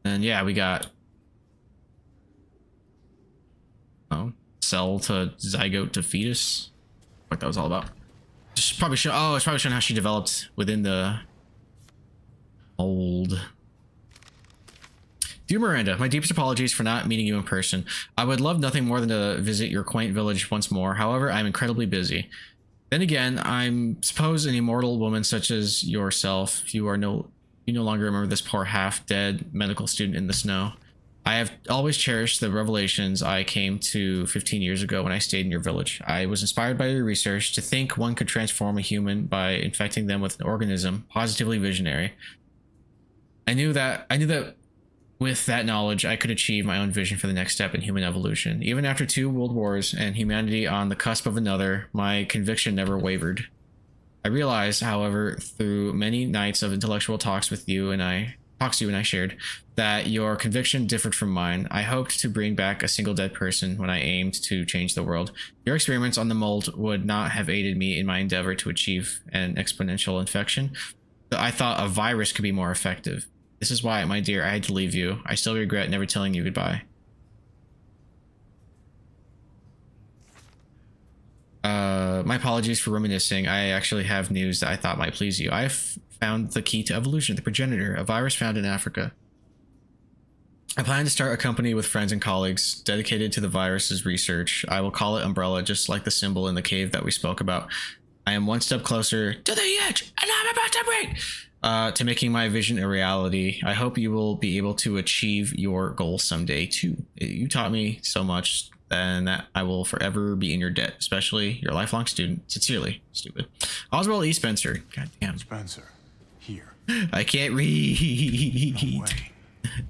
And yeah, we got cell to zygote to fetus. What that was all about. It's probably showing how she developed within the mold. Dear Miranda, my deepest apologies for not meeting you in person. I would love nothing more than to visit your quaint village once more. However, I'm incredibly busy. Then again, I'm suppose an immortal woman such as yourself. You no longer remember this poor half-dead medical student in the snow. I have always cherished the revelations I came to 15 years ago when I stayed in your village. I was inspired by your research to think one could transform a human by infecting them with an organism, positively visionary. I knew that with that knowledge, I could achieve my own vision for the next step in human evolution. Even after 2 world wars and humanity on the cusp of another, my conviction never wavered. I realized, however, through many nights of intellectual talks you and I shared, that your conviction differed from mine. I hoped to bring back a single dead person when I aimed to change the world. Your experiments on the mold would not have aided me in my endeavor to achieve an exponential infection. I thought a virus could be more effective. This is why, my dear, I had to leave you. I still regret never telling you goodbye. My apologies for reminiscing. I actually have news that I thought might please you. I have found the key to evolution, the progenitor, a virus found in Africa. I plan to start a company with friends and colleagues dedicated to the virus's research. I will call it Umbrella, just like the symbol in the cave that we spoke about. I am one step closer to the edge, and I'm about to break! To making my vision a reality. I hope you will be able to achieve your goal someday too. You taught me so much, and that I will forever be in your debt, especially your lifelong student. Sincerely, stupid. Oswald E. Spencer. God damn. Spencer, here. I can't read.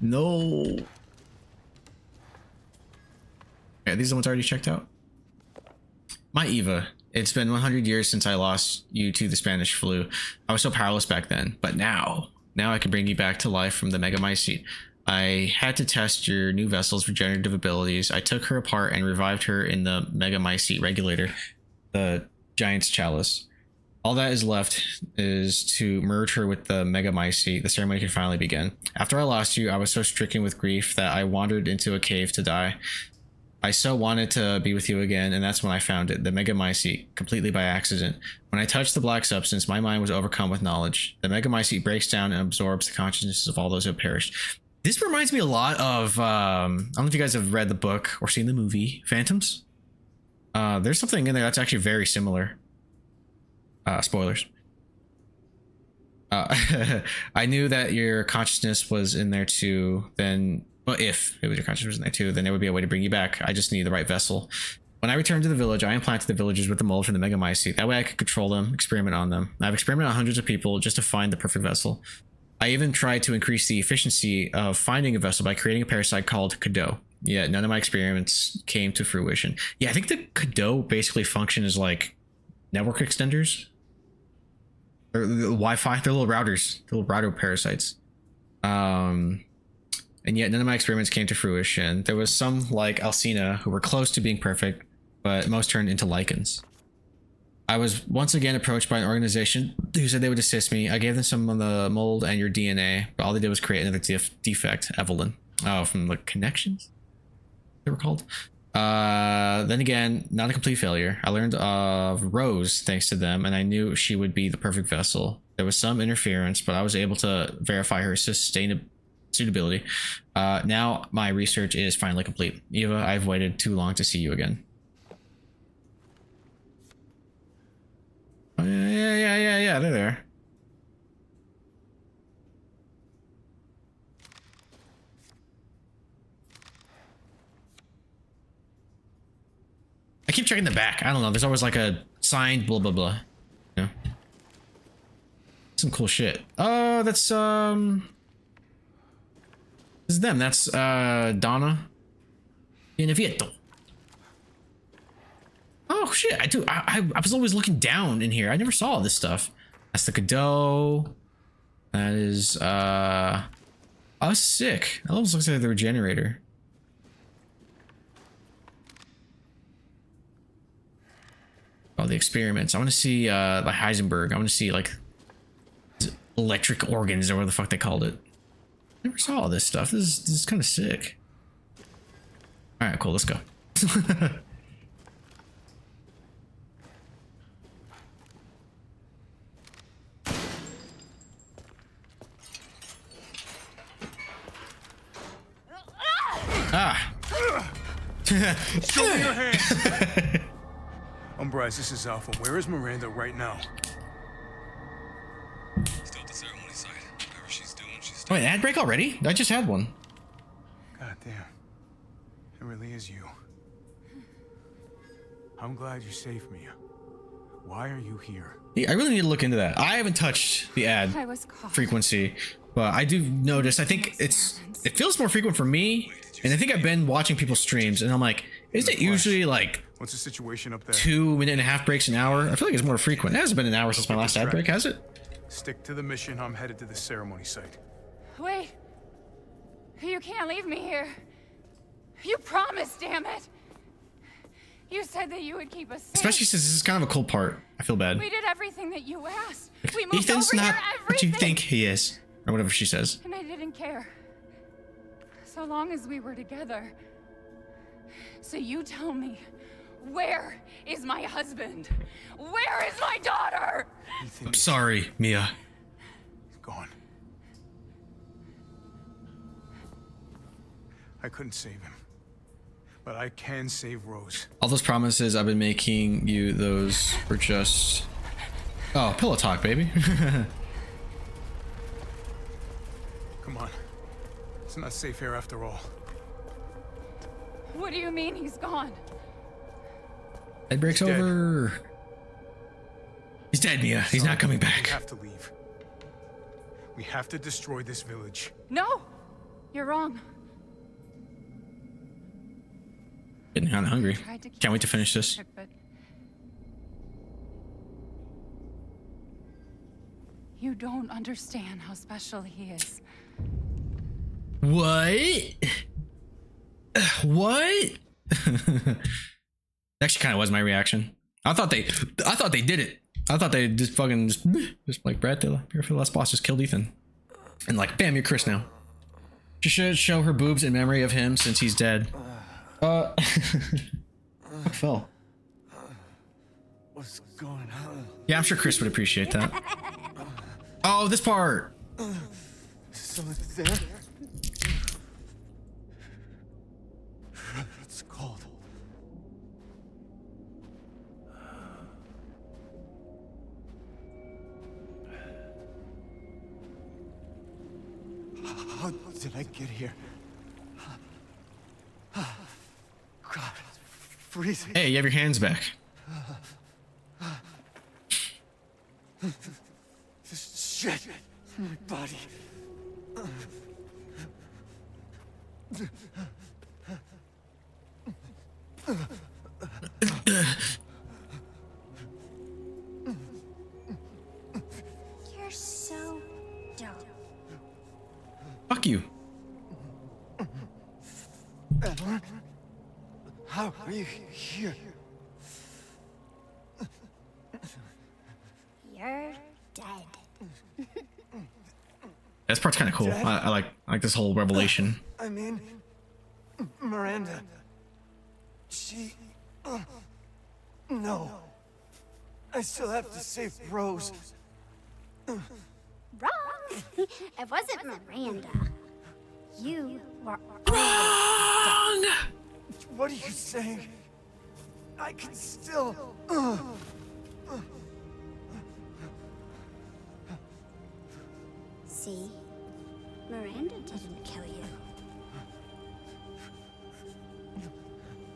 No. Okay, these are the ones already checked out. My Eva. It's been 100 years since I lost you to the Spanish flu. I was so powerless back then, but now I can bring you back to life from the megamycete. I had to test your new vessel's regenerative abilities. I took her apart and revived her in the megamycete regulator, the giant's chalice. All that is left is to merge her with the megamycete. The ceremony can finally begin. After I lost you, I was so stricken with grief that I wandered into a cave to die. I so wanted to be with you again, and that's when I found it, the megamycete, completely by accident. When I touched the black substance, my mind was overcome with knowledge. The megamycete breaks down and absorbs the consciousness of all those who have perished. This reminds me a lot of, I don't know if you guys have read the book or seen the movie, Phantoms. There's something in there that's actually very similar. Spoilers. I knew that your consciousness was in there too, then... Well, if it was your consciousness in there too, then there would be a way to bring you back. I just need the right vessel. When I returned to the village, I implanted the villagers with the mold from the megamycete. That way I could control them, experiment on them. I've experimented on hundreds of people just to find the perfect vessel. I even tried to increase the efficiency of finding a vessel by creating a parasite called Cadeau. Yeah, none of my experiments came to fruition. Yeah, I think the Cadeau basically function as like network extenders. Or the Wi-Fi, they're little routers, the little router parasites. And yet none of my experiments came to fruition. There was some like Alcina who were close to being perfect, but most turned into lichens. I was once again approached by an organization who said they would assist me. I gave them some of the mold and your DNA, but all they did was create another defect, Evelyn. Oh, from the connections they were called. Then again, not a complete failure. I learned of Rose thanks to them, and I knew she would be the perfect vessel. There was some interference, but I was able to verify her suitability. Now my research is finally complete. Eva, I've waited too long to see you again. Oh, yeah, they're there. I keep checking the back. I don't know. There's always like a signed blah blah blah. You know? Some cool shit. Oh, that's this is them. That's Donna Pianavieto. Oh shit! I was always looking down in here. I never saw this stuff. That's the Cadeau. That is oh, sick. That almost looks like the regenerator. Oh, the experiments. I want to see like Heisenberg. I want to see like electric organs or whatever the fuck they called it. Never saw all this stuff. This is kind of sick. All right, cool. Let's go. Ah. Show me your hands. Bryce, this is Alpha. Where is Miranda right now? Still at the ceremony site. Whatever she's doing, she's Wait, ad break already? I just had one. God damn. It really is you. I'm glad you're safe, Mia. Why are you here? I really need to look into that. I haven't touched the ad frequency, but I do notice, I think it feels more frequent for me, and I think I've been watching people's streams, and I'm like, is it usually like what's the situation up there? 2.5 breaks an hour? I feel like it's more frequent. It hasn't been an hour since my last ad break, has it? Stick to the mission. I'm headed to the ceremony site. Wait. You can't leave me here. You promised, damn it. You said that you would keep us safe. Especially since this is kind of a cool part. I feel bad. We did everything that you asked. We moved Ethan's over not here, what you everything. think he is. Or whatever she says. And I didn't care. So long as we were together. So you tell me, where is my husband? Where is my daughter? I'm sorry, Mia. He's gone. I couldn't save him. But I can save Rose. All those promises I've been making you, those were just... Oh, pillow talk, baby. Come on. It's not safe here after all. What do you mean he's gone? Head breaks over. He's dead, Mia. He's not coming back. We have to leave. We have to destroy this village. No, you're wrong. Getting kind of hungry. Can't wait to finish this. But you don't understand how special he is. What? What? Actually, kind of was my reaction. I thought they did it. I thought they just fucking just like Brad Taylor, here for the last boss, just killed Ethan, and like, bam, you're Chris now. She should show her boobs in memory of him since he's dead. I fell. What's going on? Yeah, I'm sure Chris would appreciate that. Oh, this part. Someone there? It's cold. How did I get here? God, it's freezing. Hey, you have your hands back. This shit in my body. You're so dumb. Fuck you. Edward? How are you here? You're dead. This part's kind of cool. I like this whole revelation. I mean, Miranda. She... no. I still have to save Rose. Wrong. It wasn't Miranda. You were wrong. What are you saying? I can still... See? Miranda didn't kill you.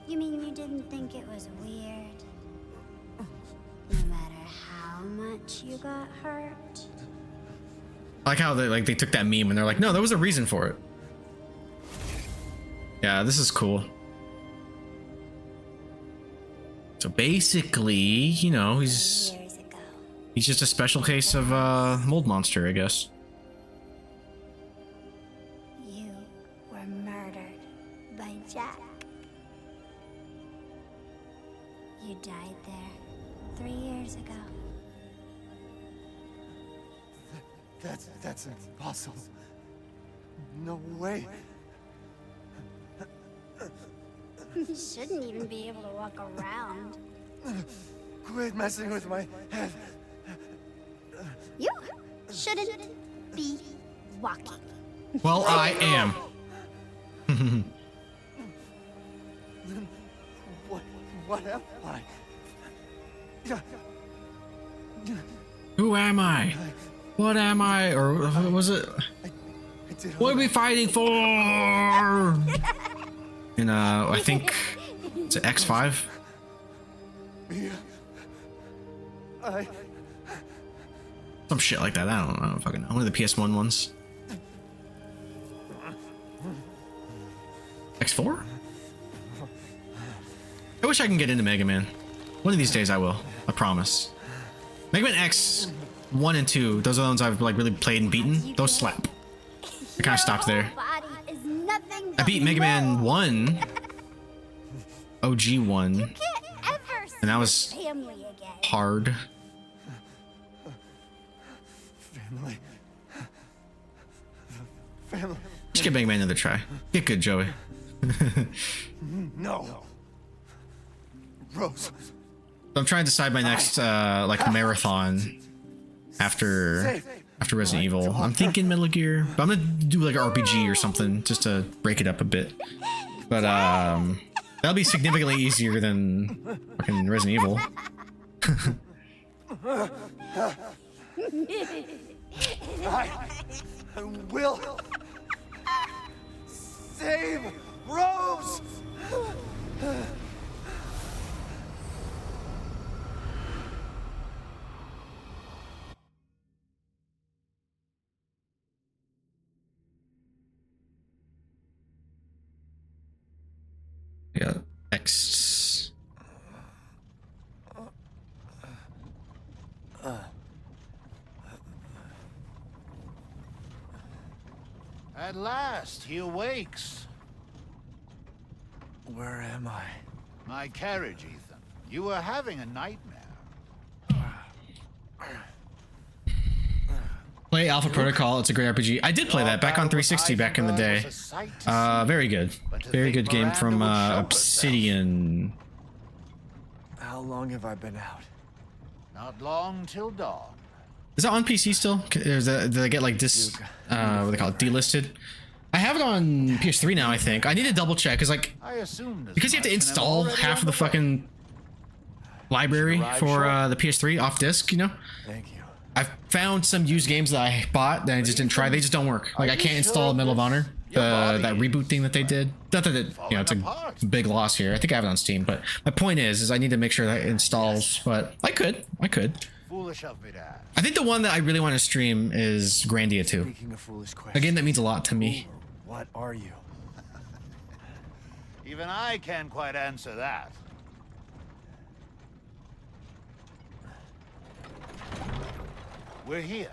You mean you didn't think it was weird? No matter how much you got hurt? I like how they took that meme and they're like, no, there was a reason for it. Yeah, this is cool. So basically, you know, he's just a special case of mold monster, I guess. You were murdered by Jack. You died there 3 years ago. That's impossible. No way. You shouldn't even be able to walk around. Quit messing with my head. You shouldn't be walking. Well, I am. What am I? Who am I? What am I? Or what was it? What are we fighting for? And I think it's an X5. Yeah. Some shit like that. I don't fucking know. One of the PS1 ones. X4? I wish I can get into Mega Man. One of these days I will. I promise. Mega Man X 1 and 2, those are the ones I've like really played and beaten. Those slap. I kind of stopped there. I beat Mega Man 1, OG 1, and that was hard. Family. Just give Mega Man another try. Get good, Joey. No. Rose. I'm trying to decide my next like marathon after Resident Evil. I'm thinking Metal Gear, but I'm gonna do like an RPG or something just to break it up a bit. But that'll be significantly easier than fucking Resident Evil. I will save Rose. Yeah, X. At last, he awakes. Where am I? My carriage, Ethan. You were having a nightmare. Play Alpha Protocol. It's a great RPG. I did play that back on 360 back in the day. Very good. Very good game from Obsidian. How long have I been out? Not long till dawn. Is that on PC still? Did I get like this, what do they call it, delisted? I have it on PS3 now, I think. I need to double check, because like, because you have to install half of the fucking library for the PS3 off disc, you know? Thank you. I've found some used games that I bought that I just didn't try. They just don't work. Like, I can't install Medal of Honor, that reboot thing that they did. Not that it, you know, it's a big loss here. I think I have it on Steam, but my point is I need to make sure that it installs, but I could. Foolish of me to ask. I think the one that I really want to stream is Grandia 2. A game that means a lot to me. What are you? Even I can't quite answer that. We're here.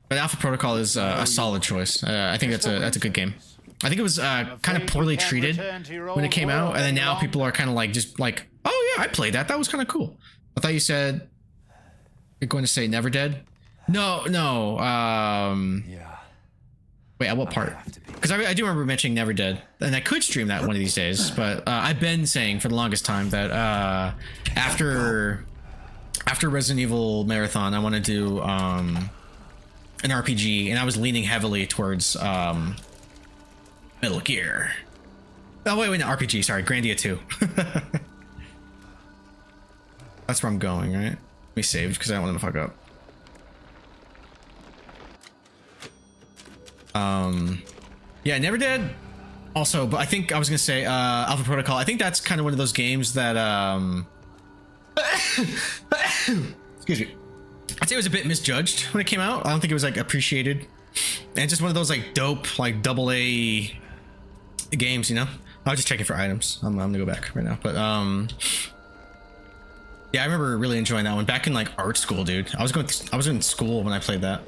But Alpha Protocol is a solid choice. I think that's a good game. I think it was kind of poorly treated when it came out, and then now people are kind of like just like, oh yeah, I played that. That was kind of cool. I thought you said you're going to say Never Dead. No. Yeah. Wait, at what part? Because I do remember mentioning Never Dead, and I could stream that one of these days. But I've been saying for the longest time that after Resident Evil Marathon, I want to do an RPG, and I was leaning heavily towards Metal Gear. Oh wait, no, RPG. Sorry, Grandia 2. That's where I'm going, right? Let me save because I don't want to fuck up. Yeah, Never Dead. Also, but I think I was gonna say Alpha Protocol. I think that's kind of one of those games that excuse me. I'd say it was a bit misjudged when it came out. I don't think it was like appreciated, and just one of those like dope like AA games, you know. I was just checking for items. I'm gonna go back right now, but yeah, I remember really enjoying that one back in like art school, dude. I was in school when I played that.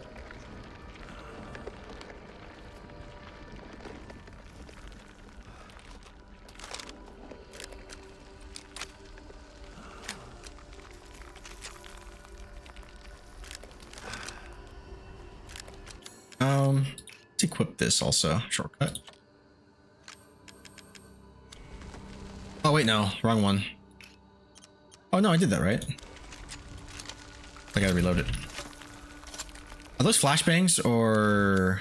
Let's equip this also. Shortcut. Oh wait, no, wrong one. Oh no, I did that right. I gotta reload it. Are those flashbangs or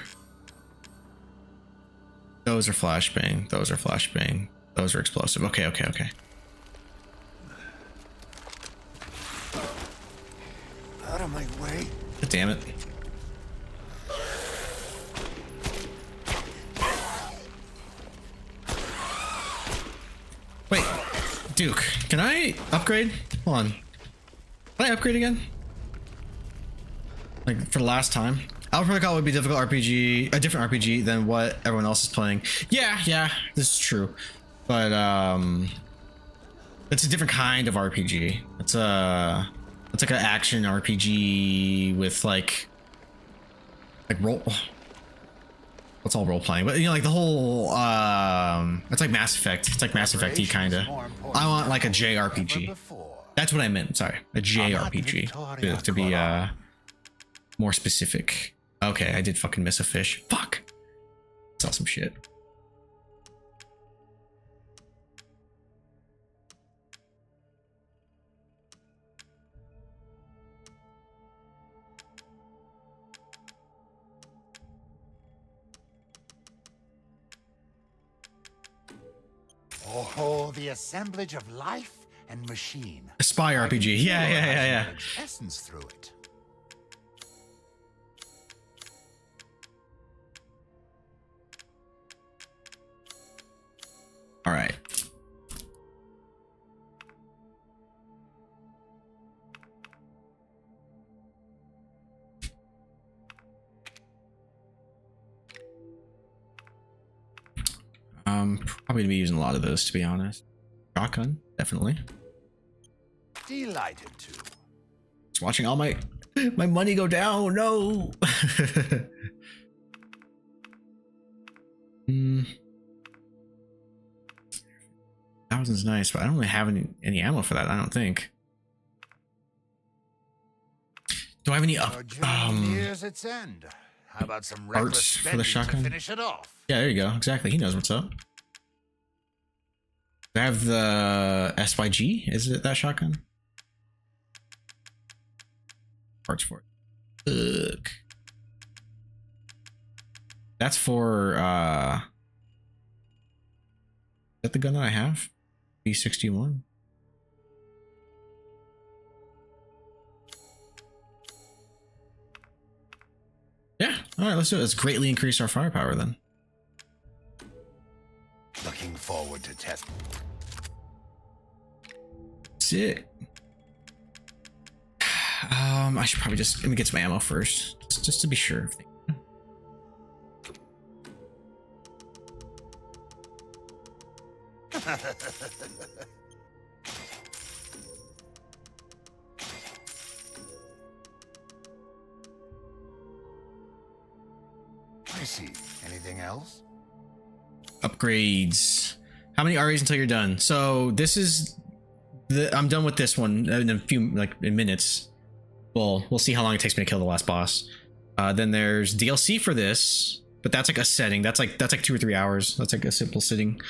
those are flashbang? Those are flashbang. Those are explosive. Okay. Out of my way. God damn it. Wait, Duke, can I upgrade? Hold on. Can I upgrade again? Like for the last time? Alpha Protocol would be difficult RPG, a different RPG than what everyone else is playing. Yeah, this is true. But it's a different kind of RPG. It's like an action RPG with like role. What's all role playing? But you know, like the whole it's like Mass Effect. It's like Mass Effect-y kinda. I want like a JRPG. That's what I meant. Sorry, a JRPG to be more specific. Okay, I did fucking miss a fish. Fuck. Saw some shit. Oh, the assemblage of life and machine. A spy RPG. Yeah. Essence through it. All right. Probably gonna be using a lot of those, to be honest. Shotgun, definitely. Delighted to. Just watching all my money go down. No. Thousand's nice, but I don't really have any ammo for that. I don't think. Do I have any nears its end. How about some parts for the shotgun? To finish it off? Yeah, there you go. Exactly. He knows what's up. Do I have the SYG? Is it that shotgun? Parts for it. Ugh. That's for is that the gun that I have? B61. Yeah, all right, let's do it. Let's greatly increase our firepower then. Looking forward to test. Sick. I should probably let me get some ammo first, just to be sure. I see. Anything else? Upgrades. How many RAs until you're done? So this is I'm done with this one in a few, like, in minutes. Well, we'll see how long it takes me to kill the last boss. Then there's DLC for this, but that's like a setting. That's like 2 or 3 hours. That's like a simple sitting.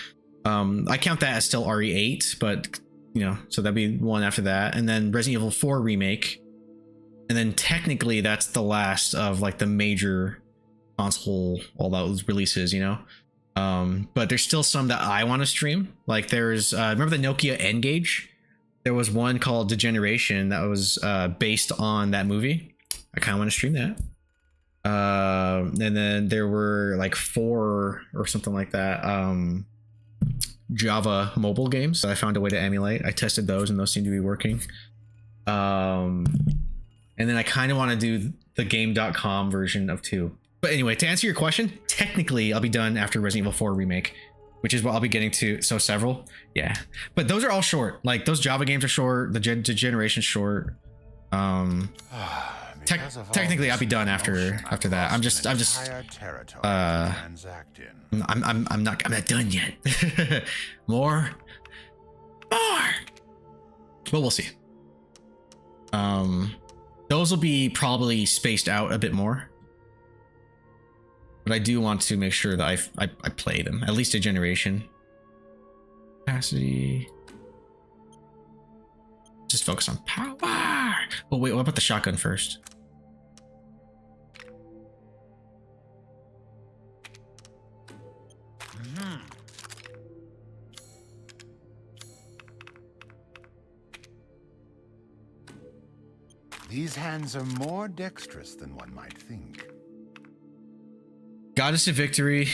I count that as still RE8, but you know, so that'd be one after that. And then Resident Evil 4 remake. And then technically that's the last of like the major console, all those releases, you know. But there's still some that I want to stream. Like there's remember the Nokia N-Gage? There was one called Degeneration that was based on that movie. I kind of want to stream that. And then there were like 4 or something like that Java mobile games that I found a way to emulate. I tested those and those seem to be working. And then I kind of want to do the game.com version of 2. But anyway, to answer your question, technically I'll be done after Resident Evil 4 remake, which is what I'll be getting to. So several, yeah, but those are all short. Like those Java games are short, the Degeneration's short. Technically I'll be done after that. I'm not done yet. more, but we'll see. Those will be probably spaced out a bit more. But I do want to make sure that I play them, at least a generation. Capacity. Just focus on power. Well, wait, what about the shotgun first? These hands are more dexterous than one might think. Goddess of Victory.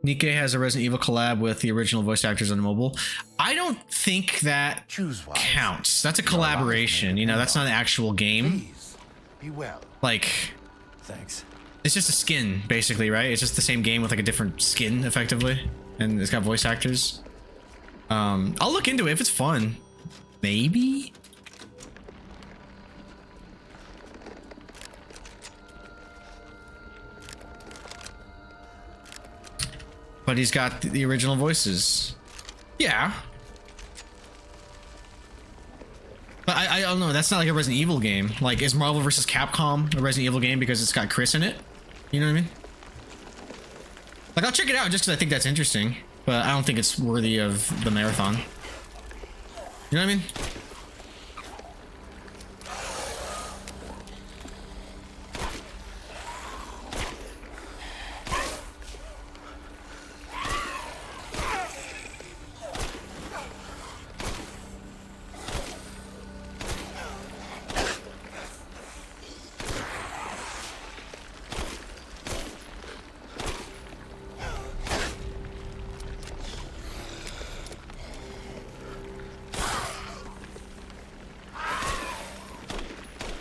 Nikke has a Resident Evil collab with the original voice actors on mobile. I don't think that counts. That's a collaboration, you know, that's not an actual game. Please, be well. Like, thanks. It's just a skin, basically, right? It's just the same game with like a different skin, effectively. And it's got voice actors. I'll look into it if it's fun. Maybe? But he's got the original voices. Yeah. But I don't know. That's not like a Resident Evil game. Like, is Marvel vs. Capcom a Resident Evil game because it's got Chris in it? You know what I mean? Like, I'll check it out just because I think that's interesting. But I don't think it's worthy of the marathon. You know what I mean?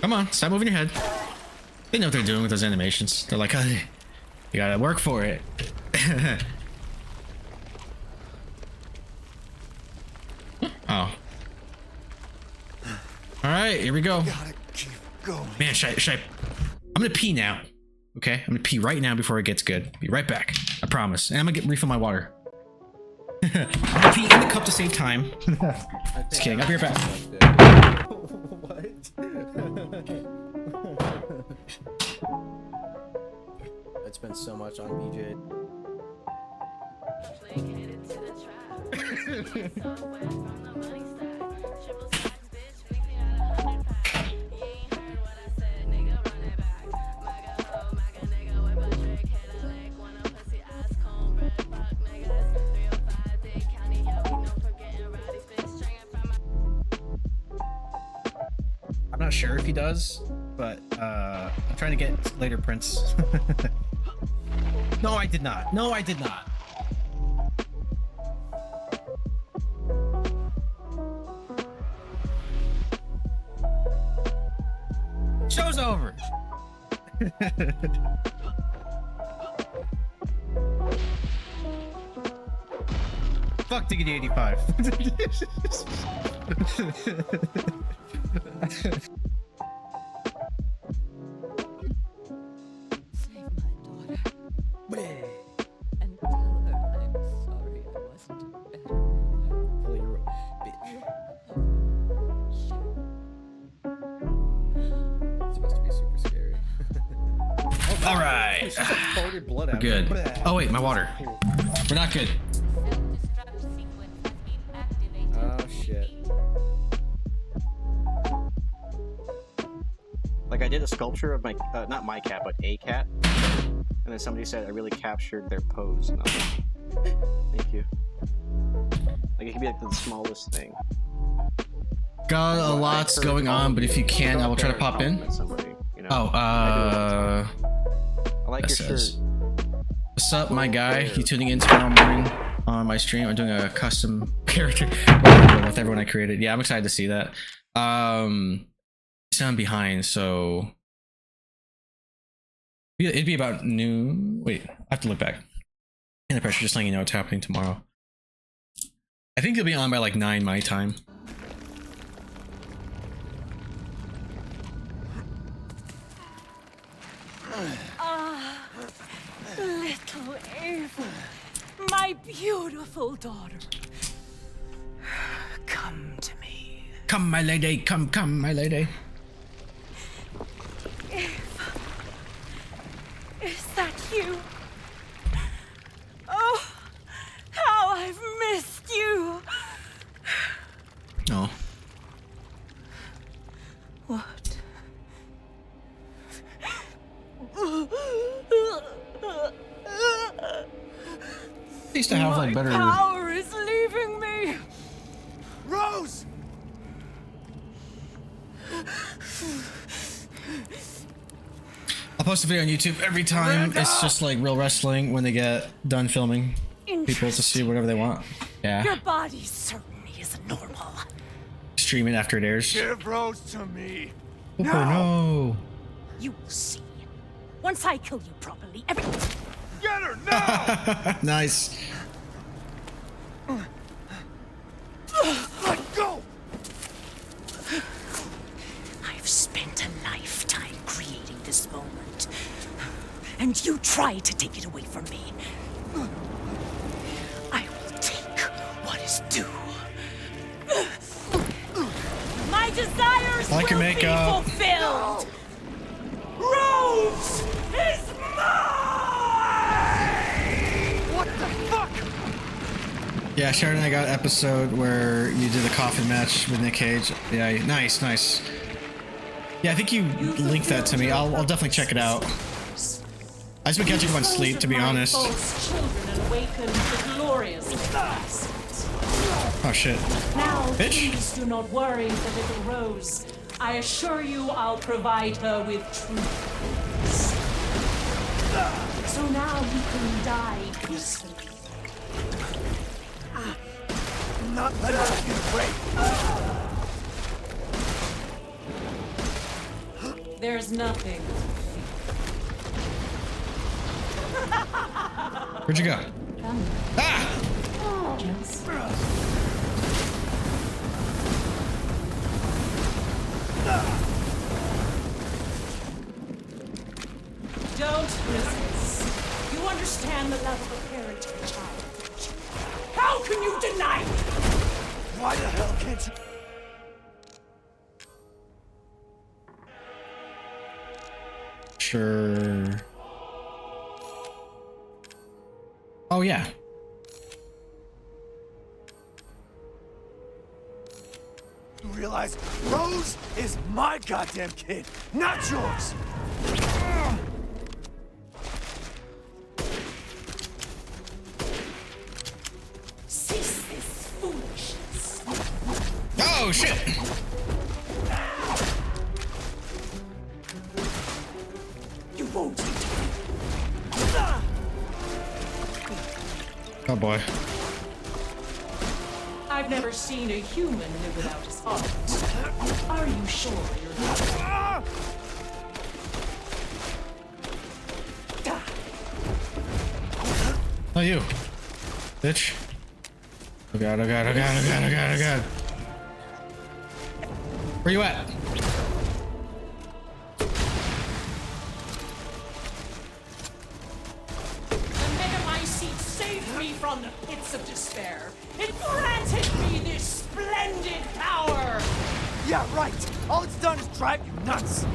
Come on, stop moving your head. They know what they're doing with those animations. They're like, oh, you gotta work for it. Oh. Alright, here we go. Man, should I... I'm gonna pee now. Okay? I'm gonna pee right now before it gets good. Be right back. I promise. And I'm gonna refill my water. I'm gonna pee in the cup to save time. Just kidding. I'll be right back. I spent so much on BJ. I'm not sure if he does, but I'm trying to get later prints. No, I did not. No, I did not. Show's over. fuck Diggity 85? And tell her I'm sorry I wasn't better. Well, you're a bitch. It's supposed to be super scary. All right. She's like farted blood We're out. good. Bleh. Oh wait, my water. We're not good. Oh shit. Like I did a sculpture of my, not my cat, but a cat, and then somebody said I really captured their pose. And I was like, thank you. Like it could be like the smallest thing. Got a lot's going on, but if you can, I will try to pop in. Somebody, you know? Oh, I like that your says, shirt. what's up, my guy? You tuning in tomorrow morning on my stream? I'm doing a custom character with everyone I created. Yeah, I'm excited to see that. I'm behind, so it'd be about noon. Wait, I have to look back. In the pressure, just letting you know what's happening tomorrow. I think you'll be on by like 9 my time. Ah, little Ava, my beautiful daughter. Come to me. Come, my lady. Come, my lady. Ava, is that you? Oh, how I've missed you. Oh. What? Used to have like better. Power is leaving me. Rose! I'll post a video on YouTube every time. It's just like real wrestling when they get done filming. People to see whatever they want. Your Yeah. body certainly isn't normal. Stream it after it airs. Give Rose to me. Oh no. You will see. Once I kill you properly, everything. Get her now! Nice. Let go! I've spent a lifetime creating this moment, and you try to take it away from me. I will take what is due. My desires I like your will makeup. be fulfilled. Rose is What the fuck? Yeah, Sharon and I got an episode where you did the coffin match with Nick Cage. Yeah, nice, nice. Yeah, I think you linked that to me. I'll definitely check it out. I just been catching up on sleep, to be honest. false children and awakened the glorious past. Oh shit. Now, Bitch. please do not worry for little Rose. I assure you I'll provide her with truth. So now you can die peacefully. I'm not letting her get away. There's nothing. Where'd you go? Come. Ah! Just don't resist. You understand the love of a parent to a child. How can you deny it? Why the hell can't you? Sure. Oh yeah. You realize Rose is my goddamn kid, not yours. Cease this foolishness. Oh shit! You won't. Oh boy. I've never seen a human live without his heart. Are you sure you're not? Oh you. Bitch. Oh god, oh god, oh god, oh god, oh god, oh god. Where you at? The Megamycete saved me from the pits of despair. It granted me this splendid power. Yeah, right. All it's done is drive you nuts.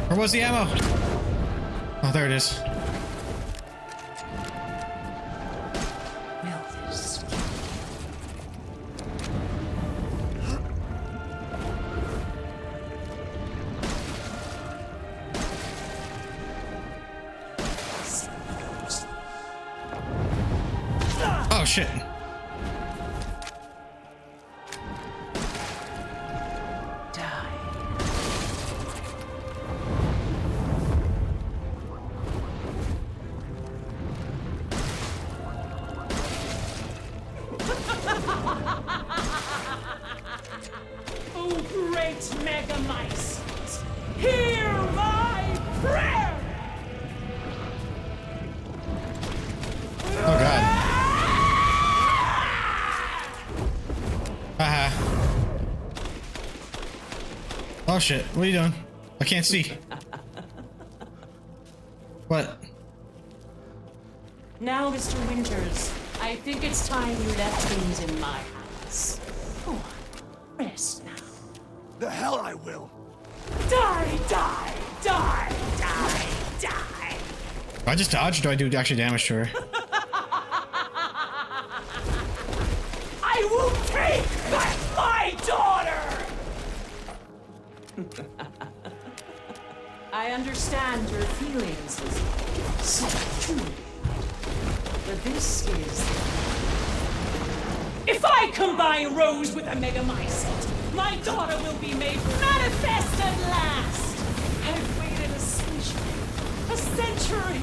Where was the ammo? Oh, there it is. Oh shit. Oh, great Megamycete, hear my prayer! Oh god. Haha. Oh shit, what are you doing? I can't see. What? Now, Mr. Winters, I think it's time you left things in my hands. Go on, rest now. The hell I will. Die, die, die, die, die. Do I just dodge or do I do actual damage to her? I will take back my daughter! I understand your feelings, so true. But this is... If I combine Rose with a Megamycete, my daughter will be made manifest at last! I've waited a century,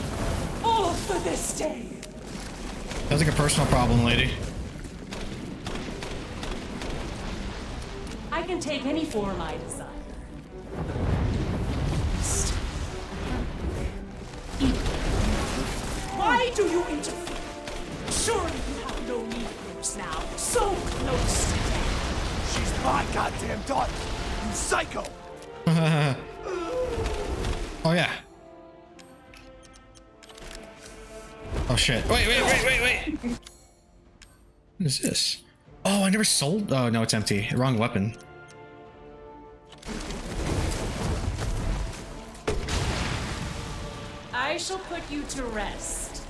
all for this day. Sounds like a personal problem, lady. I can take any form I desire. Why do you interfere? Surely you have no need of Rose now, so close to death. She's my goddamn daughter, you psycho! Oh yeah. Oh shit. Wait. What is this? Oh, I never sold. Oh no, it's empty. Wrong weapon. I shall put you to rest.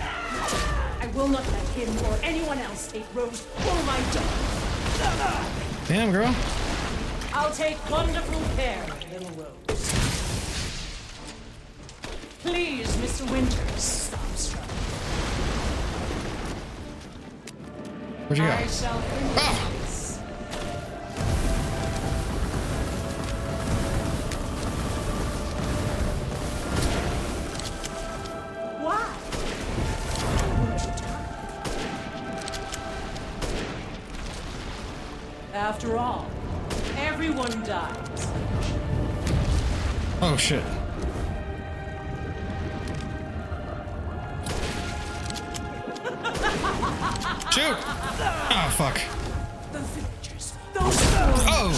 I will not let him or anyone else take Rose or my daughter. Damn, girl. I'll take wonderful care of little Rose. Please, Mr. Winters, stop struggling. Where'd you go? I shall finish this. Why? Won't you die? After all, everyone dies. Oh shit. Shoot! Oh fuck. The villagers, those fools. Oh!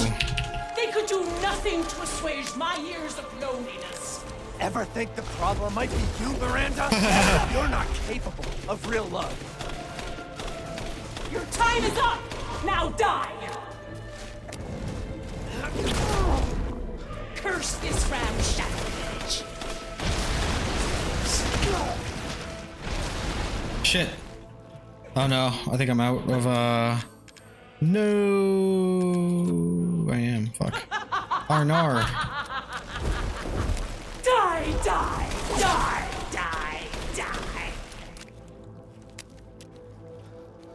They could do nothing to assuage my years of loneliness. Ever think the problem might be you, Miranda? You're not capable of real love. Your time is up! Now die! Curse this ramshackle village. Shit. Oh no, I think I'm out of no, I am. Fuck. Arnar. Die, die, die, die, die.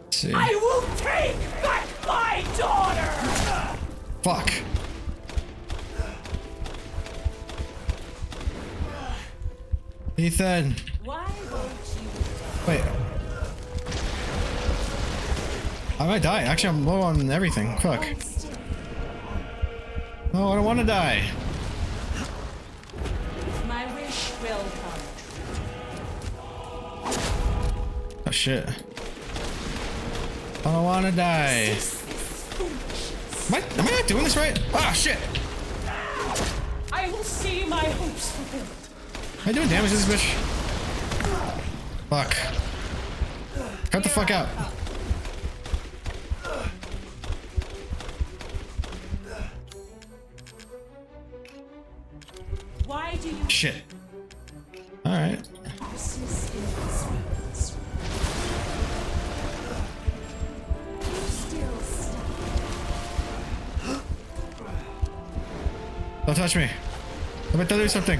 Let's see. I will take back my daughter! Fuck. Ethan. Why won't you? Wait. I might die. Actually, I'm low on everything. Fuck. No, I don't want to die. My wish will come. Oh shit. I don't want to die. Am I not doing this right? Ah, shit. I will see my hopes fulfilled. Am I doing damage to this bitch? Fuck. Cut the fuck out. Why do you? Shit. All right. Don't touch me. I'm about to do something.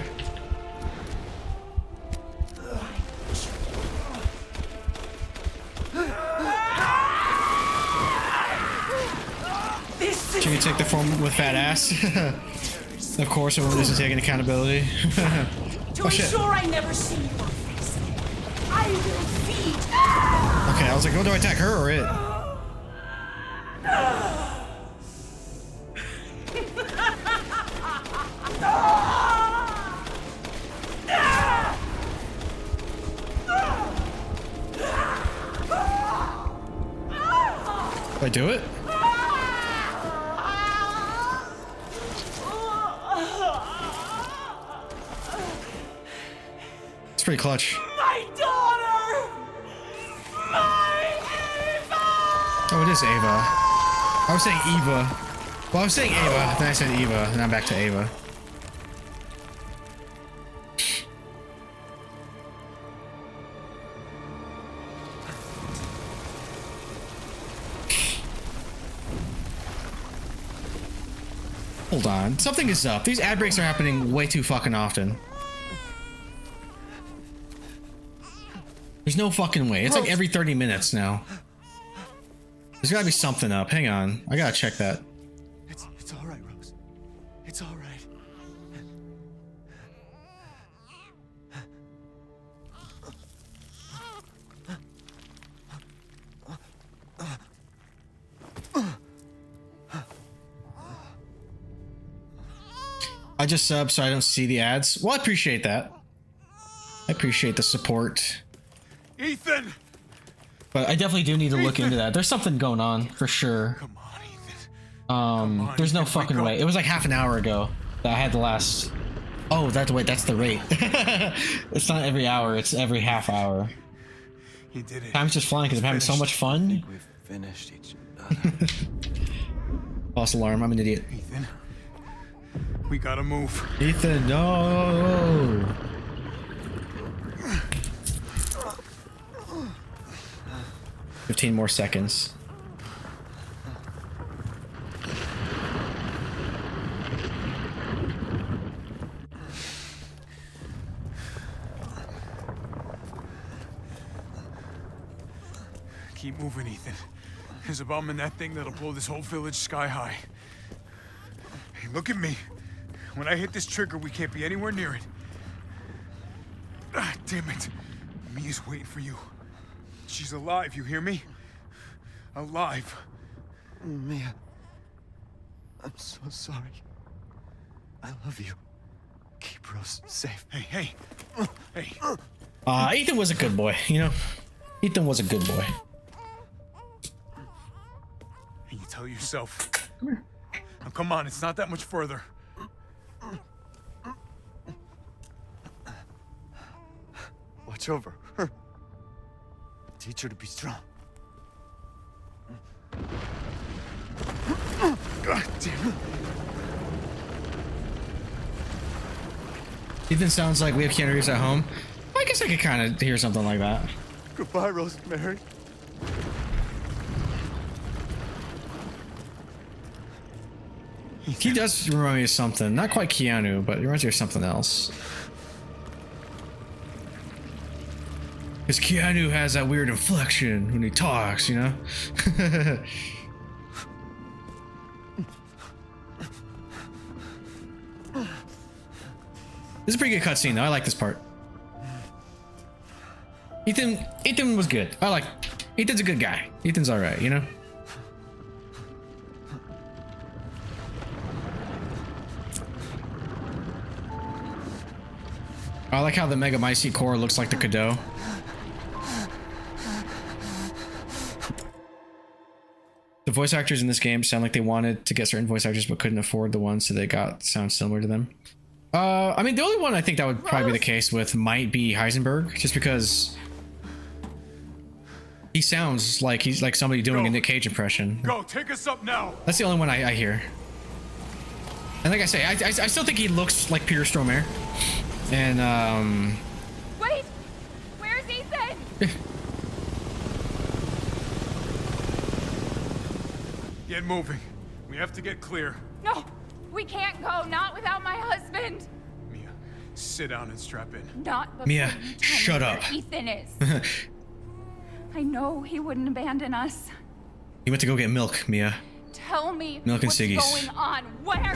She can take the form with fat ass. Of course, a woman isn't taking accountability. To Oh shit. ensure I never see your face again, I will feed. Okay, I was like, go do I attack her or it? Do I do it? It's pretty clutch. My daughter! My Ava! Oh, it is Ava. I was saying Eva. Well, I was saying Ava, then I said Eva, and I'm back to Ava. Hold on, something is up. These ad breaks are happening way too fucking often. There's no fucking way. It's like every 30 minutes now. There's gotta be something up. Hang on. I gotta check that. It's all right, Rose. It's all right. I just subbed so I don't see the ads. Well, I appreciate that. I appreciate the support. Ethan! But I definitely do need to look into that. There's something going on for sure. There's no fucking way. It was like half an hour ago that I had the last. Oh, that's the rate. It's not every hour. It's every half hour. You did it. Time's just flying because I'm having so much fun. We've finished each other. False alarm. I'm an idiot. Ethan, we gotta move. Ethan, no. 15 more seconds. Keep moving, Ethan. There's a bomb in that thing that'll blow this whole village sky high. Hey, look at me. When I hit this trigger, we can't be anywhere near it. Ah, damn it. Mia's waiting for you. She's alive, you hear me? Alive. Mia, I'm so sorry. I love you. Keep Rose safe. Hey. Ethan was a good boy, you know? Ethan was a good boy. And you tell yourself. Now, come on, it's not that much further. Watch over her. Teach her to be strong. God damn it. Ethan sounds like we have Keanu Reeves at home. I guess I could kind of hear something like that. Goodbye, Rosemary. He does remind me of something. Not quite Keanu, but he reminds me of something else. Because Keanu has that weird inflection when he talks, you know? This is a pretty good cutscene, though. I like this part. Ethan was good. Ethan's a good guy. Ethan's all right, you know. I like how the Megamycete core looks like the Cadeau. The voice actors in this game sound like they wanted to get certain voice actors but couldn't afford the ones, so they got sound similar to them. I mean, the only one I think that would probably be the case with might be Heisenberg, just because he sounds like he's like somebody doing a Nick Cage impression. Go, take us up now. That's the only one I hear. And like I say, I still think he looks like Peter Stormare. And Wait! Where's Ethan? Get moving. We have to get clear. No! We can't go, not without my husband! Mia, sit down and strap in. Not before Mia, you tell shut me up. where Ethan is. I know he wouldn't abandon us. he went to go get milk, Mia. Tell me Milk and what's ciggies. going on. Where?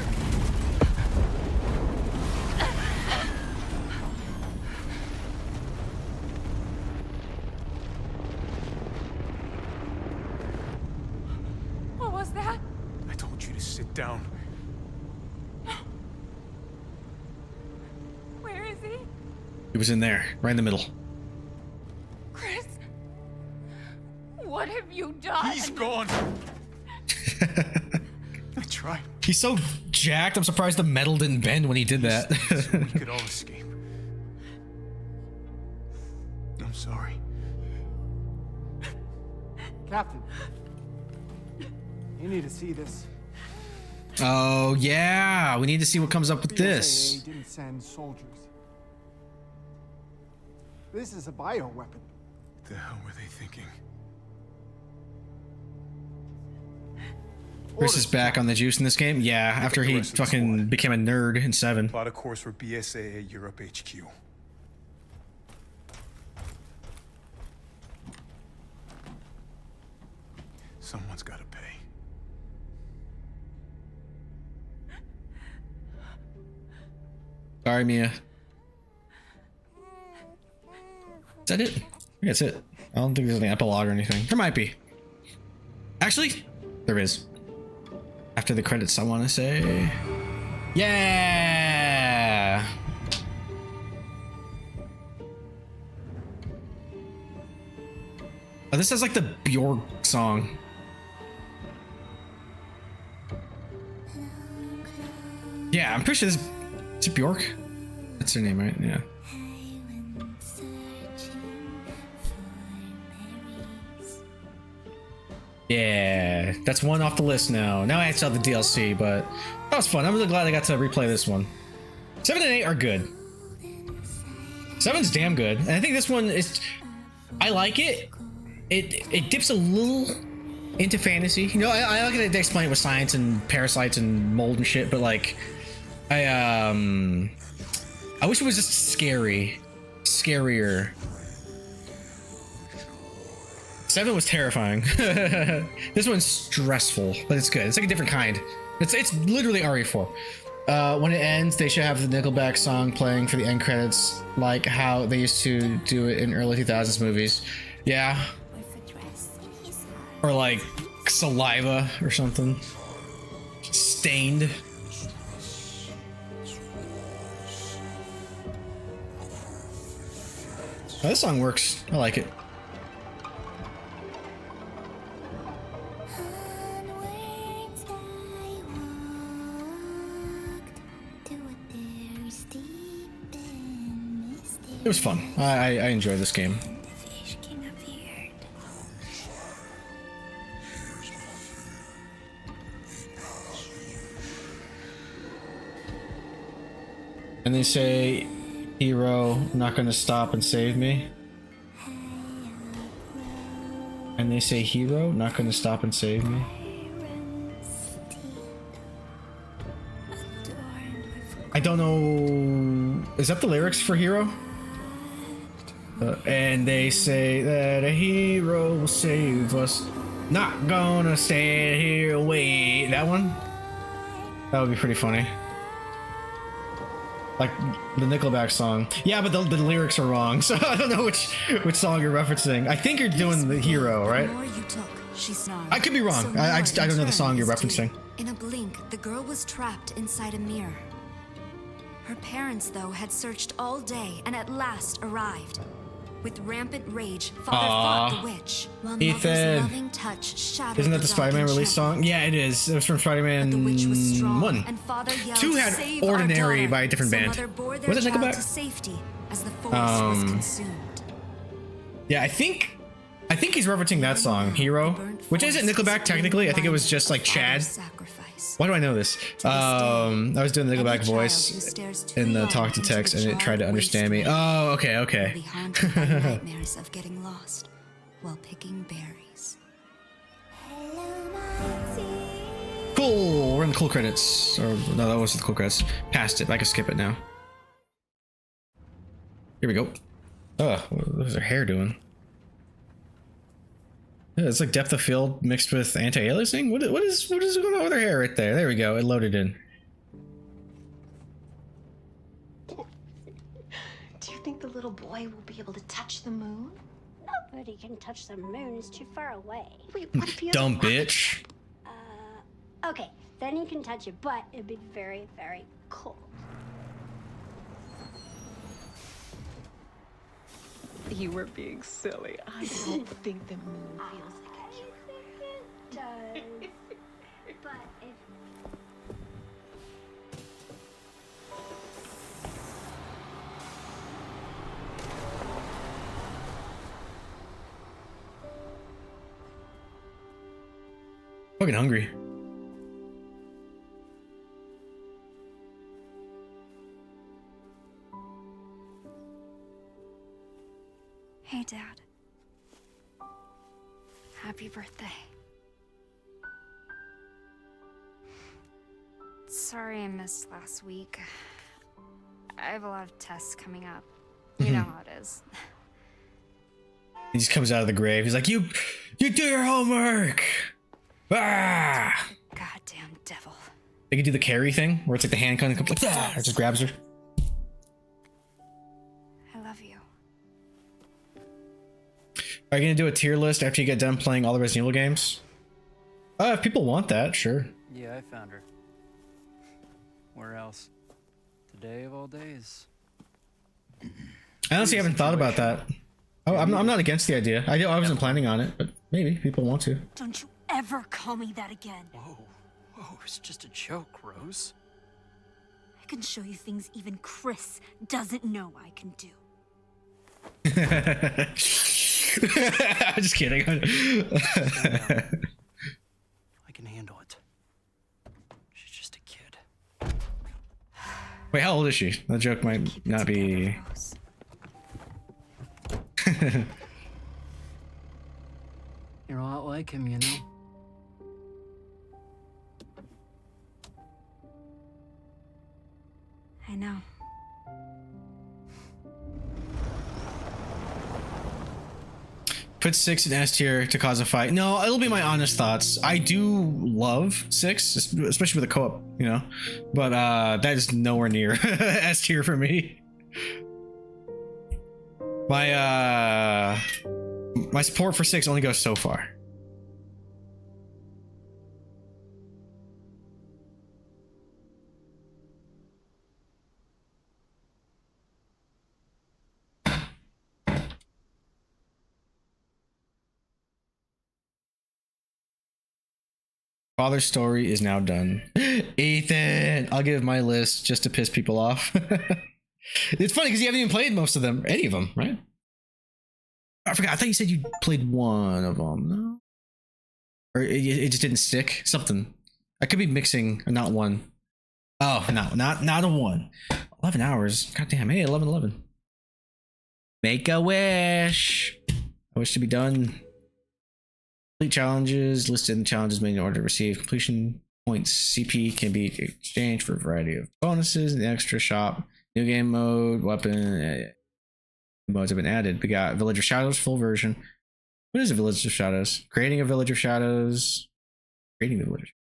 What was that? I told you to sit down. Where is he? He was in there, right in the middle. Chris? What have you done? He's gone. I tried. He's so jacked. I'm surprised the metal didn't bend when he did that. So we could all escape. I'm sorry. Captain, you need to see this. Oh yeah, we need to see what comes up with The this. SAA didn't send soldiers. This is a bioweapon. What the hell were they thinking? Chris is back on the juice in this game. Yeah, after he fucking became a nerd in 7. Plot a course for BSAA Europe HQ. Someone's got to pay. Sorry, Mia. Is that it? I think that's it. I don't think there's an epilogue or anything. There might be. Actually, there is. After the credits, I want to say... Yeah! Oh, this is like the Bjork song. Yeah, I'm pretty sure this... Is it Bjork? That's her name, right? Yeah. Yeah, that's one off the list now. Now I have to have the DLC, but that was fun. I'm really glad I got to replay this one. 7 and 8 are good. 7's damn good. And I think this one is... I like it. It dips a little into fantasy. You know, I like it to explain it with science and parasites and mold and shit, but like... I wish it was just scary. Scarier. 7 was terrifying. This one's stressful, but it's good. It's like a different kind. It's literally RE4. When it ends, they should have the Nickelback song playing for the end credits, like how they used to do it in early 2000s movies. Yeah. Or like Saliva or something. Stained. Oh, this song works. I like it. It was fun. I enjoyed this game. And they say, hero, not gonna stop and save me. And they say, hero, not gonna stop and save me. I don't know. Is that the lyrics for Hero? And they say that a hero will save us. Not gonna stand here, wait. That one? That would be pretty funny. Like the Nickelback song. Yeah, but the lyrics are wrong, so I don't know which song you're referencing. I think you're doing the Hero, right? The more you took, she snarled. I could be wrong. So I more don't know the in song turn you're was due. referencing. In a blink, the girl was trapped inside a mirror. Her parents, though, had searched all day and at last arrived. With rampant rage, Father fought the witch, while Mother's Ethan. loving touch shattered Isn't that the dark Spider-Man release song? Yeah, it is. It was from Spider-Man 1. and Father yelled, 2 had "Save our Ordinary daughter." by a different So band. Mother bore their Was it child Nickelback? to safety as the forest was consumed. Yeah, I think he's referencing that song, Hero, which isn't Nickelback technically. I think it was just like Chad. Why do I know this? I was doing the Nickelback voice in the talk to text, and it tried to understand me. Oh, okay, okay. Nightmares of getting lost while picking berries. Cool. We're in the cool credits. Or no, that wasn't the cool credits. Past it. I can skip it now. Here we go. Oh, what is her hair doing? Yeah, it's like depth of field mixed with anti-aliasing. What is going on with her hair right there? There we go. It loaded in. Do you think the little boy will be able to touch the moon? Nobody can touch the moon. It's too far away. Wait, what if he has Dumb bitch. Okay, then you can touch it, but it'd be very, very cold. You were being silly. I don't think the moon feels like It does. But if Fucking hungry. Hey, Dad. Happy birthday. Sorry I missed last week. I have a lot of tests coming up. You know how it is. He just comes out of the grave. He's like, you do your homework. Ah! Goddamn devil. They could do the carry thing, where it's like the hand kind of comes like, ah, it just grabs her. I love you. Are you gonna do a tier list after you get done playing all the Resident Evil games? If people want that, sure. Yeah, I found her. Where else? Today of all days. I honestly haven't thought about that. Oh, I'm not against the idea. I wasn't planning on it, but maybe people want to. Don't you ever call me that again. Whoa, it's just a joke, Rose. I can show you things even Chris doesn't know I can do. I'm just kidding. I can handle it. She's just a kid. Wait, how old is she? That joke might not be... You're a lot like him, you know? I know. Put 6 in S tier to cause a fight. No, it'll be my honest thoughts. I do love 6, especially with a co-op, you know? But that is nowhere near S tier for me. My support for 6 only goes so far. Father's story is now done. Ethan, I'll give my list just to piss people off. It's funny because you haven't even played most of them, any of them, right? I forgot. I thought you said you played one of them. No, or it just didn't stick. Something. I could be mixing. Not one. Oh no, not a one. 11 hours. God damn. Hey, 11. Make a wish. I wish to be done. Complete challenges listed in the challenges menu in order to receive completion points. CP can be exchanged for a variety of bonuses in the extra shop. New game mode, weapon modes have been added. We got Village of Shadows full version. What is a Village of Shadows? Creating a Village of Shadows. Creating the Village.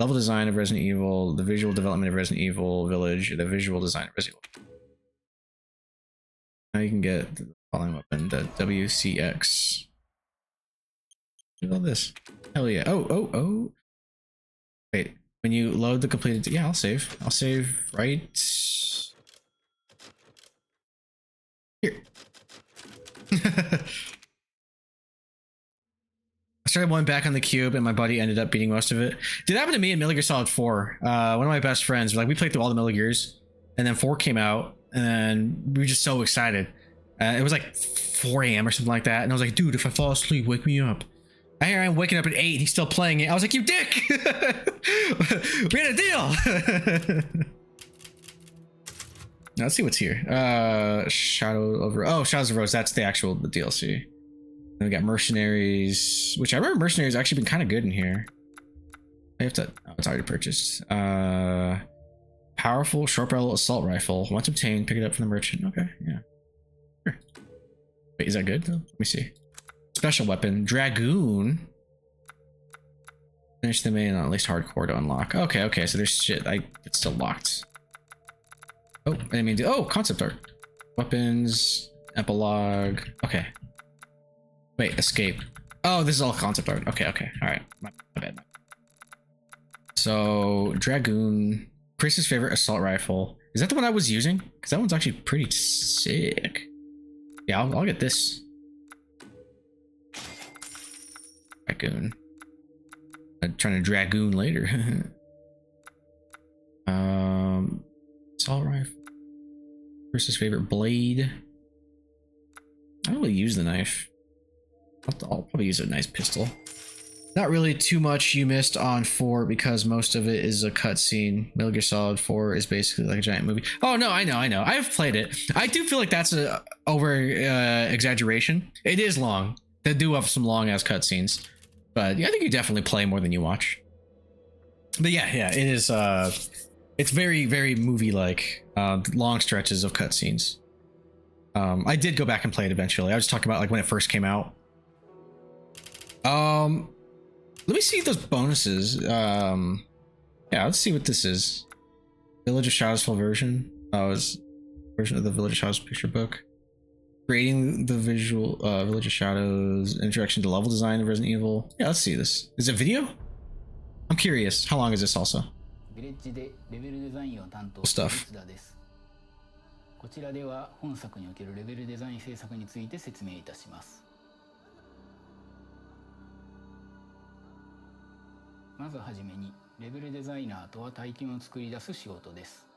level design of Resident Evil, the visual development of Resident Evil Village, the visual design of Resident Evil. Now you can get the following weapon, the WCX. Look at all this. Hell yeah. Oh. Wait, when you load the completed, yeah, I'll save. I'll save right here. I started one back on the cube and my buddy ended up beating most of it. Did that happen to me in Metal Gear Solid 4? One of my best friends, like we played through all the Metal Gears and then 4 came out and then we were just so excited. It was like 4 a.m. or something like that. And I was like, dude, if I fall asleep, wake me up. I hear I'm waking up at 8 and he's still playing it. I was like, you dick! We had a deal! Now, let's see what's here. Shadows of Rose, that's the DLC. Then we got Mercenaries, which I remember Mercenaries actually been kind of good in here. I have to, oh, it's already purchased. Powerful short barrel assault rifle. Once obtained, pick it up from the merchant. Okay, yeah. Sure. Wait, is that good though? Let me see. Special weapon, Dragoon. Finish the main on at least hardcore to unlock. Okay, so there's shit. It's still locked. Oh, I didn't mean to. Oh, concept art. Weapons, epilogue. Okay. Wait, escape. Oh, this is all concept art. Okay. All right. My bad. So, Dragoon. Chris's favorite assault rifle. Is that the one I was using? Because that one's actually pretty sick. Yeah, I'll get this. Dragoon. I'm trying to Dragoon later. Assault rifle. Chris's favorite blade. I don't really use the knife. I'll probably use a nice pistol. Not really too much you missed on 4 because most of it is a cutscene. Metal Gear Solid 4 is basically like a giant movie. Oh no, I know. I've played it. I do feel like that's a over exaggeration. It is long. They do have some long ass cutscenes, but yeah, I think you definitely play more than you watch. But yeah, it is. It's very, very movie-like. Long stretches of cutscenes. I did go back and play it eventually. I was talking about like when it first came out. Let me see those bonuses. Yeah, let's see what this is. Village of Shadows full version. Oh, it's version of the Village of Shadows picture book. Creating the visual Village of Shadows. Introduction to level design of Resident Evil. Yeah, let's see this. Is it video? I'm curious. How long is this also? Cool stuff. こちらでは本作におけるレベルデザイン制作について説明いたします。まずはじめに、レベルデザイナーとは体験を作り出す仕事です。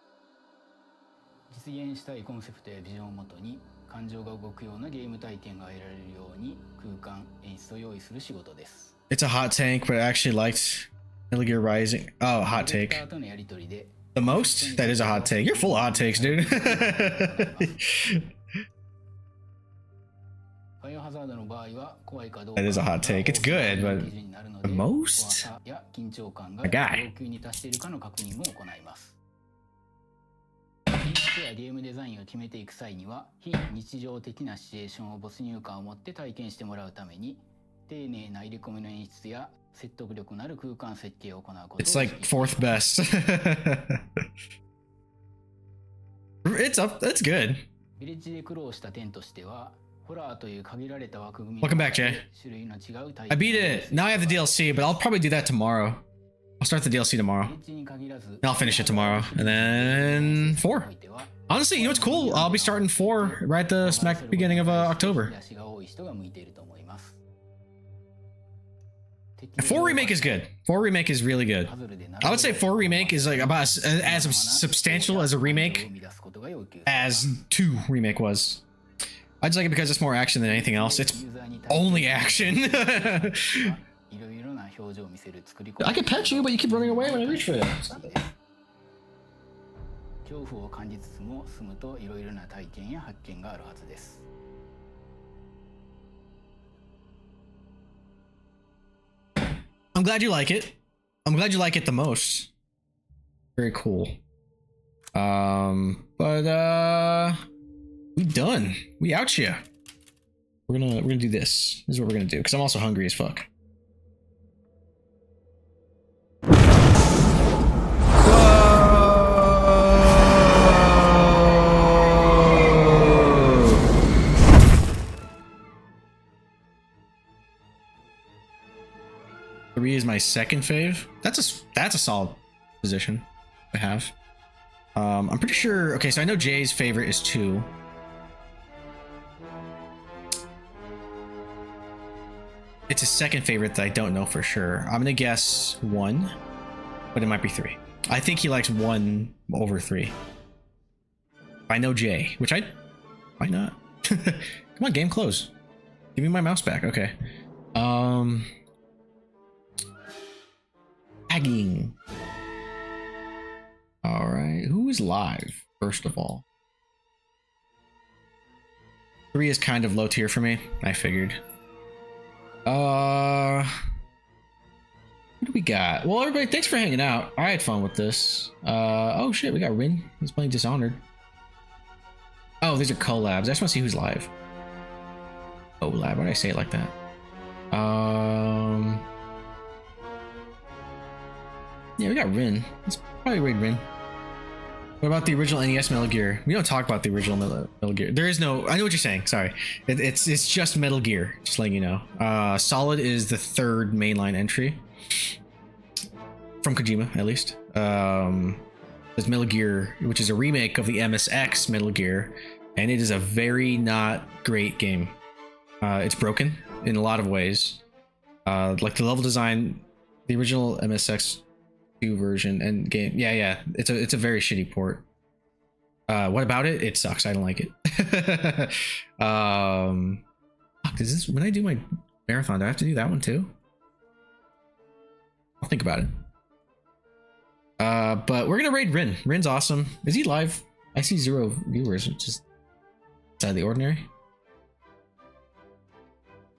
実現したいコンセプトやビジョンをもとに、感情が動くようなゲーム体験が得られるように空間、演出を用意する仕事です。It's a hot take, but I actually liked Metal Gear Rising. Oh, hot take. The most? That is a hot take. You're full of hot takes, dude. That is a hot take. It's good, but the most? My guy. ゲームデザインを決めていく際には、非日常的なシチュエーションを没入感を持って体験してもらうために、丁寧な入れ込みの演出や説得力のある空間設計を行うこと。It's like fourth best. It's up. That's good. ビレッジで苦労した点としては、ホラーという限られた枠組み Welcome back, Jay. 種類の違う体験。I beat it. Now I have the DLC, but I'll probably do that tomorrow. I'll start the DLC tomorrow. And I'll finish it tomorrow. And then 4. Honestly, you know what's cool? I'll be starting 4 right at the smack beginning of October. 4 Remake is good. 4 Remake is really good. I would say 4 Remake is like about as substantial as a remake as 2 Remake was. I just like it because it's more action than anything else. It's only action. I can pet you, but you keep running away when I reach for you. 恐怖を感じつつも住むといろいろな体験や発見があるはずです。I'm glad you like it. I'm glad you like it the most. Very cool. But we done. We out here. We're gonna do this. This is what we're gonna do because I'm also hungry as fuck. my second fave. That's a solid position to have. I'm pretty sure. Okay, so I know Jay's favorite is 2. It's a second favorite that I don't know for sure. I'm gonna guess 1, but it might be 3. I think he likes 1 over 3. I know Jay, which why not? Come on, game close. Give me my mouse back. Okay. Tagging. All right, who is live first of all? 3 is kind of low tier for me. I figured. What do we got? Well, everybody, thanks for hanging out. I had fun with this. Oh shit, we got Rin. He's playing Dishonored. Oh, these are collabs. I just want to see who's live. Collab. Why did I say it like that? Yeah, we got Rin. Let's probably raid Rin. What about the original NES Metal Gear? We don't talk about the original Metal Gear. There is no. I know what you're saying. Sorry, it's just Metal Gear. Just letting you know. Solid is the 3rd mainline entry from Kojima, at least. There's Metal Gear, which is a remake of the MSX Metal Gear, and it is a very not great game. It's broken in a lot of ways. Like the level design, the original MSX 2 version and game. Yeah. It's a very shitty port. What about it? It sucks. I don't like it. Fuck, is this when I do my marathon? Do I have to do that one too? I'll think about it. But we're gonna raid Rin. Rin's awesome. Is he live? I see 0 viewers, which is outside the ordinary.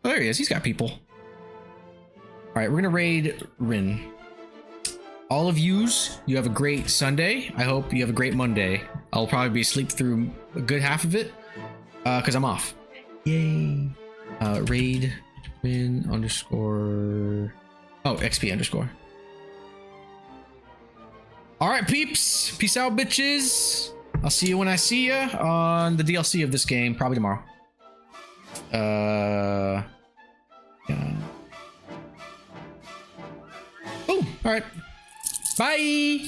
Oh, there he is. He's got people. All right, we're gonna raid Rin. All of you have a great Sunday. I hope you have a great Monday. I'll probably be asleep through a good half of it because I'm off. Yay. Raid Rin underscore. Oh, XP underscore. All right, peeps. Peace out, bitches. I'll see you when I see you on the DLC of this game, probably tomorrow. Yeah. Oh, all right. Bye.